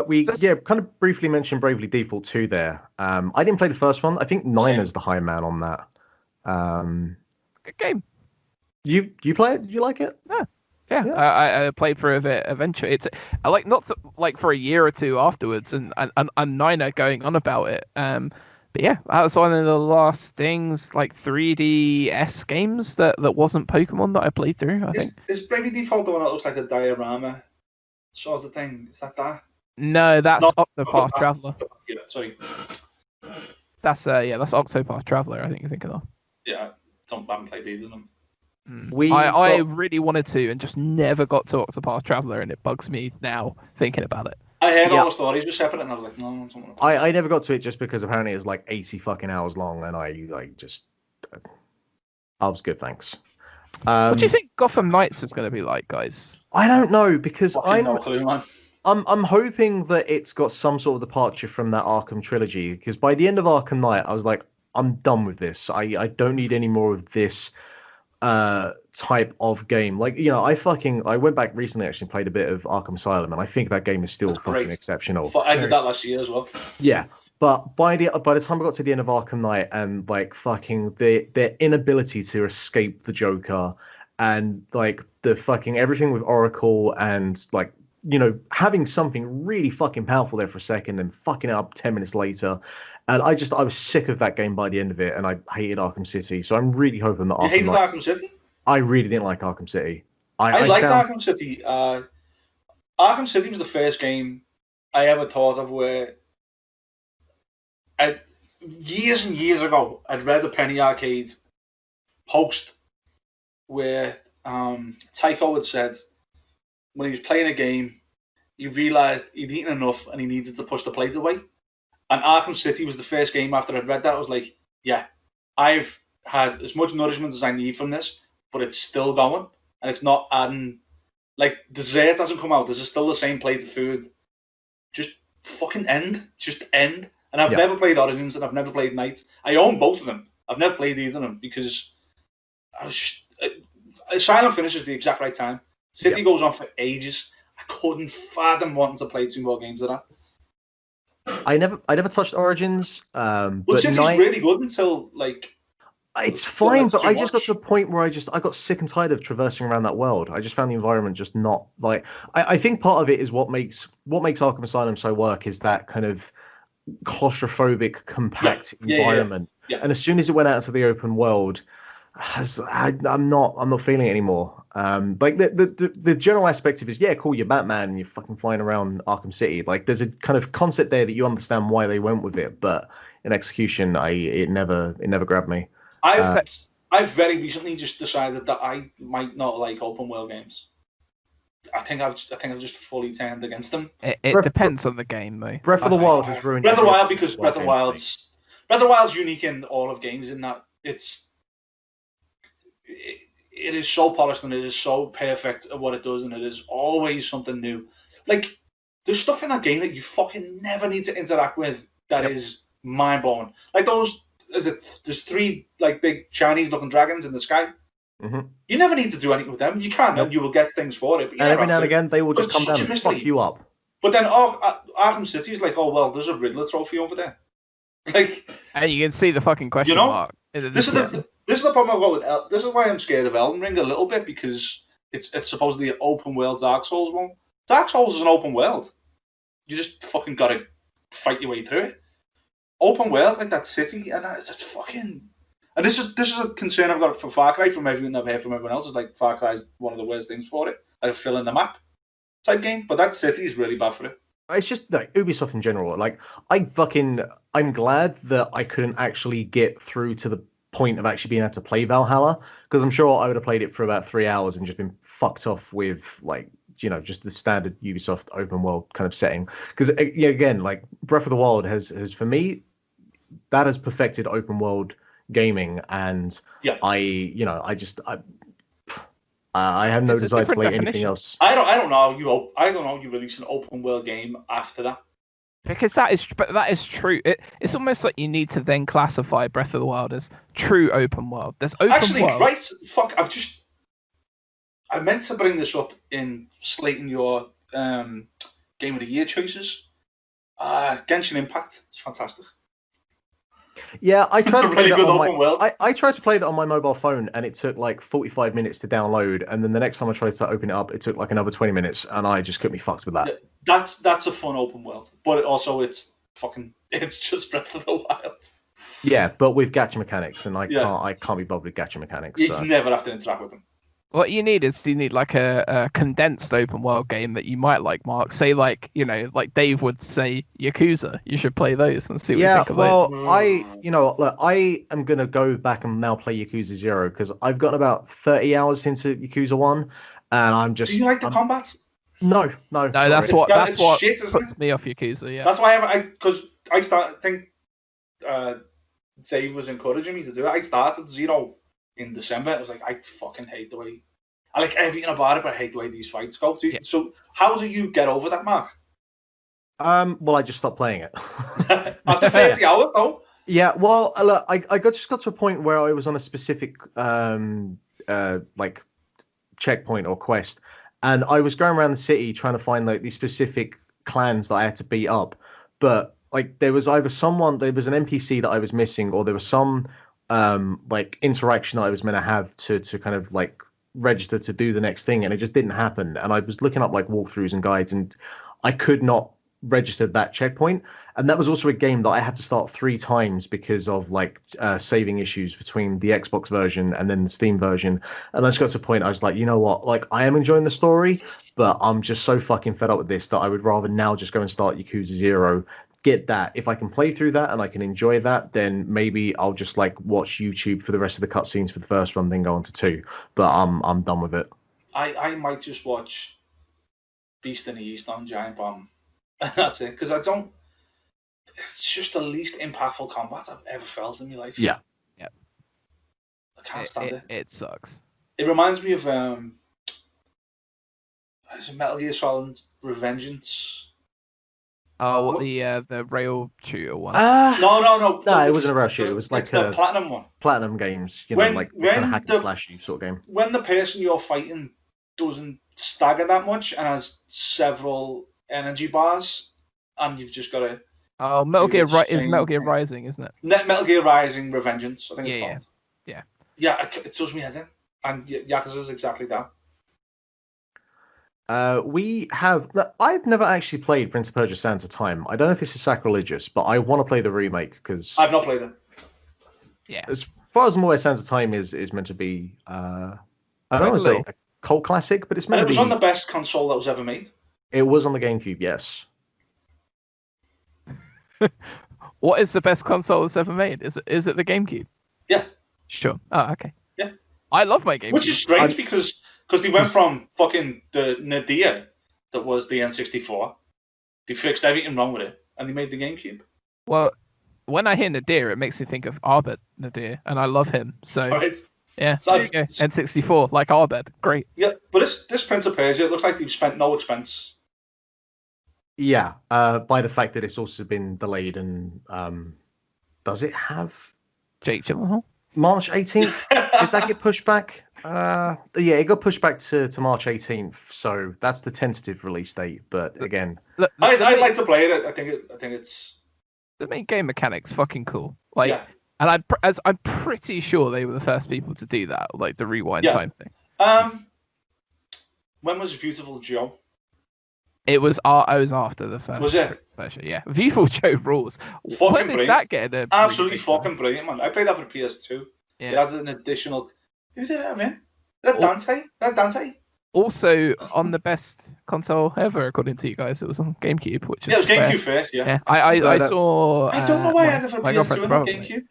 We kind of briefly mentioned Bravely Default 2 there. I didn't play the first one. I think Nina's the high man on that. Good game. You play it? Did you like it? Yeah. I played for a bit eventually. It's I like not like for a year or two afterwards, and Nina going on about it. But yeah, that was one of the last things like 3DS games that wasn't Pokemon that I played through. I think. Is Bravely Default the one that looks like a diorama sort of thing? Is that? No, that's Octopath Traveler. Yeah, sorry. That's Octopath Traveler. I think you're thinking of. Yeah, I haven't played either of them. I really wanted to and just never got to Octopath Traveler, and it bugs me now thinking about it. I heard all the stories were separate, and I was like, no, I never got to it just because apparently it's like 80 fucking hours long, and I was good, thanks. What do you think Gotham Knights is going to be like, guys? I don't know because no clue, man. I'm hoping that it's got some sort of departure from that Arkham trilogy, because by the end of Arkham Knight, I was like, I'm done with this. I don't need any more of this type of game. Like, I went back recently, actually played a bit of Arkham Asylum, and I think that game is still fucking exceptional. I did that last year as well. Yeah. But by the time I got to the end of Arkham Knight and like fucking their inability to escape the Joker and like the fucking everything with Oracle and like, having something really fucking powerful there for a second and fucking it up 10 minutes later. And I was sick of that game by the end of it, and I hated Arkham City. So I'm really hoping that You hated Arkham City? I really didn't like Arkham City. I liked Arkham City. Arkham City was the first game I ever thought of where, years and years ago, I'd read a Penny Arcade post where Tycho had said when he was playing a game, he realised he'd eaten enough and he needed to push the plate away. And Arkham City was the first game after I'd read that. I was like, yeah, I've had as much nourishment as I need from this, but it's still going. And it's not adding, like, dessert hasn't come out. This is still the same plate of food. Just fucking end. Just end. And I've never played Origins and I've never played Night. I own both of them. I've never played either of them because I was just, Silent finishes the exact right time. City goes on for ages. I couldn't fathom wanting to play 2 more games of that. I never touched Origins. Well, but City's really good until like. It's fine, but I just got to the point where I got sick and tired of traversing around that world. I just found the environment just not like. I think part of it is what makes Arkham Asylum so work is that kind of claustrophobic, compact environment. Yeah. And as soon as it went out into the open world, I'm not feeling it anymore. Like the general aspect of it is, cool, you're Batman and you're fucking flying around Arkham City. Like there's a kind of concept there that you understand why they went with it, but in execution, it never grabbed me. I've very recently just decided that I might not like open world games. I think I've just fully turned against them. It depends on the game, though. Breath of the Wild has ruined. Breath of the Wild because Breath of the Wild's unique in all of games in that it is so polished and it is so perfect at what it does, and it is always something new. Like there's stuff in that game that you fucking never need to interact with that is mind blowing. Like there's 3 like big Chinese looking dragons in the sky. Mm-hmm. You never need to do anything with them. You can, and you will get things for it. But and every now and again, they will just come down and fuck you up. But then Arkham City is like, oh well, there's a Riddler trophy over there. Like, and you can see the fucking question mark. This is the problem I've got with. This is why I'm scared of Elden Ring a little bit, because it's supposedly an open world Dark Souls one. Dark Souls is an open world. You just fucking gotta fight your way through it. Open worlds like that city, and that's fucking. And this is a concern I've got for Far Cry from everything I've heard from everyone else. Is like Far Cry is one of the worst things for it, like a fill in the map type game. But that city is really bad for it. It's just like Ubisoft in general. Like I'm glad that I couldn't actually get through to the point of actually being able to play Valhalla, because I'm sure I would have played it for about 3 hours and just been fucked off with like, just the standard Ubisoft open world kind of setting. Because again, like Breath of the Wild has for me, that has perfected open world gaming, and I have no desire to play anything else. I don't know you release an open world game after that. Because that is true. It's almost like you need to then classify Breath of the Wild as true open world. There's open world. Right? Fuck! I meant to bring this up in slating your Game of the Year choices. Genshin Impact. It's fantastic. Yeah, I tried to play it on my. I tried to play it on my mobile phone, and it took like 45 minutes to download. And then the next time I tried to open it up, it took like another 20 minutes, and I just couldn't be fucked with that. That's a fun open world, but it's just Breath of the Wild. Yeah, but with gacha mechanics, and I can't be bothered with gacha mechanics. You never have to interact with them. What you need like a condensed open world game that you might like, Mark. Say like Dave would say Yakuza. You should play those and see what you think of those. I am gonna go back and now play Yakuza 0 because I've gotten about 30 hours into Yakuza 1, and I'm just. Do you like the combat? No. That's what puts me off Yakuza. Yeah. That's why I think Dave was encouraging me to do it. I started 0 in December. I was like, I fucking hate the way. I like everything about it, but I hate the way these fights go. So, how do you get over that, Mark? Well, I just stopped playing it after 30 hours, though. Yeah, well, look, I just got to a point where I was on a specific like checkpoint or quest, and I was going around the city trying to find like these specific clans that I had to beat up, but like there was an NPC that I was missing, or there was some like interaction I was meant to have to kind of like register to do the next thing, and it just didn't happen. And I was looking up like walkthroughs and guides, and I could not register that checkpoint. And that was also a game that I had to start 3 times because of like saving issues between the Xbox version and then the Steam version. And I just got to a point I was like, you know what, like I am enjoying the story, but I'm just so fucking fed up with this that I would rather now just go and start Yakuza 0, get that. If I can play through that and I can enjoy that, then maybe I'll just like watch YouTube for the rest of the cutscenes for the first one, then go on to 2. But I'm done with it. I might just watch Beast in the East on Giant Bomb. That's it, because I don't. It's just the least impactful combat I've ever felt in my life. Yeah. Yeah. I can't stand it. It sucks. It reminds me of is it Metal Gear Solid Revengeance? Oh, what the rail shooter one? No. No, it wasn't a rail shooter. It was like the Platinum one. Platinum games, you know, like kind of hack and slash you sort of game. When the person you're fighting doesn't stagger that much and has several energy bars, and you've just got to. Oh, Metal Gear Rising, isn't it? Metal Gear Rising Revengeance, I think it's called. Yeah, it does me head in, and Yakuza is exactly that. I've never actually played Prince of Persia: Sands of Time. I don't know if this is sacrilegious, but I want to play the remake because I've not played it. Yeah. As far as I'm aware, Sands of Time is meant to be I don't want to say a cult classic, but it's meant to be. It was on the best console that was ever made. It was on the GameCube, yes. What is the best console that's ever made? Is it the GameCube? Yeah. Sure. Oh, okay. Yeah. I love my GameCube. Which is strange because they went from fucking the Nadia that was the N64. They fixed everything wrong with it, and they made the GameCube. Well, when I hear Nadir, it makes me think of Arbed Nadir, and I love him. So right. Yeah, so N64, like Arbed, great. Yeah, but this Prince of Persia, it looks like they've spent no expense. Yeah, by the fact that it's also been delayed, and does it have Jake Gyllenhaal? March 18th? Did that get pushed back? Yeah, it got pushed back to March 18th, so that's the tentative release date. But again, I'd like to play it. I think it's the main game mechanics fucking cool. Like, yeah. And I'm pretty sure they were the first people to do that, like the rewind time thing. When was Beautiful Joe? It was after the first. Was it? Version, yeah. Beautiful Joe rules. Fucking when brilliant. is that getting Absolutely fucking brilliant, man. I played that for PS2. Yeah. It adds an additional. Who did it have in? Dante? Also on the best console ever, according to you guys, it was on GameCube, which is it was GameCube first. Yeah. I saw. I don't know why I had it for PS2 and not GameCube.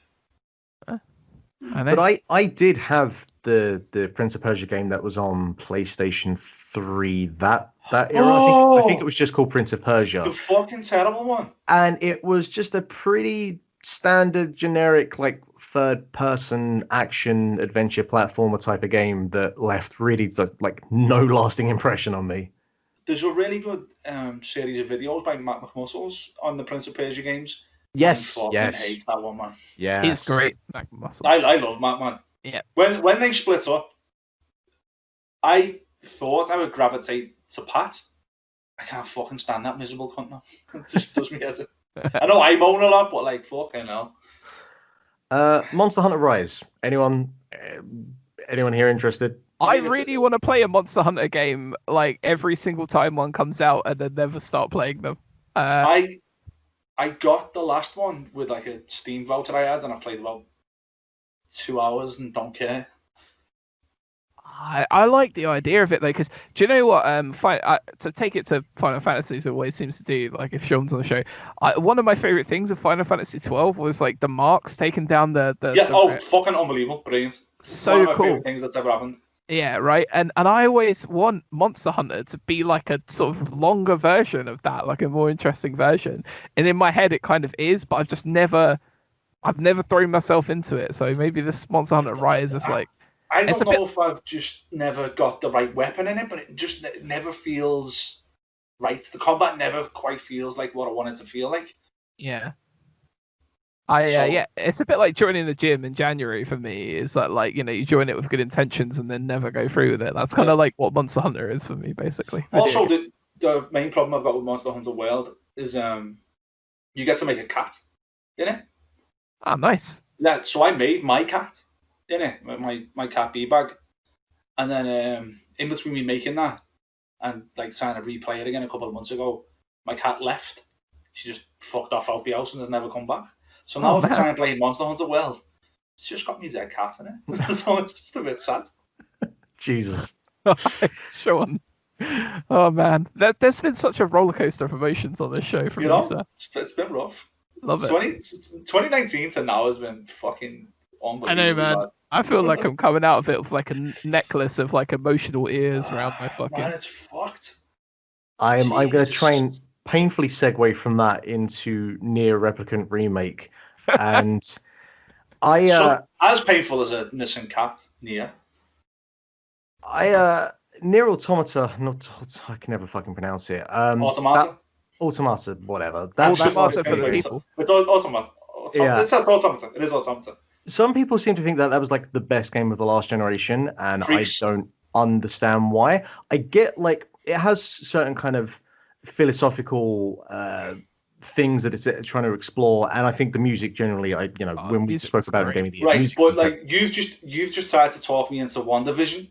But I did have the Prince of Persia game that was on PlayStation 3 that era. I think it was just called Prince of Persia. The fucking terrible one. And it was just a pretty standard, generic, like third-person action adventure platformer type of game that left really like no lasting impression on me. There's a really good series of videos by Matt McMuscles on the Prince of Persia games. Yes, I hate that one, man. Yeah, he's great. Matt McMuscles. I love Matt, man. Yeah. When they split up, I thought I would gravitate to Pat. I can't fucking stand that miserable cunt now. It just does me head in. I know I moan a lot, but like fucking hell. Monster Hunter Rise. Anyone here interested? I really want to play a Monster Hunter game like every single time one comes out and then never start playing them. I got the last one with like a Steam voucher I had, and I played about 2 hours and don't care. I like the idea of it though, because do you know what? To take it to Final Fantasy, it always seems to do. Like if Sean's on the show, one of my favorite things of Final Fantasy 12 was like the marks taking down the fucking unbelievable, brilliant. So one of my cool favorite things that's ever happened. Yeah, right. And I always want Monster Hunter to be like a sort of longer version of that, like a more interesting version. And in my head, it kind of is, but I've never thrown myself into it. So maybe this Monster Hunter Rise is like. I don't know if I've just never got the right weapon in it, but it never feels right. The combat never quite feels like what I want it to feel like. Yeah. It's a bit like joining the gym in January for me. It's like you join it with good intentions and then never go through with it. That's kind of like what Monster Hunter is for me, basically. Also, the main problem I've got with Monster Hunter World is you get to make a cat in it. Ah, nice. Yeah, so I made my cat in it, my cat B-bag, and then in between me making that and like trying to replay it again a couple of months ago, my cat left. She just fucked off out the house and has never come back. So now if I'm trying to play Monster Hunter World, it's just got me dead cat in it. So it's just a bit sad. Jesus. Sean. Oh man, there's been such a roller coaster of emotions on this show from You you, know, sir. it's been rough. Love it. 2019 to now has been fucking I know, unbelievably man. bad. I feel like I'm coming out of it with like a necklace of like emotional ears around my fucking. Man, it's fucked. I'm going to try Jesus. and painfully segue from that into Near Replicant remake, and I So as painful as a missing cat, Nia. Near Automata, not I can never fucking pronounce it. Automata. Automata, whatever. It's That just like Automata for the game. people. It's Automata. Yeah. It's Automata. It is Automata. Some people seem to think that was like the best game of the last generation, and Freaks. I don't understand why. I get like it has certain kind of philosophical things that it's trying to explore, and I think the music generally, when we Music spoke was about it in great. Game of the Year, Right, music but like you've just tried to talk me into WandaVision,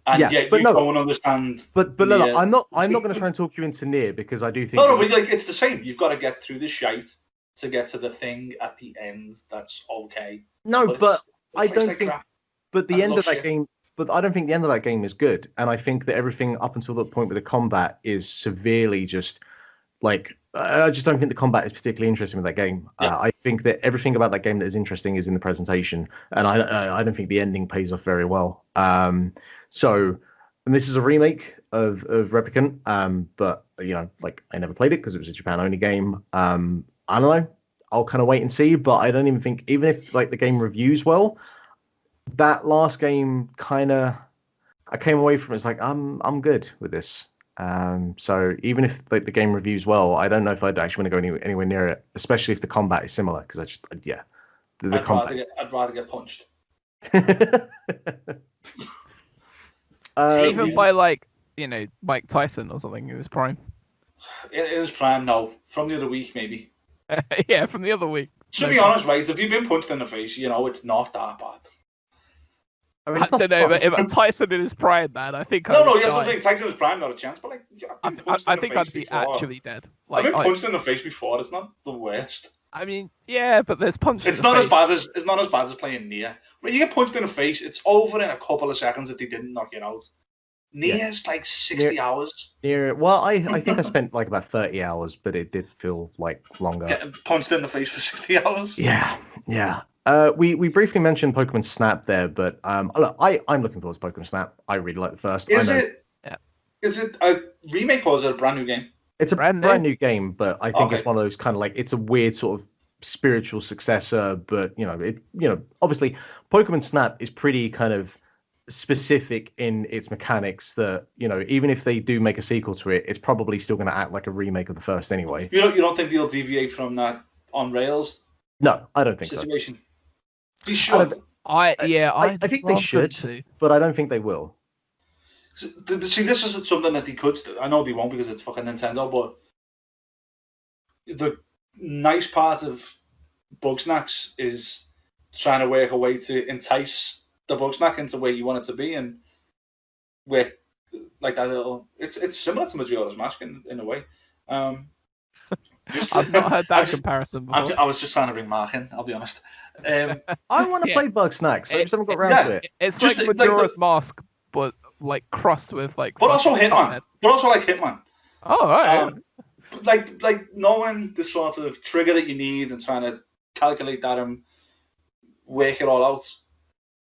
and yeah, yet but you no, don't understand. but no, Nia. I'm not going to try and talk you into Near because I do think No, that but like it's the same. You've got to get through the shite to get to the thing at the end. That's okay. no, but It I plays don't like think. crap, But the and it end of looks that shit. game, but I don't think the end of that game is good. And I think that everything up until the point with the combat is severely just like I just don't think the combat is particularly interesting with that game. Yeah. I think that everything about that game that is interesting is in the presentation, and I don't think the ending pays off very well. And this is a remake of Replicant, but like I never played it because it was a Japan only game. I don't know. I'll kind of wait and see, but I don't even think even if like the game reviews well, that last game kind of I came away from it, it's like I'm good with this. So even if like the game reviews well, I don't know if I'd actually want to go anywhere near it, especially if the combat is similar because I just the combat. I'd rather get punched. Even by like Mike Tyson or something in his prime. It was prime now. From the other week, maybe. Yeah, from the other week. To be honest, right? If you've been punched in the face, it's not that bad. I mean, I it's not don't know, fun. but Tyson in his prime, man, I think No, would yes, die. I'm saying Tyson's prime, not a chance. But like, I've been punched I in the think face I'd be before. actually dead. I've Like, been punched in the face before. It's not the worst. I mean, yeah, but there's punches. It's not as bad as playing Nia. When you get punched in the face, it's over in a couple of seconds if they didn't knock you out. Nia's like 60 hours. Well, I think I spent like about 30 hours, but it did feel like longer. Getting punched in the face for 60 hours. Yeah. We briefly mentioned Pokemon Snap there, but look, I'm looking forward to Pokemon Snap. I really like the first. Is it a remake or is it a brand new game? It's a brand new game, but I think Okay. it's one of those kind of like it's a weird sort of spiritual successor. But obviously, Pokemon Snap is pretty kind of specific in its mechanics that even if they do make a sequel to it, it's probably still going to act like a remake of the first anyway. You don't think they'll deviate from that on rails? No, I don't think situation. So. Be sure. I think they should, but I don't think they will. See, this isn't something that they could. I know they won't because it's fucking Nintendo. But the nice part of Bugsnax is trying to work a way to entice the Bugsnax into where you want it to be, and where like that little. It's similar to Majora's Mask in a way. I've not heard that comparison before. I was just trying to bring Mark in. I'll be honest. I want to play Bugsnax. I just haven't got around to it. It's just like Majora's Mask, but like crossed with like. But also Hitman. But also like Hitman. Oh, right. Like knowing the sort of trigger that you need and trying to calculate that and work it all out.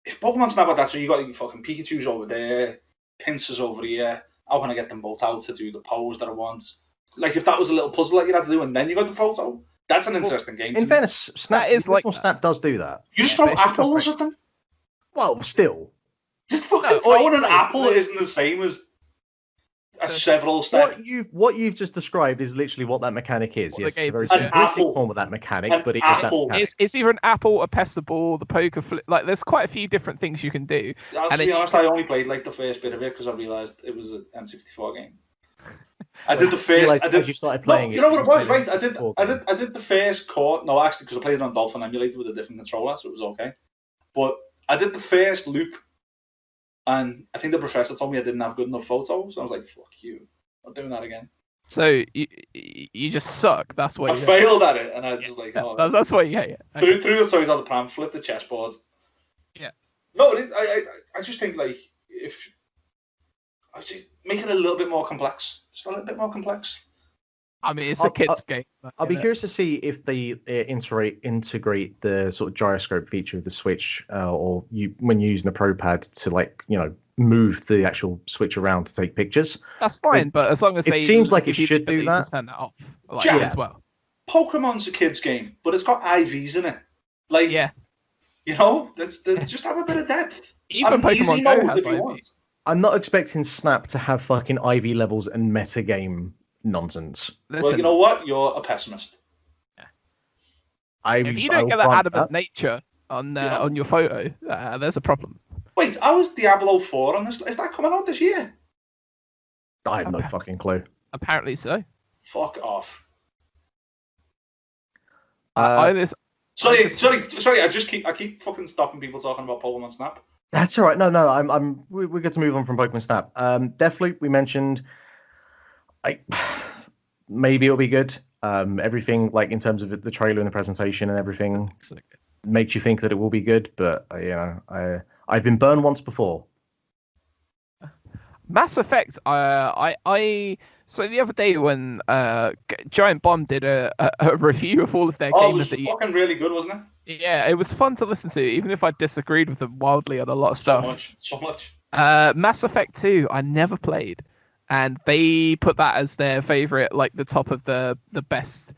If Pokemon Snap like that, so you got your fucking Pikachu's over there, Pincers over here. How can I get them both out to do the pose that I want? Like if that was a little puzzle that you had to do, and then you got the photo. That's an interesting game. In fairness, Snap does do that. You just throw apples at them. Well, still, just fucking throwing an apple isn't the same as several steps. What you've just described is literally what that mechanic is. Yes, it's a very simplistic form of that mechanic, but it is that mechanic. It's either an apple, a pestable, the poker flip. Like, there's quite a few different things you can do. To be honest, I only played like the first bit of it because I realised it was an N64 game. I did the first. As you started playing it. You know what it was, right? I did the first court. No, actually, because I played it on Dolphin emulator with a different controller, so it was okay. But I did the first loop, and I think the professor told me I didn't have good enough photos. So I was like, "Fuck you! I'm doing that again." So you just suck. That's what I failed at it, and I just like, oh, that's why you hate it. Okay. Threw the toys on the pram, flipped the chessboard. Yeah. No, I just think like if Make it a little bit more complex. Just a little bit more complex. I mean, it's a kid's game. I'll be curious to see if they integrate the sort of gyroscope feature of the Switch, or when you're using the Pro Pad to move the actual Switch around to take pictures. That's fine, but as long as it seems like it should do that. To turn that off, as well. Pokemon's a kid's game, but it's got IVs in it. Let's just have a bit of depth. Even Pokemon Go has IVs. I'm not expecting Snap to have fucking IV levels and metagame nonsense. Listen, well, you know what? You're a pessimist. Yeah. If you don't get that adamant nature on your photo, there's a problem. Wait, how is Diablo 4 on this? Is that coming out this year? I have no fucking clue. Apparently so. Fuck off. Sorry. I keep fucking stopping people talking about Pokemon Snap. That's all right. No. We get to move on from Pokemon Snap. Deathloop, we mentioned. Maybe it'll be good. Everything, like in terms of the trailer and the presentation and everything, makes you think that it will be good. But I've been burned once before. Mass Effect. So the other day when Giant Bomb did a review of all of their games, it was fucking really good, wasn't it? Yeah, it was fun to listen to, even if I disagreed with them wildly on a lot of stuff. So much. Mass Effect 2, I never played. And they put that as their favorite, like the top of the best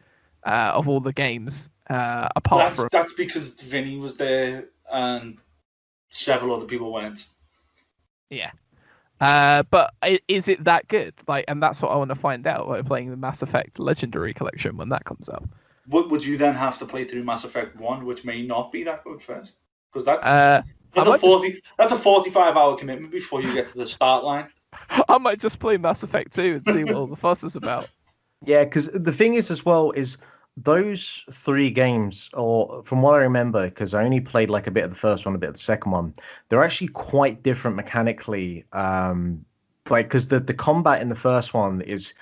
of all the games. That's because Vinny was there and several other people went. Yeah, but is it that good? And that's what I want to find out. Playing the Mass Effect Legendary Collection when that comes out. Would you then have to play through Mass Effect 1, which may not be that good first? Because that's a 45-hour commitment before you get to the start line. I might just play Mass Effect 2 and see what all the fuss is about. Yeah, because the thing is as well is those 3 games, or from what I remember, because I only played like a bit of the first one, a bit of the second one, they're actually quite different mechanically. Because the combat in the first one is,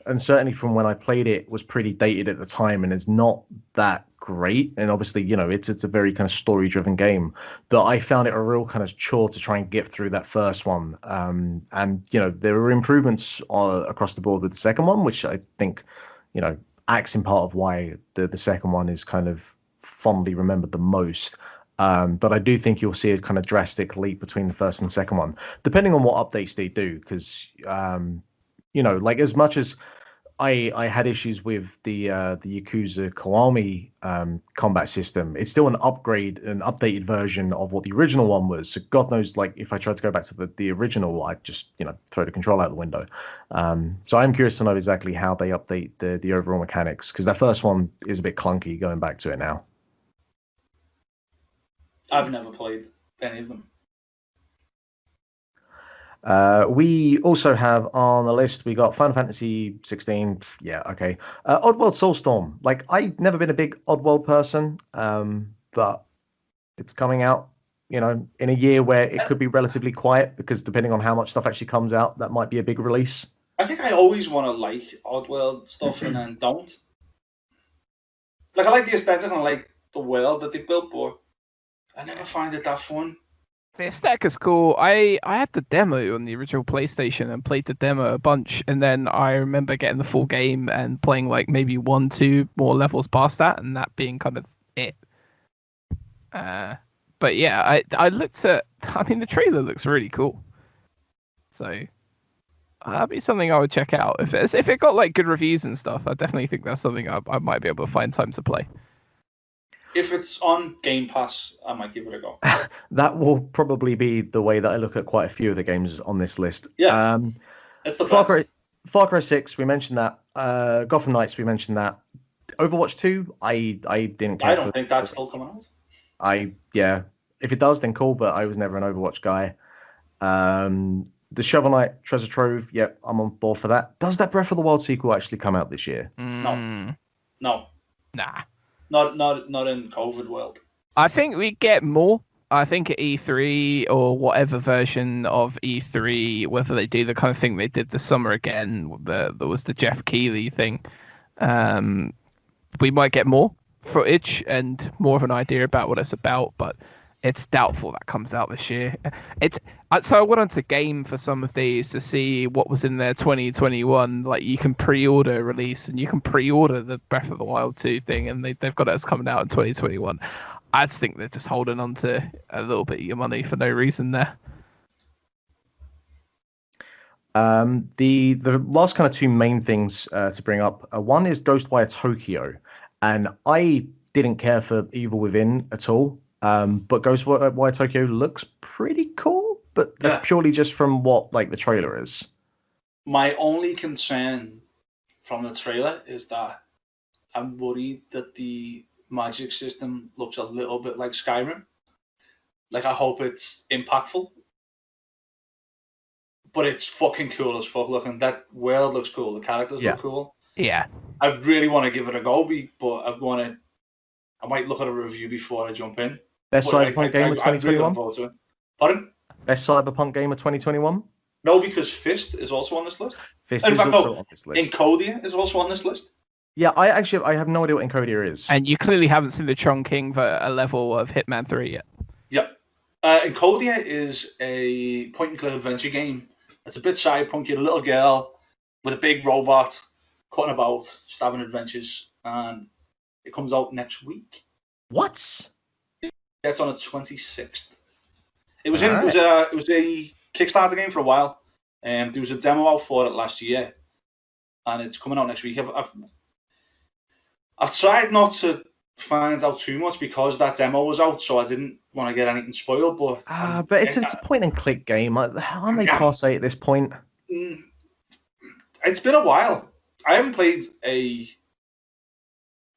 and certainly from when I played it, was pretty dated at the time and is not that great. And obviously, it's a very kind of story-driven game. But I found it a real kind of chore to try and get through that first one. And there were improvements across the board with the second one, which I think, acts in part of why the second one is kind of fondly remembered the most. But I do think you'll see a kind of drastic leap between the first and the second one, depending on what updates they do. Because, as much as I had issues with the Yakuza Kiwami combat system, it's still an updated version of what the original one was. So God knows, if I tried to go back to the original, I'd just throw the control out the window. So I'm curious to know exactly how they update the overall mechanics, because that first one is a bit clunky going back to it now. I've never played any of them. We also have on the list, we got Final Fantasy 16. Yeah, okay. Oddworld Soulstorm. I've never been a big Oddworld person, but it's coming out, in a year where it could be relatively quiet, because depending on how much stuff actually comes out, that might be a big release. I think I always want to like Oddworld stuff and then don't. I like the aesthetic and I like the world that they built, but I never find it that fun. The aesthetic is cool. I had the demo on the original PlayStation and played the demo a bunch, and then I remember getting the full game and playing maybe 1-2 more levels past that, and that being kind of it. But yeah, I looked at. The trailer looks really cool, so that'd be something I would check out. If it got good reviews and stuff, I definitely think that's something I might be able to find time to play. If it's on Game Pass, I might give it a go. That will probably be the way that I look at quite a few of the games on this list. Yeah, it's the Far Cry 6, we mentioned that. Gotham Knights, we mentioned that. Overwatch 2, I didn't care. I don't think that's still coming out. If it does, then cool, but I was never an Overwatch guy. The Shovel Knight Treasure Trove, yep, I'm on board for that. Does that Breath of the Wild sequel actually come out this year? No. Nah. Not in COVID world. I think we get more. I think at E3 or whatever version of E3, whether they do the kind of thing they did this summer again, there was the Jeff Keighley thing. We might get more footage and more of an idea about what it's about, but It's doubtful that comes out this year. So I went on to Game for some of these to see what was in their 2021. Like you can pre-order release, and you can pre-order the Breath of the Wild 2 thing, and they've got it as coming out in 2021. I just think they're just holding on to a little bit of your money for no reason there. The last kind of two main things to bring up. One is Ghostwire Tokyo, and I didn't care for Evil Within at all. But Ghostwire Tokyo looks pretty cool, but that's purely just from what like the trailer is. My only concern from the trailer is that I'm worried that the magic system looks a little bit like Skyrim. Like I hope it's impactful. But it's fucking cool as fuck looking. That world looks cool. The characters look cool. Yeah. I really want to give it a go, but I might look at a review before I jump in. Best Cyberpunk game of 2021? Really pardon? Best Cyberpunk game of 2021? No, because Fist is also on this list. Fist is also on this list. Encodia is also on this list. Yeah, I have no idea what Encodia is. And you clearly haven't seen the Chong King for a level of Hitman 3 yet. Yep. Encodia is a point-and-click adventure game. It's a bit cyberpunk. You're a little girl with a big robot cutting about, stabbing adventures, and it comes out next week. What? It's on the 26th. It was a Kickstarter game for a while, and there was a demo out for it last year, and it's coming out next week. I've tried not to find out too much because that demo was out, so I didn't want to get anything spoiled. But it's a point and click game. Aren't they class A at this point? It's been a while. I haven't played a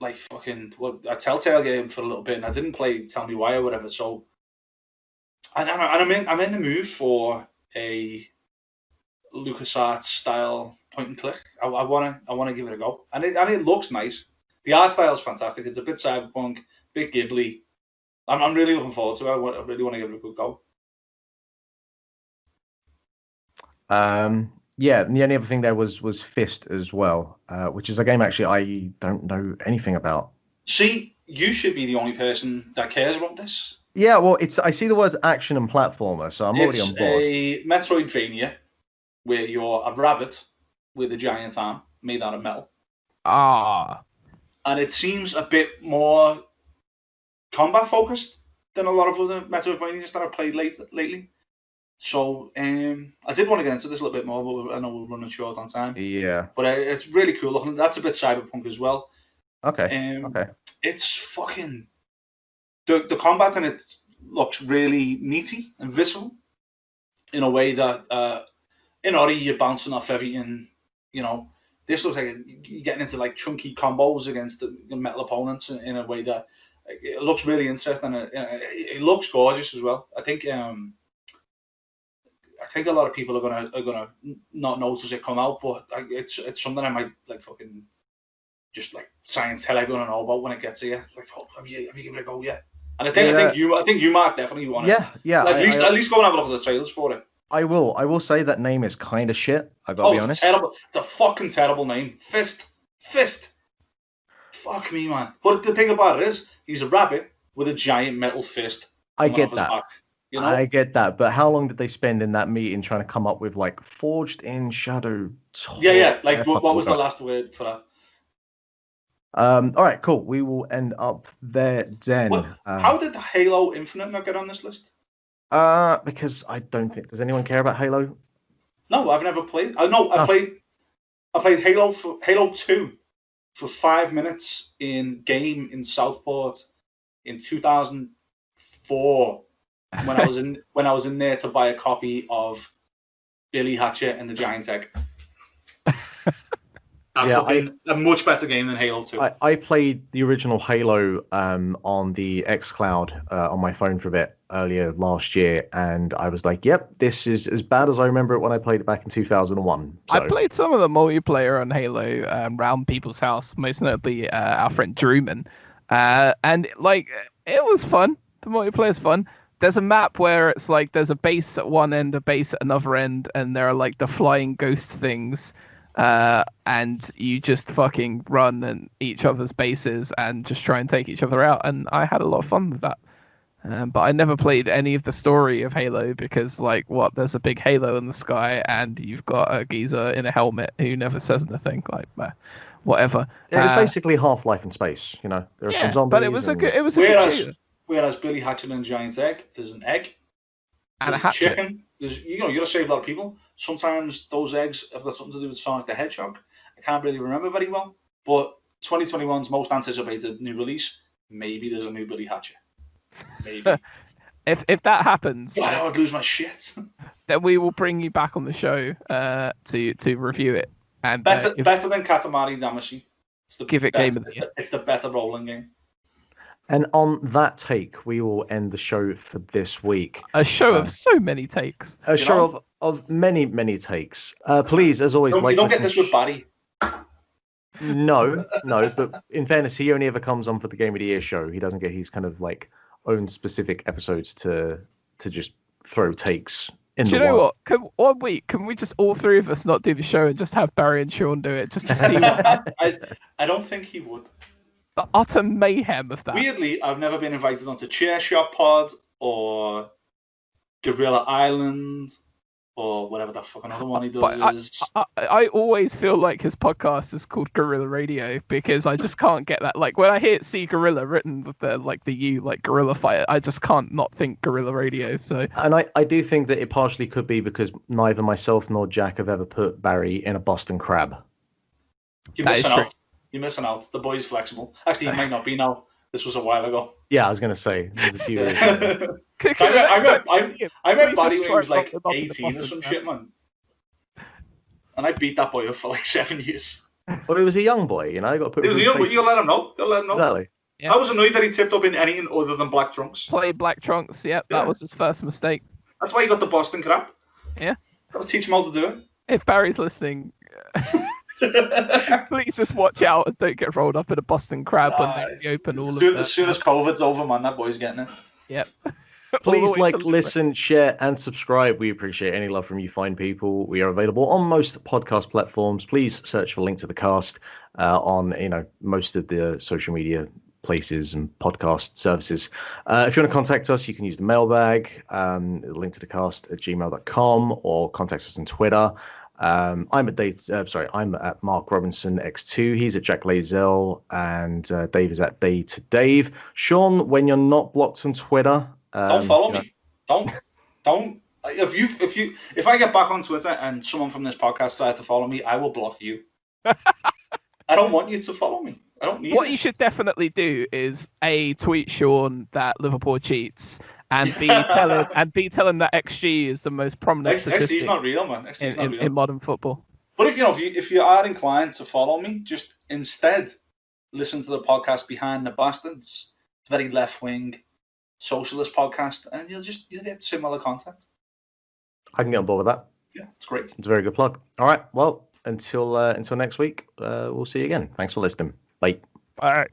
Telltale game for a little bit, and I didn't play Tell Me Why or whatever. So, and I'm in the mood for a LucasArts style point and click. I want to give it a go, and it looks nice. The art style is fantastic. It's a bit cyberpunk, bit Ghibli. I'm really looking forward to it. I really want to give it a good go. Yeah, and the only other thing there was Fist as well, which is a game actually I don't know anything about. See, you should be the only person that cares about this. Yeah, well, I see the words action and platformer, so I'm already on board. It's a Metroidvania where you're a rabbit with a giant arm made out of metal. And it seems a bit more combat focused than a lot of other Metroidvanias that I've played lately. So I did want to get into this a little bit more, but I know we're running short on time. Yeah. But it's really cool looking. That's a bit cyberpunk as well. Okay. It's fucking... The combat in it looks really meaty and visceral in a way that in Ori you're bouncing off everything, you know. This looks like you're getting into like chunky combos against the metal opponents in a way that it looks really interesting. It looks gorgeous as well. I think a lot of people are gonna not notice it come out, but it's something I might like fucking just like try and tell everyone I know about when it gets here. Like, oh, have you given it a go yet? And I think you Mark definitely want it. Yeah. At least go and have a look at the trailers for it. I will say that name is kind of shit. I gotta be honest. Terrible. It's a fucking terrible name. Fist. Fuck me, man. But the thing about it is, he's a rabbit with a giant metal fist. I get that. Back, you know? I get that. But how long did they spend in that meeting trying to come up with like forged in shadow? Yeah. Like, what was the last word for that? All right, cool. We will end up there then. How did Halo Infinite not get on this list? Because I don't think does anyone care about Halo? No, I've never played. I played Halo 2 for 5 minutes in game in Southport in 2004 when I was in there to buy a copy of Billy Hatchet and the Giant Egg. A much better game than Halo 2. I played the original Halo on the xCloud on my phone for a bit earlier last year, and I was like, yep, this is as bad as I remember it when I played it back in 2001. So. I played some of the multiplayer on Halo around people's house, most notably our friend Drewman, and like it was fun. The multiplayer's fun. There's a map where it's like there's a base at one end, a base at another end, and there are like the flying ghost things. And you just fucking run in each other's bases and just try and take each other out. And I had a lot of fun with that. But I never played any of the story of Halo because, like, there's a big halo in the sky and you've got a geezer in a helmet who never says anything. Like, whatever. It's basically Half-Life in space. You know, there are some Yeah, zombies. but it was a good shooter. Whereas Billy Hatchet and Giant Egg, there's an egg And a there's hatchet. chicken. There's you gotta save a lot of people. Sometimes those eggs have got something to do with Sonic the Hedgehog. I can't really remember very well, but 2021's most anticipated new release. Maybe there's a new Billy Hatchet. Maybe. If that happens, God, I would lose my shit. then we will bring you back on the show to review it. And better than Katamari Damacy. Give it game of the year. It's the better rolling game. And on that take, we will end the show for this week. A show of so many takes. A show of many, many takes. Please, as always, you don't get this with Barry. No, but in fairness, he only ever comes on for the Game of the Year show. He doesn't get his kind of like own specific episodes to just throw takes in. Do you know what? One week, can we just all three of us not do the show and just have Barry and Sean do it, just to see? I don't think he would. The utter mayhem of that. Weirdly, I've never been invited onto Chair Shot Pod or Gorilla Island or whatever the fucking other one he does is. I always feel like his podcast is called Gorilla Radio because I just can't get that. Like when I see Gorilla written with the U, like Gorilla Fighter, I just can't not think Gorilla Radio. So, and I do think that it partially could be because neither myself nor Jack have ever put Barry in a Boston Crab. You're missing out. You're missing out. The boy's flexible. Actually, he might not be now. This was a while ago. Yeah, I was going to say. There's a few years. I met Barry when he was like 18 or some shit, man. And I beat that boy up for like 7 years. Well, he was a young boy, you know. He was a young boy. You gotta let him know. Exactly. Yeah. I was annoyed that he tipped up in anything other than black trunks. Played black trunks, yep. Yeah. That was his first mistake. That's why he got the Boston Crab. Yeah. Gotta teach him how to do it. If Barry's listening... Please just watch out and don't get rolled up in a Boston Crab when they open all of it. As soon as COVID's over, man, that boy's getting it. Yep. Please listen, share, and subscribe. We appreciate any love from you fine people. We are available on most podcast platforms. Please search for Link to the Cast on most of the social media places and podcast services. If you want to contact us, you can use the mailbag, linktothecast@gmail.com, or contact us on Twitter. I'm at Mark Robinson X2. He's at Jack Lazell, and Dave is at Day to Dave. Sean, when you're not blocked on Twitter, don't follow me. Don't. If I get back on Twitter and someone from this podcast tries to follow me, I will block you. I don't want you to follow me. I don't need. What you should definitely do is tweet Sean that Liverpool cheats. And B tell him that XG is the most prominent statistic. XG's not real, man. XG's not real in modern football. But if you are inclined to follow me, just instead listen to the podcast Behind the Bastards. It's a very left wing socialist podcast, and you'll get similar content. I can get on board with that. Yeah, it's great. It's a very good plug. All right. Well, until next week, we'll see you again. Thanks for listening. Bye. All right.